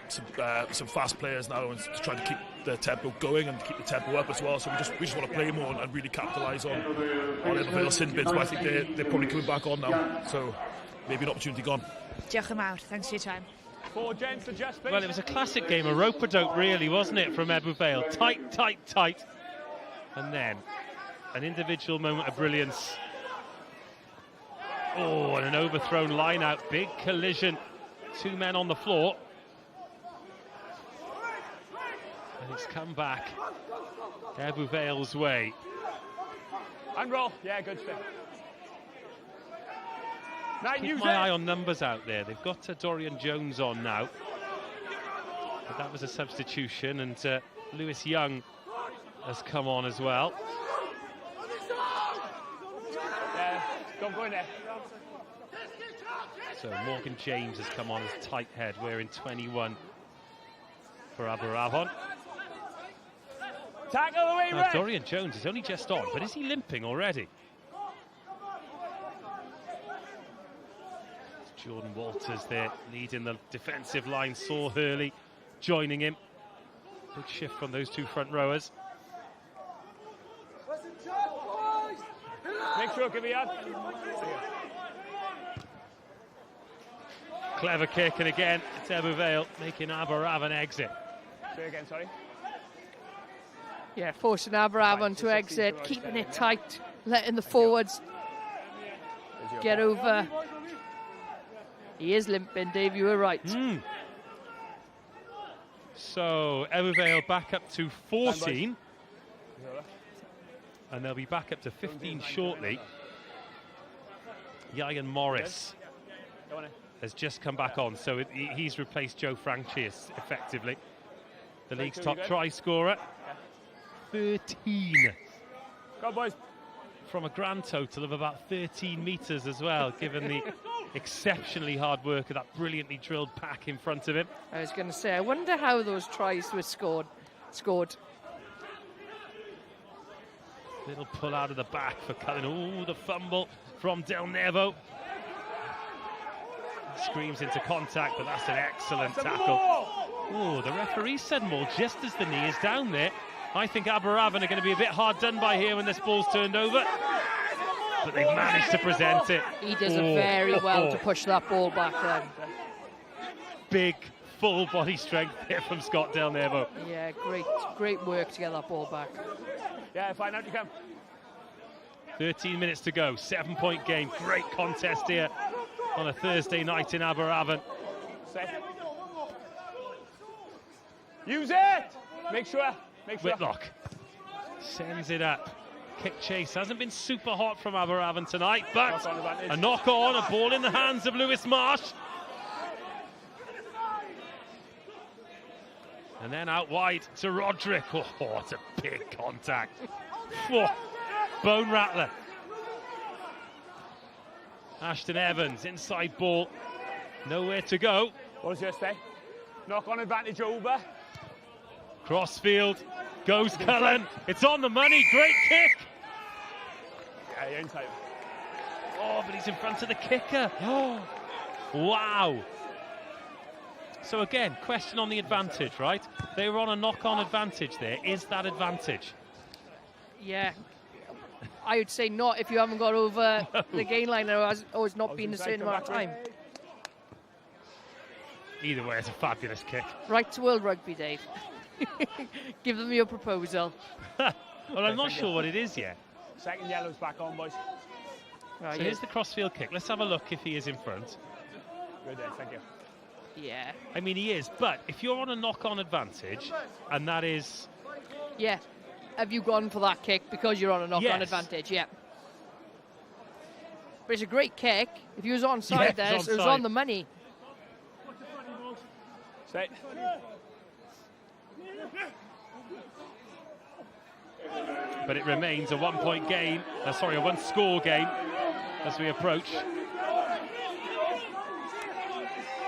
Speaker 14: some fast players now and to try to keep the tempo going and keep the tempo up as well. So we just want to play more and really capitalise on Ebbw Vale's sin bins. But I think they're probably coming back on now. So maybe an opportunity gone.
Speaker 1: Diolch yn mawr. Thanks for your time.
Speaker 13: Well, it was a classic game, a rope-a-dope really, wasn't it, from Ebbw Vale? Tight, tight, tight. And then an individual moment of brilliance. Oh, and an overthrown line-out. Big collision. 2 men on the floor. And it's come back Ebbw Vale's way.
Speaker 3: And roll. Yeah, good stuff.
Speaker 13: Keep my eye on numbers out there. They've got Dorian Jones on now. But that was a substitution, and Lewis Young has come on as well.
Speaker 3: Yeah, don't go in there.
Speaker 13: So Morgan James has come on as tight head, wearing 21 for Aberavon.
Speaker 3: Tackle away,
Speaker 13: Now, Dorian Jones is only just on, but is he limping already? Jordan Walters there leading the defensive line. Saw Hurley joining him. Big shift from those 2 front rowers.
Speaker 3: Make sure, give me up.
Speaker 13: Clever kick, and again it's Ebbw Vale making Aberavon exit.
Speaker 3: Say again, sorry.
Speaker 5: Yeah, forcing Aberavon to exit, keeping it tight, letting the forwards get over. He is limping, Dave, you were right.
Speaker 13: So Ebbw Vale back up to 14. And they'll be back up to 15 shortly. Ian Morris has just come back on, so he's replaced Joe Franchius effectively. The league's top try scorer. 13.
Speaker 3: Go, boys.
Speaker 13: From a grand total of about 13 metres as well, given the exceptionally hard work of that brilliantly drilled pack in front of him.
Speaker 5: I was going to say, I wonder how those tries were scored.
Speaker 13: Little pull out of the back for Cullen. Oh, the fumble from Glynebwy. Screams into contact, but that's an excellent tackle. Oh, the referee said more just as the knee is down there. I think Aberavon are going to be a bit hard done by here when this ball's turned over. But they've managed to present it.
Speaker 5: He does it very well to push that ball back then.
Speaker 13: Big, full body strength here from Scott Glynebwy.
Speaker 5: Yeah, great work to get that ball back.
Speaker 3: Yeah, fine, out you come.
Speaker 13: 13 minutes to go, 7-point game. Great contest here on a Thursday night in Aberavon.
Speaker 3: Set. Use it! Make sure.
Speaker 13: Whitlock sends it up. Kick chase hasn't been super hot from Aberavon tonight, but a knock on, a ball in the hands of Lewis Marsh. And then out wide to Roderick. Oh, what a big contact. Oh, bone rattler. Ashton Evans, inside ball. Nowhere to go.
Speaker 3: What does yours say? Knock on advantage over.
Speaker 13: Crossfield. Goes Cullen. It's on the money. Great kick.
Speaker 3: Yeah, you're inside.
Speaker 13: Oh, but he's in front of the kicker. Wow. So again, question on the advantage, right? They were on a knock-on advantage there. Is that advantage?
Speaker 5: Yeah. I would say not if you haven't got over the gain line or it's not been the same amount of time.
Speaker 13: Either way, it's a fabulous kick.
Speaker 5: Right to World Rugby, Dave. Give them your proposal.
Speaker 13: Well, I'm not sure what it is yet.
Speaker 3: Second yellow's back on, boys.
Speaker 13: So here's the crossfield kick. Let's have a look if he is in front.
Speaker 3: Good there, thank you.
Speaker 5: Yeah.
Speaker 13: I mean, he is, but if you're on a knock-on advantage, and that is...
Speaker 5: Yeah. Have you gone for that kick because you're on a knock-on advantage? Yeah. But it's a great kick. If he was onside there, so it was on the money.
Speaker 3: Set.
Speaker 13: But it remains a one-point game, a one-score game as we approach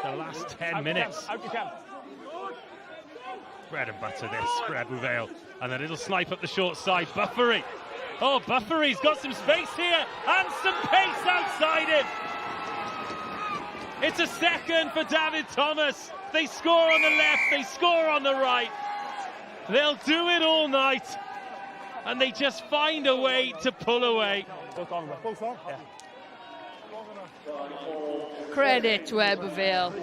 Speaker 13: the last 10 minutes.
Speaker 3: Out you come.
Speaker 13: Bread and butter this for Ebbw Vale. And a little snipe up the short side. Buffery. Oh, Buffery's got some space here and some pace outside him. It's a second for David Thomas. They score on the left, they score on the right. They'll do it all night, and they just find a way to pull away.
Speaker 5: Credit to Ebbw Vale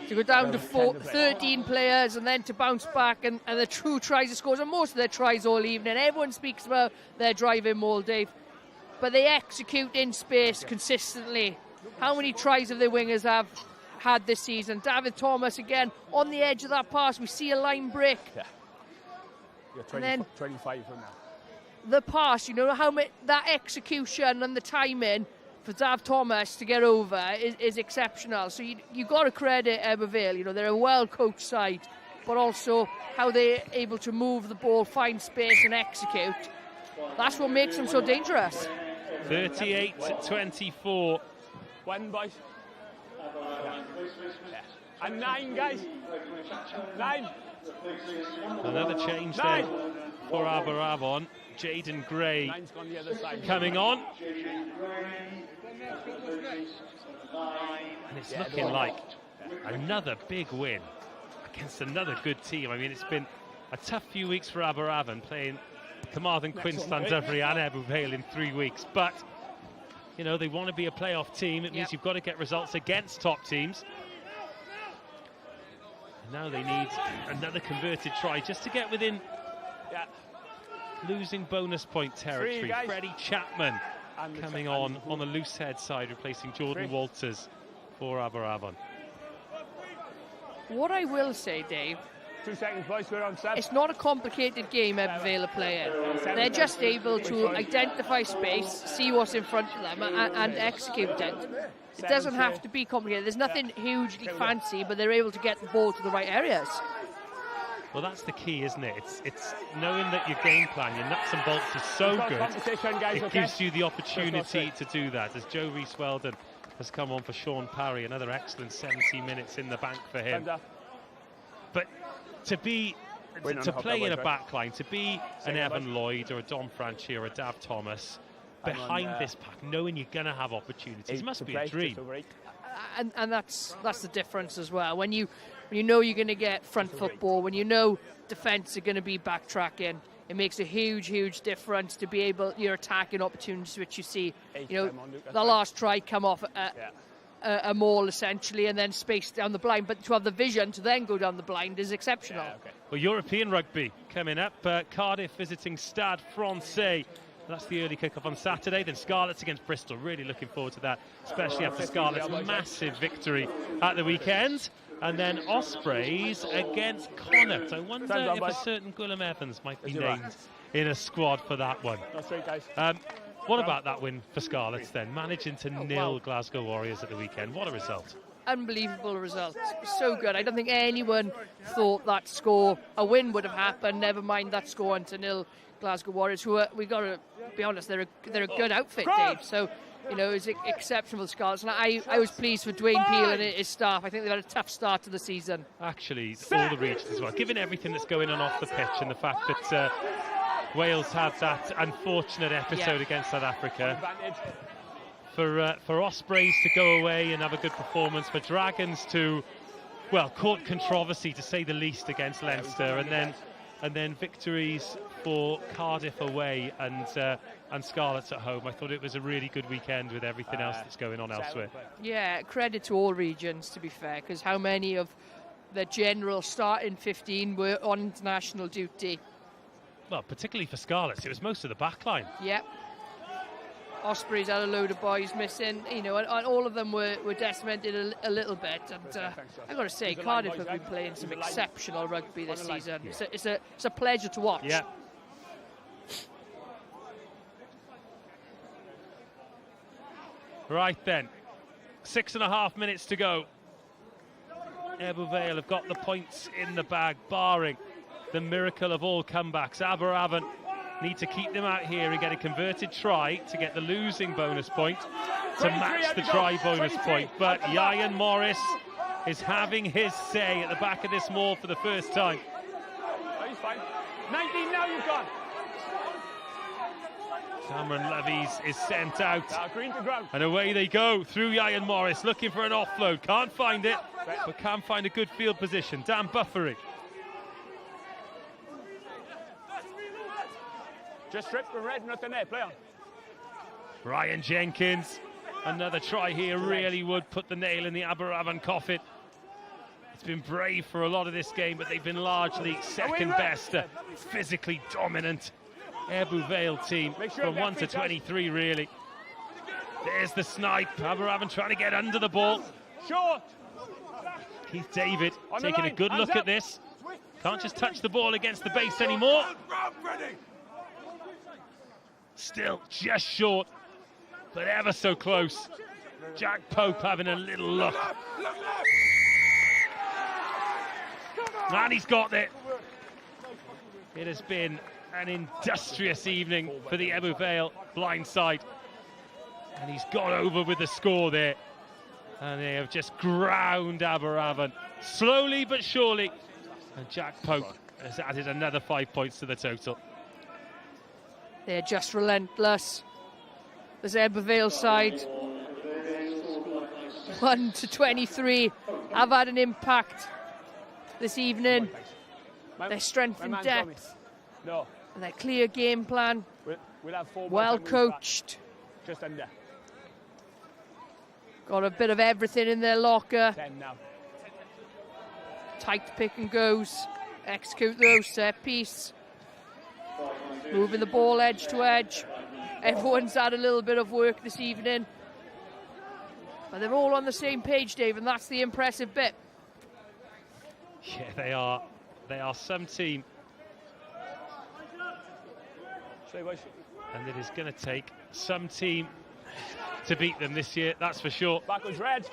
Speaker 5: to go down to 13 players and then to bounce back and the true tries and scores, and most of their tries all evening. Everyone speaks about their driving maul, Dave, but they execute in space consistently. How many tries have their wingers have had this season? David Thomas again on the edge of that pass. We see a line break.
Speaker 19: Yeah. You're 20,
Speaker 5: and then
Speaker 19: 25 from now.
Speaker 5: The pass, you know, that execution and the timing for Dav Thomas to get over is exceptional. So you got to credit Ebbw Vale. You know, they're a well-coached side, but also how they're able to move the ball, find space and execute. That's what makes them so dangerous.
Speaker 13: 38-24.
Speaker 19: One, boys. And 9, guys. 9.
Speaker 13: Another change there for Aberavon. Jaden Gray coming on. And it's looking like another big win against another good team. I mean, it's been a tough few weeks for Aberavon, playing Carmarthen, Queensland, Dyfry and Ebbw Vale in 3 weeks. But, you know, they want to be a playoff team. It means you've got to get results against top teams. And now they need another converted try just to get within losing bonus point territory. Freddie Chapman coming on the loose head side, replacing Jordan Walters for Aberavon.
Speaker 5: What I will say, Dave,
Speaker 19: 2 seconds, boys, we're on set.
Speaker 5: It's not a complicated game Ebbw Vale are playing. They're just able to identify space, see what's in front of them and execute it. It doesn't have to be complicated. There's nothing hugely fancy, but they're able to get the ball to the right areas.
Speaker 13: Well, that's the key, isn't it? It's knowing that your game plan, your nuts and bolts is so good, it gives you the opportunity to do that. As Joe Rees-Weldon has come on for Shaun Parry, another excellent 70 minutes in the bank for him. But to play in a back line, to be an Evan Lloyd or a Dom Franchi or a Dav Thomas behind this pack, knowing you're going to have opportunities, must be a dream.
Speaker 5: And that's the difference as well. When you know you're going to get front football, when you know defence are going to be backtracking, it makes a huge difference to be able, your attacking opportunities, which you see, you know, the last try come off a maul essentially, and then space down the blind, but to have the vision to then go down the blind is exceptional.
Speaker 13: Well, European rugby coming up. Cardiff visiting Stade Francais. That's the early kick-off on Saturday. Then Scarlets against Bristol. Really looking forward to that, especially after Scarlets' massive victory at the weekend. And then Ospreys against Connacht. I wonder if a certain Gwilym Evans might be named in a squad for that one. What about that win for Scarlets then? Managing to nil Glasgow Warriors at the weekend. What a result.
Speaker 5: Unbelievable result. So good. I don't think anyone thought that score, a win would have happened, never mind that score on to nil Glasgow Warriors, who we got to be honest, they're a good outfit, Dave. So, you know, it's exceptional Scarlets. And I was pleased for Dwayne Peel and his staff. I think they've had a tough start to the season.
Speaker 13: Actually, all the regions as well. Given everything that's going on off the pitch and the fact that Wales had that unfortunate episode against South Africa, for Ospreys to go away and have a good performance, for Dragons to, well, court controversy to say the least against Leinster, and then victories for Cardiff away and Scarlets at home. I thought it was a really good weekend with everything else that's going on elsewhere.
Speaker 5: Yeah, credit to all regions, to be fair, because how many of the general starting 15 were on international duty?
Speaker 13: Well, particularly for Scarlets, it was most of the back line.
Speaker 5: Yep. Ospreys had a load of boys missing, you know, and all of them were decimated a little bit. And I've got to say, Cardiff have been playing some exceptional rugby this season. It's a pleasure to watch.
Speaker 13: Yeah. Right then, 6.5 minutes to go. Ebbw Vale have got the points in the bag, barring the miracle of all comebacks. Aberavon need to keep them out here and get a converted try to get the losing bonus point to match the try bonus point. But Ian Morris is having his say at the back of this maul for the first time.
Speaker 19: Oh, he's fine. 19 now, you've gone.
Speaker 13: Cameron Levies is sent out.
Speaker 19: Green to ground.
Speaker 13: And away they go through Ian Morris, looking for an offload. Can't find it, but can find a good field position. Dan Buffery.
Speaker 19: Just strip the red, nothing there. Play on.
Speaker 13: Ryan Jenkins. Another try here really would put the nail in the Aberavon coffin. It's been brave for a lot of this game, but they've been largely second best, physically dominant Ebbw Vale team from 1 to 23, really. There's the snipe. Aberavon trying to get under the ball.
Speaker 19: Short.
Speaker 13: Keith David taking a good look at this. Can't just touch the ball against the base anymore. Still just short, but ever so close. Jack Pope having a little look. And he's got it. It has been an industrious evening for the Ebbw Vale blind side. And he's got over with the score there. And they have just ground Aberavon, slowly but surely. And Jack Pope has added another 5 points to the total.
Speaker 5: They're just relentless. This Ebbw Vale side, 1 to 23, have had an impact this evening. Their strength and depth, and their clear game plan,
Speaker 19: We'll have 4
Speaker 5: well coached.
Speaker 19: Just under.
Speaker 5: Got a bit of everything in their locker.
Speaker 19: 10 now.
Speaker 5: Tight pick and goes. Execute those set piece. Moving the ball edge to edge. Everyone's had a little bit of work this evening. But they're all on the same page, Dave, and that's the impressive bit.
Speaker 13: Yeah, they are. They are some team. And it is going to take some team to beat them this year, that's for sure.
Speaker 19: Backwards red.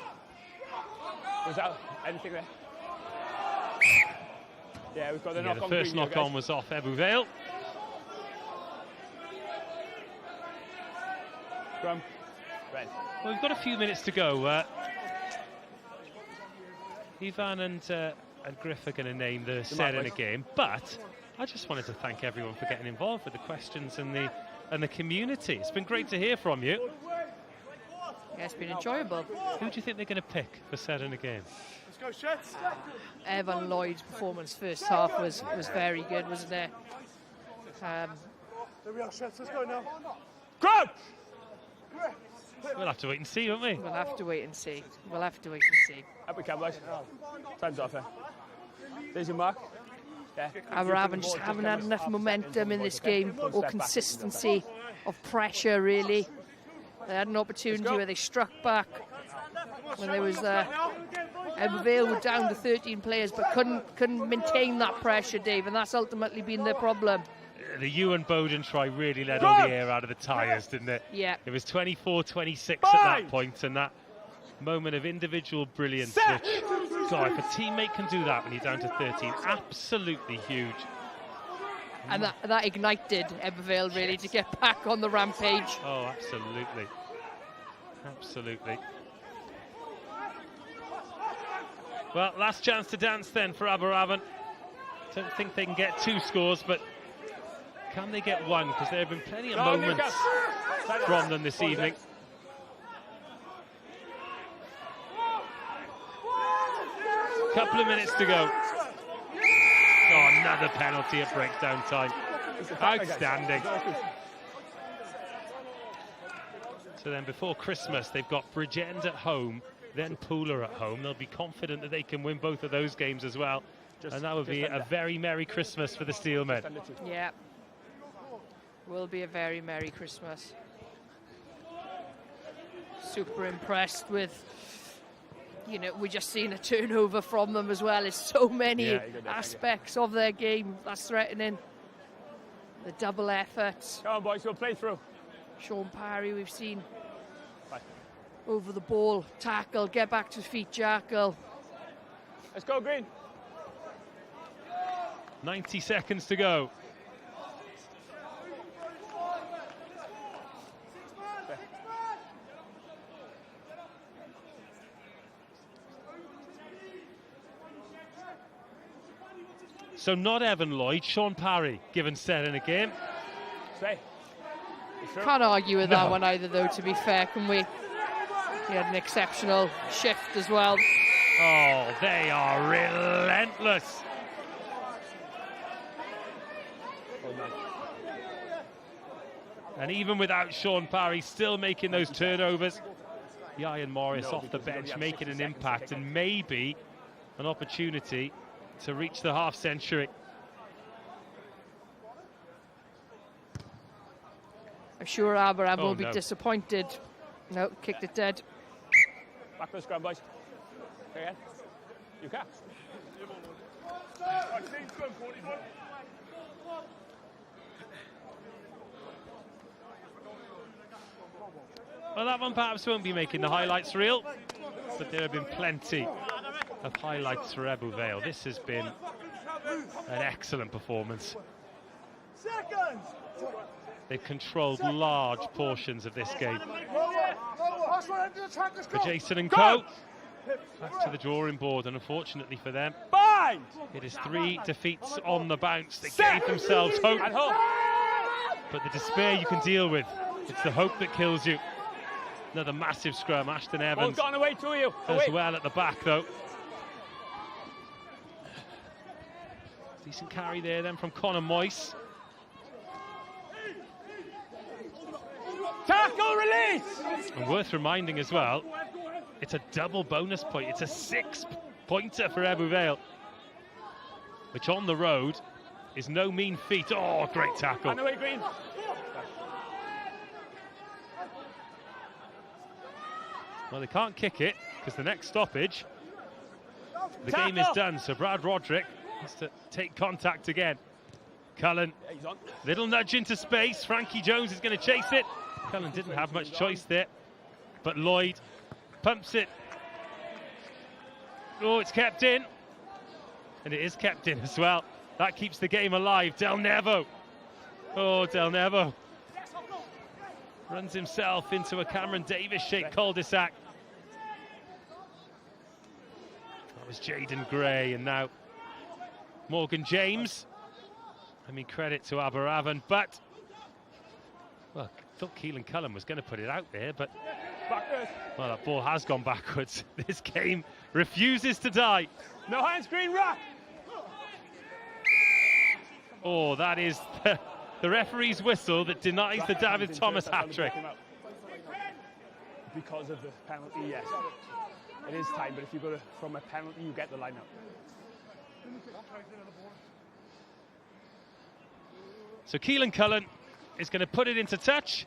Speaker 19: Was that anything there? Yeah, we've got the knock on.
Speaker 13: The first knock on was off Ebbw Vale.
Speaker 19: Scrum. Red.
Speaker 13: Well, we've got a few minutes to go. Ivan and Griff are going to name the set in a game, but I just wanted to thank everyone for getting involved with the questions and the community. It's been great to hear from you.
Speaker 5: Yeah, it's been enjoyable.
Speaker 13: Who do you think they're going to pick for set in a game?
Speaker 19: Let's go, Shets.
Speaker 5: Evan Lloyd's performance first half was very good, wasn't it?
Speaker 19: There we are, Shets. Let's go now. Go!
Speaker 13: We'll have to wait and see, won't we?
Speaker 5: We'll have to wait and see. We'll have to wait and see.
Speaker 19: Up we come, boys. Time's off, There's your mark. Yeah.
Speaker 5: Aberavon just haven't had enough momentum in this game, or consistency of pressure, really. They had an opportunity where they struck back when there was Ebbw Vale were down to 13 players, but couldn't maintain that pressure, Dave, and that's ultimately been their problem.
Speaker 13: The Ewan Bowden try really let all the air out of the tyres, didn't it?
Speaker 5: Yeah.
Speaker 13: It was 24-26 at that point, and that moment of individual brilliance, which, God, if a teammate can do that when you're down to 13, absolutely huge.
Speaker 5: And that ignited Ebbw Vale, really, to get back on the rampage.
Speaker 13: Oh, absolutely. Absolutely. Well, last chance to dance then for Aberavon. Don't think they can get 2 scores, but can they get 1? Because there have been plenty of moments from them this evening. Couple of minutes to go. Oh, another penalty at breakdown time. Outstanding. So then before Christmas, they've got Bridgend at home, then Pooler at home. They'll be confident that they can win both of those games as well. And that would be a very Merry Christmas for the Steelmen.
Speaker 5: Yeah. Will be a very Merry Christmas. Super impressed with, you know, we're just seeing a turnover from them as well. There's so many aspects of their game that's threatening. The double efforts.
Speaker 19: Come on, boys, we'll play through.
Speaker 5: Shaun Parry, we've seen over the ball, tackle, get back to feet, Jackal.
Speaker 19: Let's go, Green.
Speaker 13: 90 seconds to go. So not Evan Lloyd, Shaun Parry given set in a game.
Speaker 19: Say. It's
Speaker 5: Can't argue with that one either, though, to be fair, can we? He had an exceptional shift as well.
Speaker 13: Oh, they are relentless. And even without Shaun Parry still making those turnovers, Ian Morris off the bench making an impact and maybe an opportunity to reach the half century.
Speaker 5: I'm sure Aberavon will be disappointed. No, kicked it dead.
Speaker 19: Back for the scrum, boys. Okay, again. You can.
Speaker 13: Well, that one perhaps won't be making the highlights reel, but there have been plenty of highlights for Ebbw Vale. This has been an excellent performance. They've controlled large portions of this game. For Jason and co, back to the drawing board, and unfortunately for them, it is 3 defeats on the bounce. They gave themselves hope, but the despair you can deal with. It's the hope that kills you. Another massive scrum. Ashton Evans as well at the back, though. Decent carry there then from Conor Moyse.
Speaker 19: Tackle release!
Speaker 13: And worth reminding as well, it's a double bonus point. It's a 6-pointer for Ebbw Vale, which on the road is no mean feat. Oh, great tackle.
Speaker 19: On the way, Green.
Speaker 13: Well, they can't kick it because the next stoppage, the game is done. So Brad Roderick has to take contact again. Cullen, little nudge into space. Frankie Jones is going to chase it. Cullen didn't have much choice there, but Lloyd pumps it. Oh, it's kept in. And it is kept in as well. That keeps the game alive. Delnevo. Oh, Delnevo runs himself into a Cameron Davis-shaped cul-de-sac. That was Jaden Gray, and now Morgan James. I mean, credit to Aberavon, but well, I thought Keelan Cullen was going to put it out there, but well, that ball has gone backwards. This game refuses to die.
Speaker 19: No hands, Green, rock!
Speaker 13: Oh, that is the referee's whistle that denies the David Thomas hat-trick.
Speaker 19: Because of the penalty, yes. It is time, but if you go from a penalty, you get the line out.
Speaker 13: So Keelan Cullen is going to put it into touch.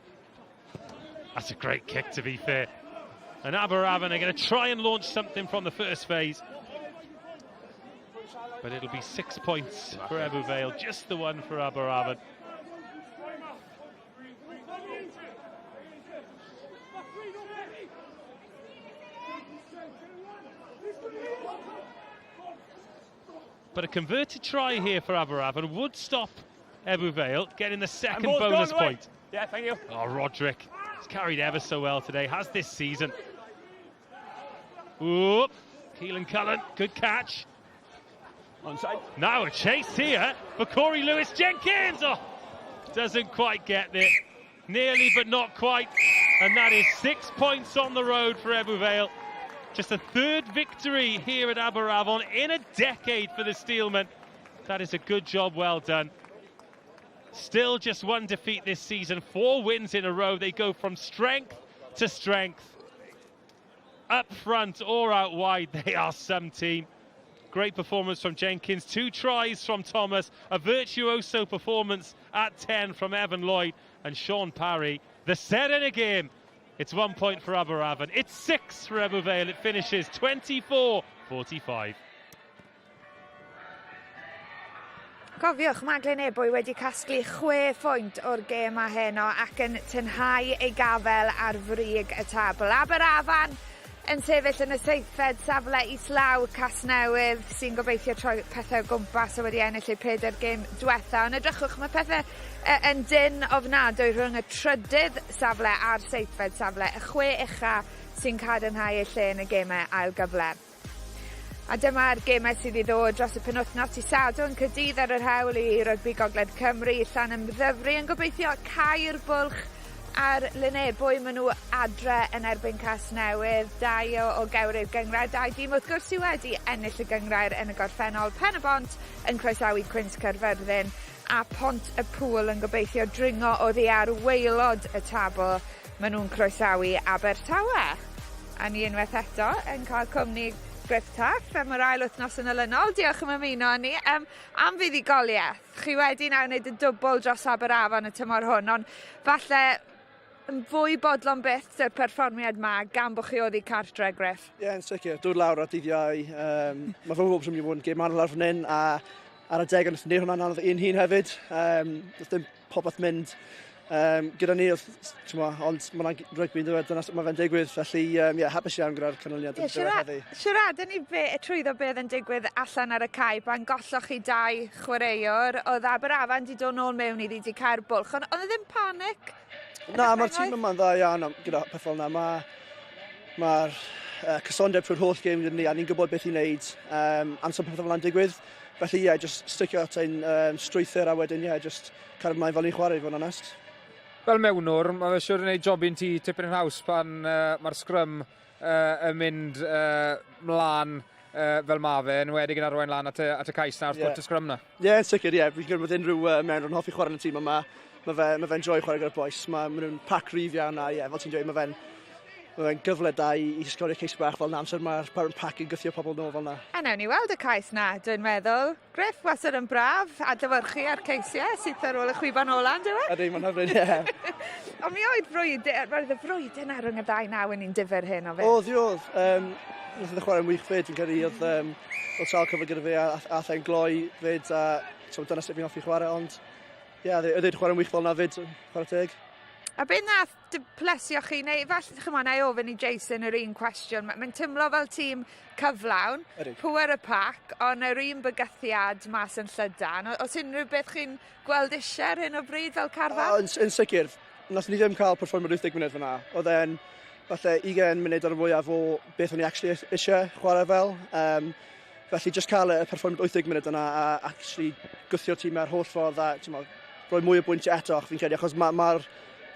Speaker 13: That's a great kick, to be fair. And Aberavon are going to try and launch something from the first phase. But it'll be 6 points for Ebbw Vale, just the one for Aberavon. But a converted try here for Aberavon would stop Ebbw Vale getting the second bonus point.
Speaker 19: Yeah, thank you.
Speaker 13: Oh, Roderick has carried ever so well today, has this season. Ooh, Keelan Cullen, good catch.
Speaker 19: Onside.
Speaker 13: Now a chase here for Corey Lewis-Jenkins. Oh, doesn't quite get there. Nearly, but not quite. And that is 6 points on the road for Ebbw Vale. Just a third victory here at Aberavon in a decade for the Steelmen. That is a good job, well done. Still just one defeat this season, 4 wins in a row. They go from strength to strength. Up front or out wide, they are some team. Great performance from Jenkins, 2 tries from Thomas, a virtuoso performance at 10 from Evan Lloyd, and Shaun Parry, the set in a game. It's 1 point for Aberavon. It's 6 for Ebbw Vale. It finishes 24-45.
Speaker 1: Cofiwch, mae Glynebwy wedi casglu 6 phwynt o'r gêm a heno ac yn tynhau ei gafel ar frig y tabl. Aberafan yn sefyll yn y 7th safle islaw Casnewydd sy'n gobeithio troi pethau gwmpas o wedi ennill eu 4 gêm diwetha. Ond edrychwch, mae pethau yn dyn ofnadwy rhwng y 3ydd safle a'r 7th safle, y 6 ucha sy'n cadarnhau eu lle yn y gemau ail gyfle. A dyma'r gemau sydd i ddod dros y penwythnos i Sadwrn Caerdydd ar yr hewl i Rygbi Gogledd Cymru. Llan ymddyfru yn gobeithio cau'r bwlch A'r Glynebwy, maen nhw adre yn erbyn Casnewydd, 2 o gewri'r gyngrair, 2 dim wrth gwrs sydd wedi ennill y gyngrair yn y gorffennol. Pen y Bont yn croesawu Cwns Caerfyrddin, a Pont y Pŵl yn gobeithio dringo oddi ar waelod y tabl. Maen nhw'n croesawu Abertawe. A ni unwaith eto yn cael cwmni Griff Taff am yr ail wythnos yn olynol. Diolch am ymuno â ni. Am fuddugoliaeth, chi wedi nawr wneud y dwbl dros Aberafon y tymor hwn, ond falle yn fwy bodlon byth y perfformiad yma gan bod chi oddi cartre, Griff.
Speaker 20: Ie, yn sicr. Dod lawr ar dyddiau. Mae fy wobs yn mynd i fod yn gêm anodd ar fan hyn, a ar y deg yn wneud hwnna'n anodd un hun hefyd. Doedd dim popeth mynd gyda ni, ond mae'n rygbi'n dweud, dyna sut mae fe'n digwydd, felly hapus iawn gyda'r canlyniad.
Speaker 1: Siarad ni trwyddo beth yn digwydd allan ar y cae, pan golloch chi 2 chwaraewr, oedd Aberafan wedi dod nôl mewn iddi wedi cael bwlch, ond oedd ddim panic?
Speaker 20: Na, mae'r tîm yma'n dda iawn gyda pethau yna. Mae'r cysondeb trwy'r holl gêm gyda ni, a ni'n gwybod beth i wneud amser pethau fel yna'n digwydd. Felly just sticio at ein strwythyr a wedyn just cael ymlaen fel ni'n chwarae, i fod yn onest.
Speaker 4: Fel mewnwr, mae fe siwr yn gwneud jobyn ti tipyn yn haws pan mae'r Scrum yn mynd mlaen fel mae fe, yn wedi yn arwain lan at y cais na wrth gwrs y Scrum na.
Speaker 20: Ie, yn sicr, Fi'n gwybod bod unrhyw mewnwr yn hoffi chwarae yn y tîm yma. Mae fe'n joy chwarae gyda'r boes. Mae nhw'n pac rif iawn a fel ti'n dweud, mae fe'n gyfle da i sgorio ceis bach fel na, amser mae'r pac yn gythio pobl nôl fel na.
Speaker 1: A nawn ni weld y cais na, dwi'n meddwl. Griff, wasod yn braf, adlewyrchu ar ceisiau sydd ar ôl y chwiban ola, ynddo fe?
Speaker 20: Ydy, mae'n hyfryd, ie.
Speaker 1: Ond mi oedd roedd y frwydyn ar rhwng y 2 nawr yn un difyr hyn o fe?
Speaker 20: Oedd. Nath yn chwarae'n wych fyd, fi'n credu oedd sawl cyfle gyda fe a the'n gloi fyd, a dyna sut fi'n hoffi chwarae, ond oedd e'n chwarae'n wych fel na fyd, chwarae teg.
Speaker 1: A beth nath plesio chi, neu falle chymod na i ofyn i Jason yr un cwestiwn, mae'n tymlo fel tîm cyflawn, pŵer y pac, ond yr un bygythiad mas yn Llydan. Oes unrhyw beth chi'n gweld eisiau ar hyn o bryd fel carfan?
Speaker 20: Yn sicr, nath ni ddim cael perfformiad 80 munud fyna. Oedd e'n falle 20 munud ar y fwyaf o beth o'n i actually eisiau chwarae fel. Felly just cael y perfformiad 80 munud yna a actually gwthio'r tîm ar holl ffordd a rhoi mwy o bwyntiau eto, fi'n credu, achos mae'r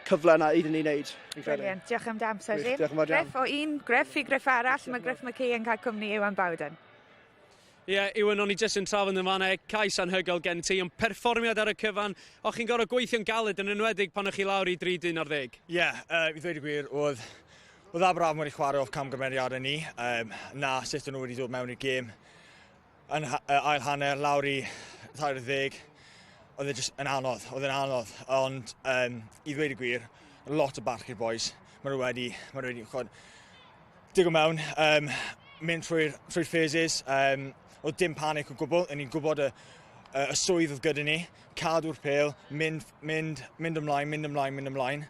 Speaker 20: cyfle yna iddyn ni wneud.
Speaker 1: Brilliant, diolch am damser chi.
Speaker 20: Diolch yn fawr iawn.
Speaker 1: Griff o un, Griff i Griff arall, mae Griff McKay yn cael cwmni Iwan Bowden.
Speaker 2: Ie, Iwan, o'n i jyst yn trafod yn fanna, cais anhygoel gen ti, ond perfformiad ar y cyfan, o'ch chi'n gorfod gweithio'n galed yn enwedig pan o'ch chi lawr i 30-11?
Speaker 21: Ie, i ddweud y gwir, oedd Aberafon wedi chwarae off camgymeriad ni, na sut o'n nhw wedi dod mewn i'r gêm yn ail hanner lawr i 30. Oedd e jyst yn anodd, ond i ddweud y gwir, lot o barch i'r boys. Maen nhw wedi digo mewn, mynd trwy'r phases, oedd dim panic o gwbl, ni'n gwybod y swydd oedd gyda ni, cadw'r pêl, mynd ymlaen,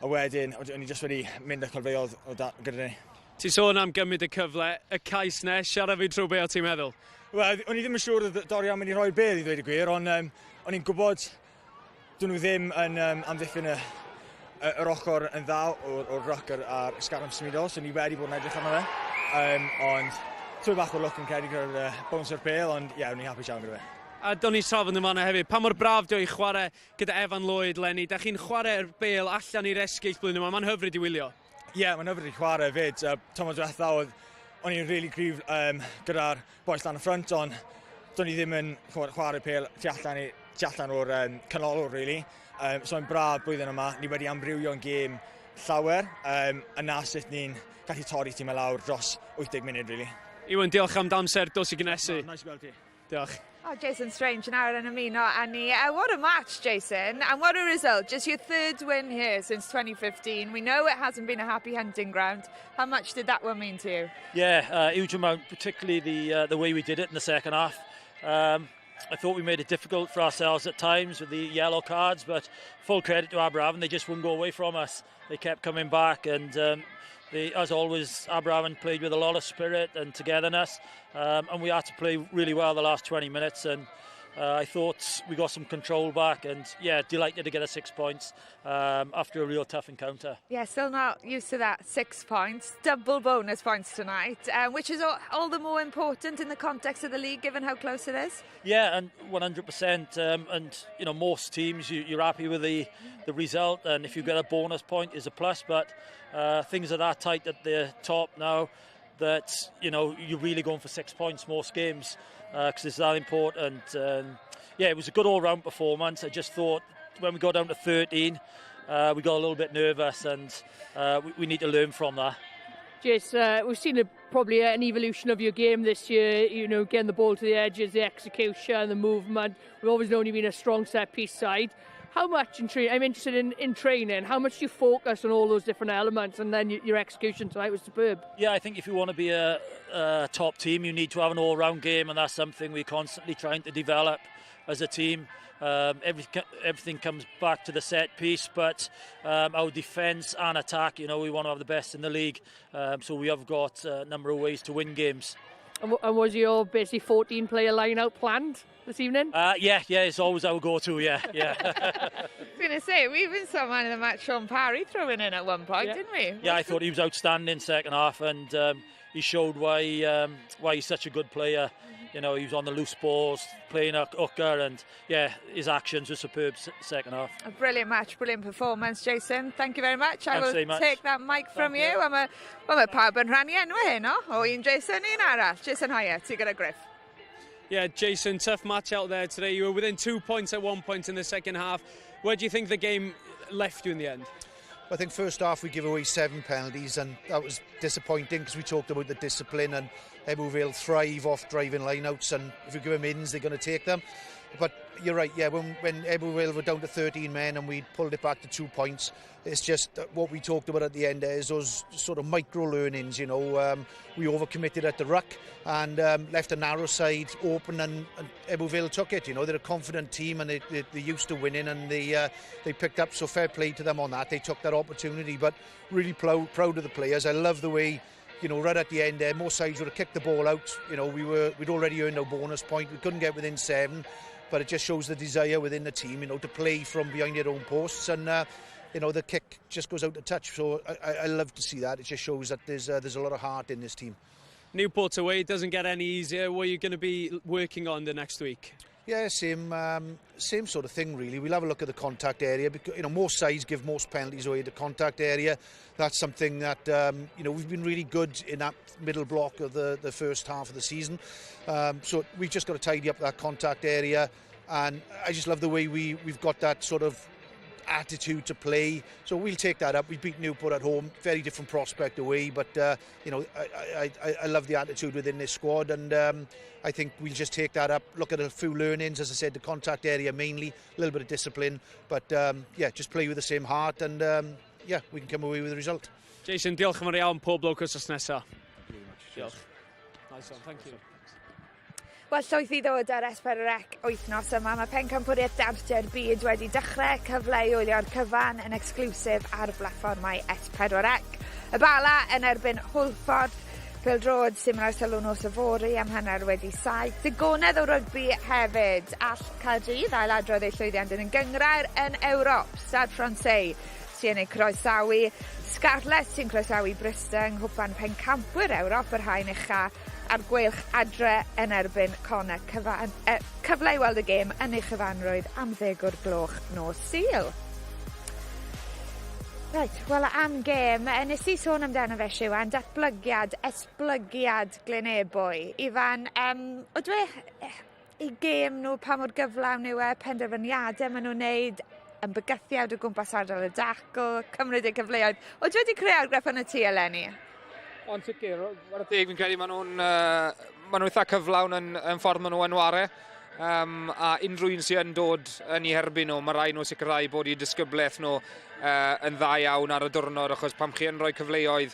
Speaker 21: a wedyn, o'n i jyst wedi mynd â colfeuodd gyda ni.
Speaker 2: Ti sôn am gymryd y cyfle, y cais nes, siarad fi trwy be o ti'n meddwl?
Speaker 21: Wel, o'n i ddim yn siŵr oedd Dorian mynd i roi beth i ddweud y gwir, ond o'n i'n gwybod dyn nhw ddim yn amddiffyn yr ochr yn dda o'r rocker a'r Scrum symudo, so ni wedi bod yn edrych arno fe. Ond tywy bach o'r look yn credu gyda'r bones o'r pêl, ond o'n i'n hapus iawn gyda fe.
Speaker 2: A do'n i trafod yn fanna hefyd, pa mor braf diolch chwarae gyda Evan Lloyd, Lenny, da chi'n chwarae'r bêl allan i'r esgeill blwyddyn yma, mae'n hyfryd i wylio.
Speaker 21: Ie, mae'n hyfryd i chwarae fyd. Tymor diwetha o'n i'n rili gryf gyda'r boes lan y ffrant, ond do'n i ddim yn chwarae'r pêl tu allan o'r canolor, really. So yn braf blwyddyn yma, ni wedi amrywio'n gêm llawer, yna sut ni'n gallu torri tîm lawr dros 80 munud, really.
Speaker 2: Iwan, diolch am damser, dos i gynesu.
Speaker 21: Nice gweld ti.
Speaker 2: Diolch.
Speaker 1: Oh, Jason Strange nawr yn ymuno â ni. What a match, Jason, and what a result. Just your 3rd win here since 2015. We know it hasn't been a happy hunting ground. How much did that one mean to you?
Speaker 12: Yeah, huge amount, particularly the way we did it in the second half. I thought we made it difficult for ourselves at times with the yellow cards, but full credit to Aberavon, they just wouldn't go away from us. They kept coming back, and as always, Aberavon played with a lot of spirit and togetherness, and we had to play really well the last 20 minutes, and I thought we got some control back, and yeah, delighted to get a 6 points after a real tough encounter.
Speaker 1: Yeah, still not used to that 6 points, double bonus points tonight, which is all the more important in the context of the league, given how close it is.
Speaker 12: Yeah, and 100%. And you know, most teams you're happy with the result, and if you get a bonus point is a plus. But things are that tight at the top now that you know you're really going for 6 points most games because it's that important. Yeah, it was a good all-round performance. I just thought when we got down to 13, we got a little bit nervous, and we need to learn from that.
Speaker 5: Jace, we've seen probably an evolution of your game this year, you know, getting the ball to the edges, the execution, the movement. We've always known you've been a strong set-piece side. How much in training, I'm interested in training, how much do you focus on all those different elements, and then your execution tonight was superb?
Speaker 12: Yeah, I think if you want to be a top team, you need to have an all-round game, and that's something we're constantly trying to develop as a team. Everything comes back to the set piece, but our defence and attack, you know, we want to have the best in the league. So we have got a number of ways to win games.
Speaker 5: And was your basically 14-player line-out planned this evening?
Speaker 12: Yeah, it's always our go-to, yeah.
Speaker 1: I was going to say, we even saw man of the match Shaun Parry throwing in at one point, didn't we?
Speaker 12: Yeah, I thought he was outstanding second half, and he showed why he's such a good player. You know, he was on the loose balls, playing a hooker, and yeah, his actions were superb second half.
Speaker 1: A brilliant match, brilliant performance, Jason. Thank you very much. I will take that mic from you. Mae pawb yn rhannu enw heno. O un Jason, un arall. Jason Hyatt, ti gyda Griff.
Speaker 2: Yeah, Jason, tough match out there today. You were within 2 points at one point in the second half. Where do you think the game left you in the end?
Speaker 6: I think first half we give away 7 penalties, and that was disappointing because we talked about the discipline, and Ebbw Vale thrive off driving lineouts, and if you give them ins, they're going to take them. But you're right, yeah, when Ebbw Vale were down to 13 men and we pulled it back to 2 points, it's just what we talked about at the end is those sort of micro learnings, you know. We overcommitted at the ruck and left a narrow side open, and Ebbw Vale took it. You know, they're a confident team, and they're used to winning, and they picked up, so fair play to them on that. They took that opportunity, but really proud of the players. I love the way, you know, right at the end there, most sides would have kicked the ball out. You know, we'd already earned our bonus point. We couldn't get within 7, but it just shows the desire within the team, you know, to play from behind their own posts, and you know, the kick just goes out of touch. So I love to see that. It just shows that there's a lot of heart in this team.
Speaker 2: Newport away doesn't get any easier. What are you going to be working on the next week?
Speaker 6: Yeah, same sort of thing really. We'll have a look at the contact area, because you know most sides give most penalties away at the contact area. That's something that you know, we've been really good in that middle block of the first half of the season. So we've just got to tidy up that contact area, and I just love the way we've got that sort of attitude to play. So we'll take that up. We beat Newport at home, very different prospect away, but you know, I love the attitude within this squad, and I think we'll just take that up, look at a few learnings, as I said, the contact area mainly, a little bit of discipline, but yeah, just play with the same heart, and yeah, we can come away with the result.
Speaker 2: Jason, diolch yn fawr iawn, pob lwc wrth nesaf. Diolch. Nice one, thank you.
Speaker 1: Wel, llwyth i ddod ar S4C wythnos yma. Mae pencampwriaeth Darllediad byd wedi dechrau cyfle i wylio'r cyfan yn exclusif ar blatfformau S4C. Y bala yn erbyn Hwlffordd, Pêl-drod sy'n mynd ar sylw nos y fori am hanner wedi 7. Digonedd o rygbi hefyd. All Caerdydd ailadrodd ei llwyddiant yn gyngrair yn Ewrop. Stade Francais sy'n ei croesawu. Scarlett sy'n croesawu Bristol, nghwpan pencampwyr Ewrop yr rhain ucha ar gweilch adre yn erbyn Connor cyfle i weld y gêm yn ei chyfanrwydd am 10 o'r gloch nos Sul. Reit, wel am gêm, nes i sôn amdano fe Siwan, datblygiad, esblygiad Glynebwy. Ifan, oedwe i gêm nhw pa mor gyflawn yw penderfyniadau maen nhw'n neud, yn bygythiad o gwmpas ardal y dacl, cymryd eu cyfleoedd. Oedwe wedi creu argraff yn y tu eleni?
Speaker 4: Ond sicr, ar y deg fi'n credu maen nhw'n eitha cyflawn yn ffordd maen nhw yn ware. A unrhyw un sy'n dod yn ei herbyn nhw, mae rai nhw sicrhau bod eu disgyblaeth nhw yn dda iawn ar y diwrnod, achos pam chi yn rhoi cyfleoedd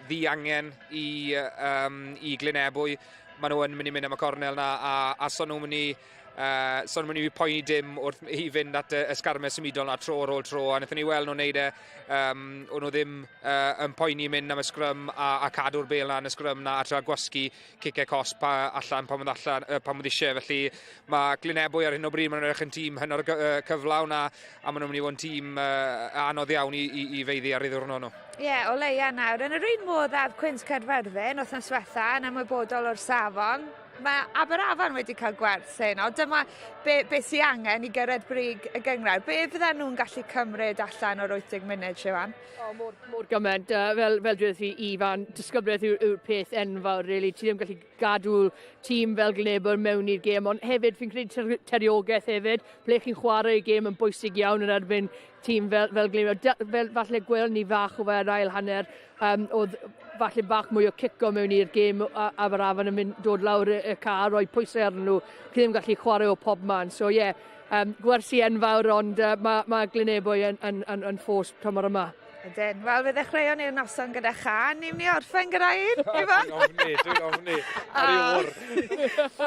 Speaker 4: ddi-angen i Glynebwy, maen nhw yn mynd i mynd am y cornel yna, a son nhw'n mynd i So mae'n i poeni dim wrth i fynd at y sgarmau symudol na tro ar ôl tro, a wnaethon ni weld nhw'n neud e, o'n nhw ddim yn poeni mynd am y scrum a cadw'r bel na yn y scrum na, a tra gwasgu cicau cos allan pan oedd eisiau. Felly mae Glynebwy ar hyn o bryd, mae'n edrych yn tîm hynod cyflawn a maen nhw'n mynd i fod yn tîm anodd iawn i feiddi ar ei ddwrnod nhw.
Speaker 1: Ie, o leia nawr. Yn yr un modd â'r Cwins Caerfyrddin, wythnos diwetha, yn ymwybodol o'r safon, mae Aberafan wedi cael gwerth heno. Dyma be sy'n angen i gyrraedd brig y gyngrair. Be fydden nhw'n gallu cymryd allan o'r 80 munud, Siwan?
Speaker 5: Mor gymaint, fel dweud i Ifan, disgybliaeth yw'r peth enfawr, really. Ti ddim gallu gadw tîm fel Glynebwy mewn i'r gêm, ond hefyd fi'n credu teriogaeth hefyd, ble chi'n chwarae y gêm yn bwysig iawn yn erbyn tîm fel Glynebwy. Falle gweld ni fach o fe'r ail hanner, oedd falle bach mwy o cico mewn i'r gêm Aberafan yn dod lawr y car, roi pwysau arnyn nhw, chi ddim gallu chwarae o pob man. So gwersi enfawr, ond mae Glynebwy yn ffos tymor yma.
Speaker 1: Ydyn. Wel, fe ddechreuon ni'r noson gyda Chan. Ni'n ni orffen gyda un, Ifan?
Speaker 4: Dwi'n ofni. Ar ei wr.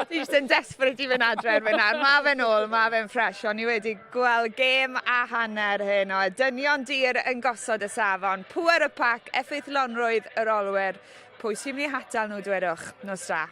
Speaker 1: Ti jyst yn desperate i fynd adre erbyn nawr. Mae fe'n ôl, mae fe'n ffres. O'n i wedi gweld gêm a hanner hyn o dynion dir yn gosod y safon. Pŵer y pac, effeithlonrwydd yr olwyr. Pwy sy'n mynd i hatal nhw, dwedwch? Nos ra.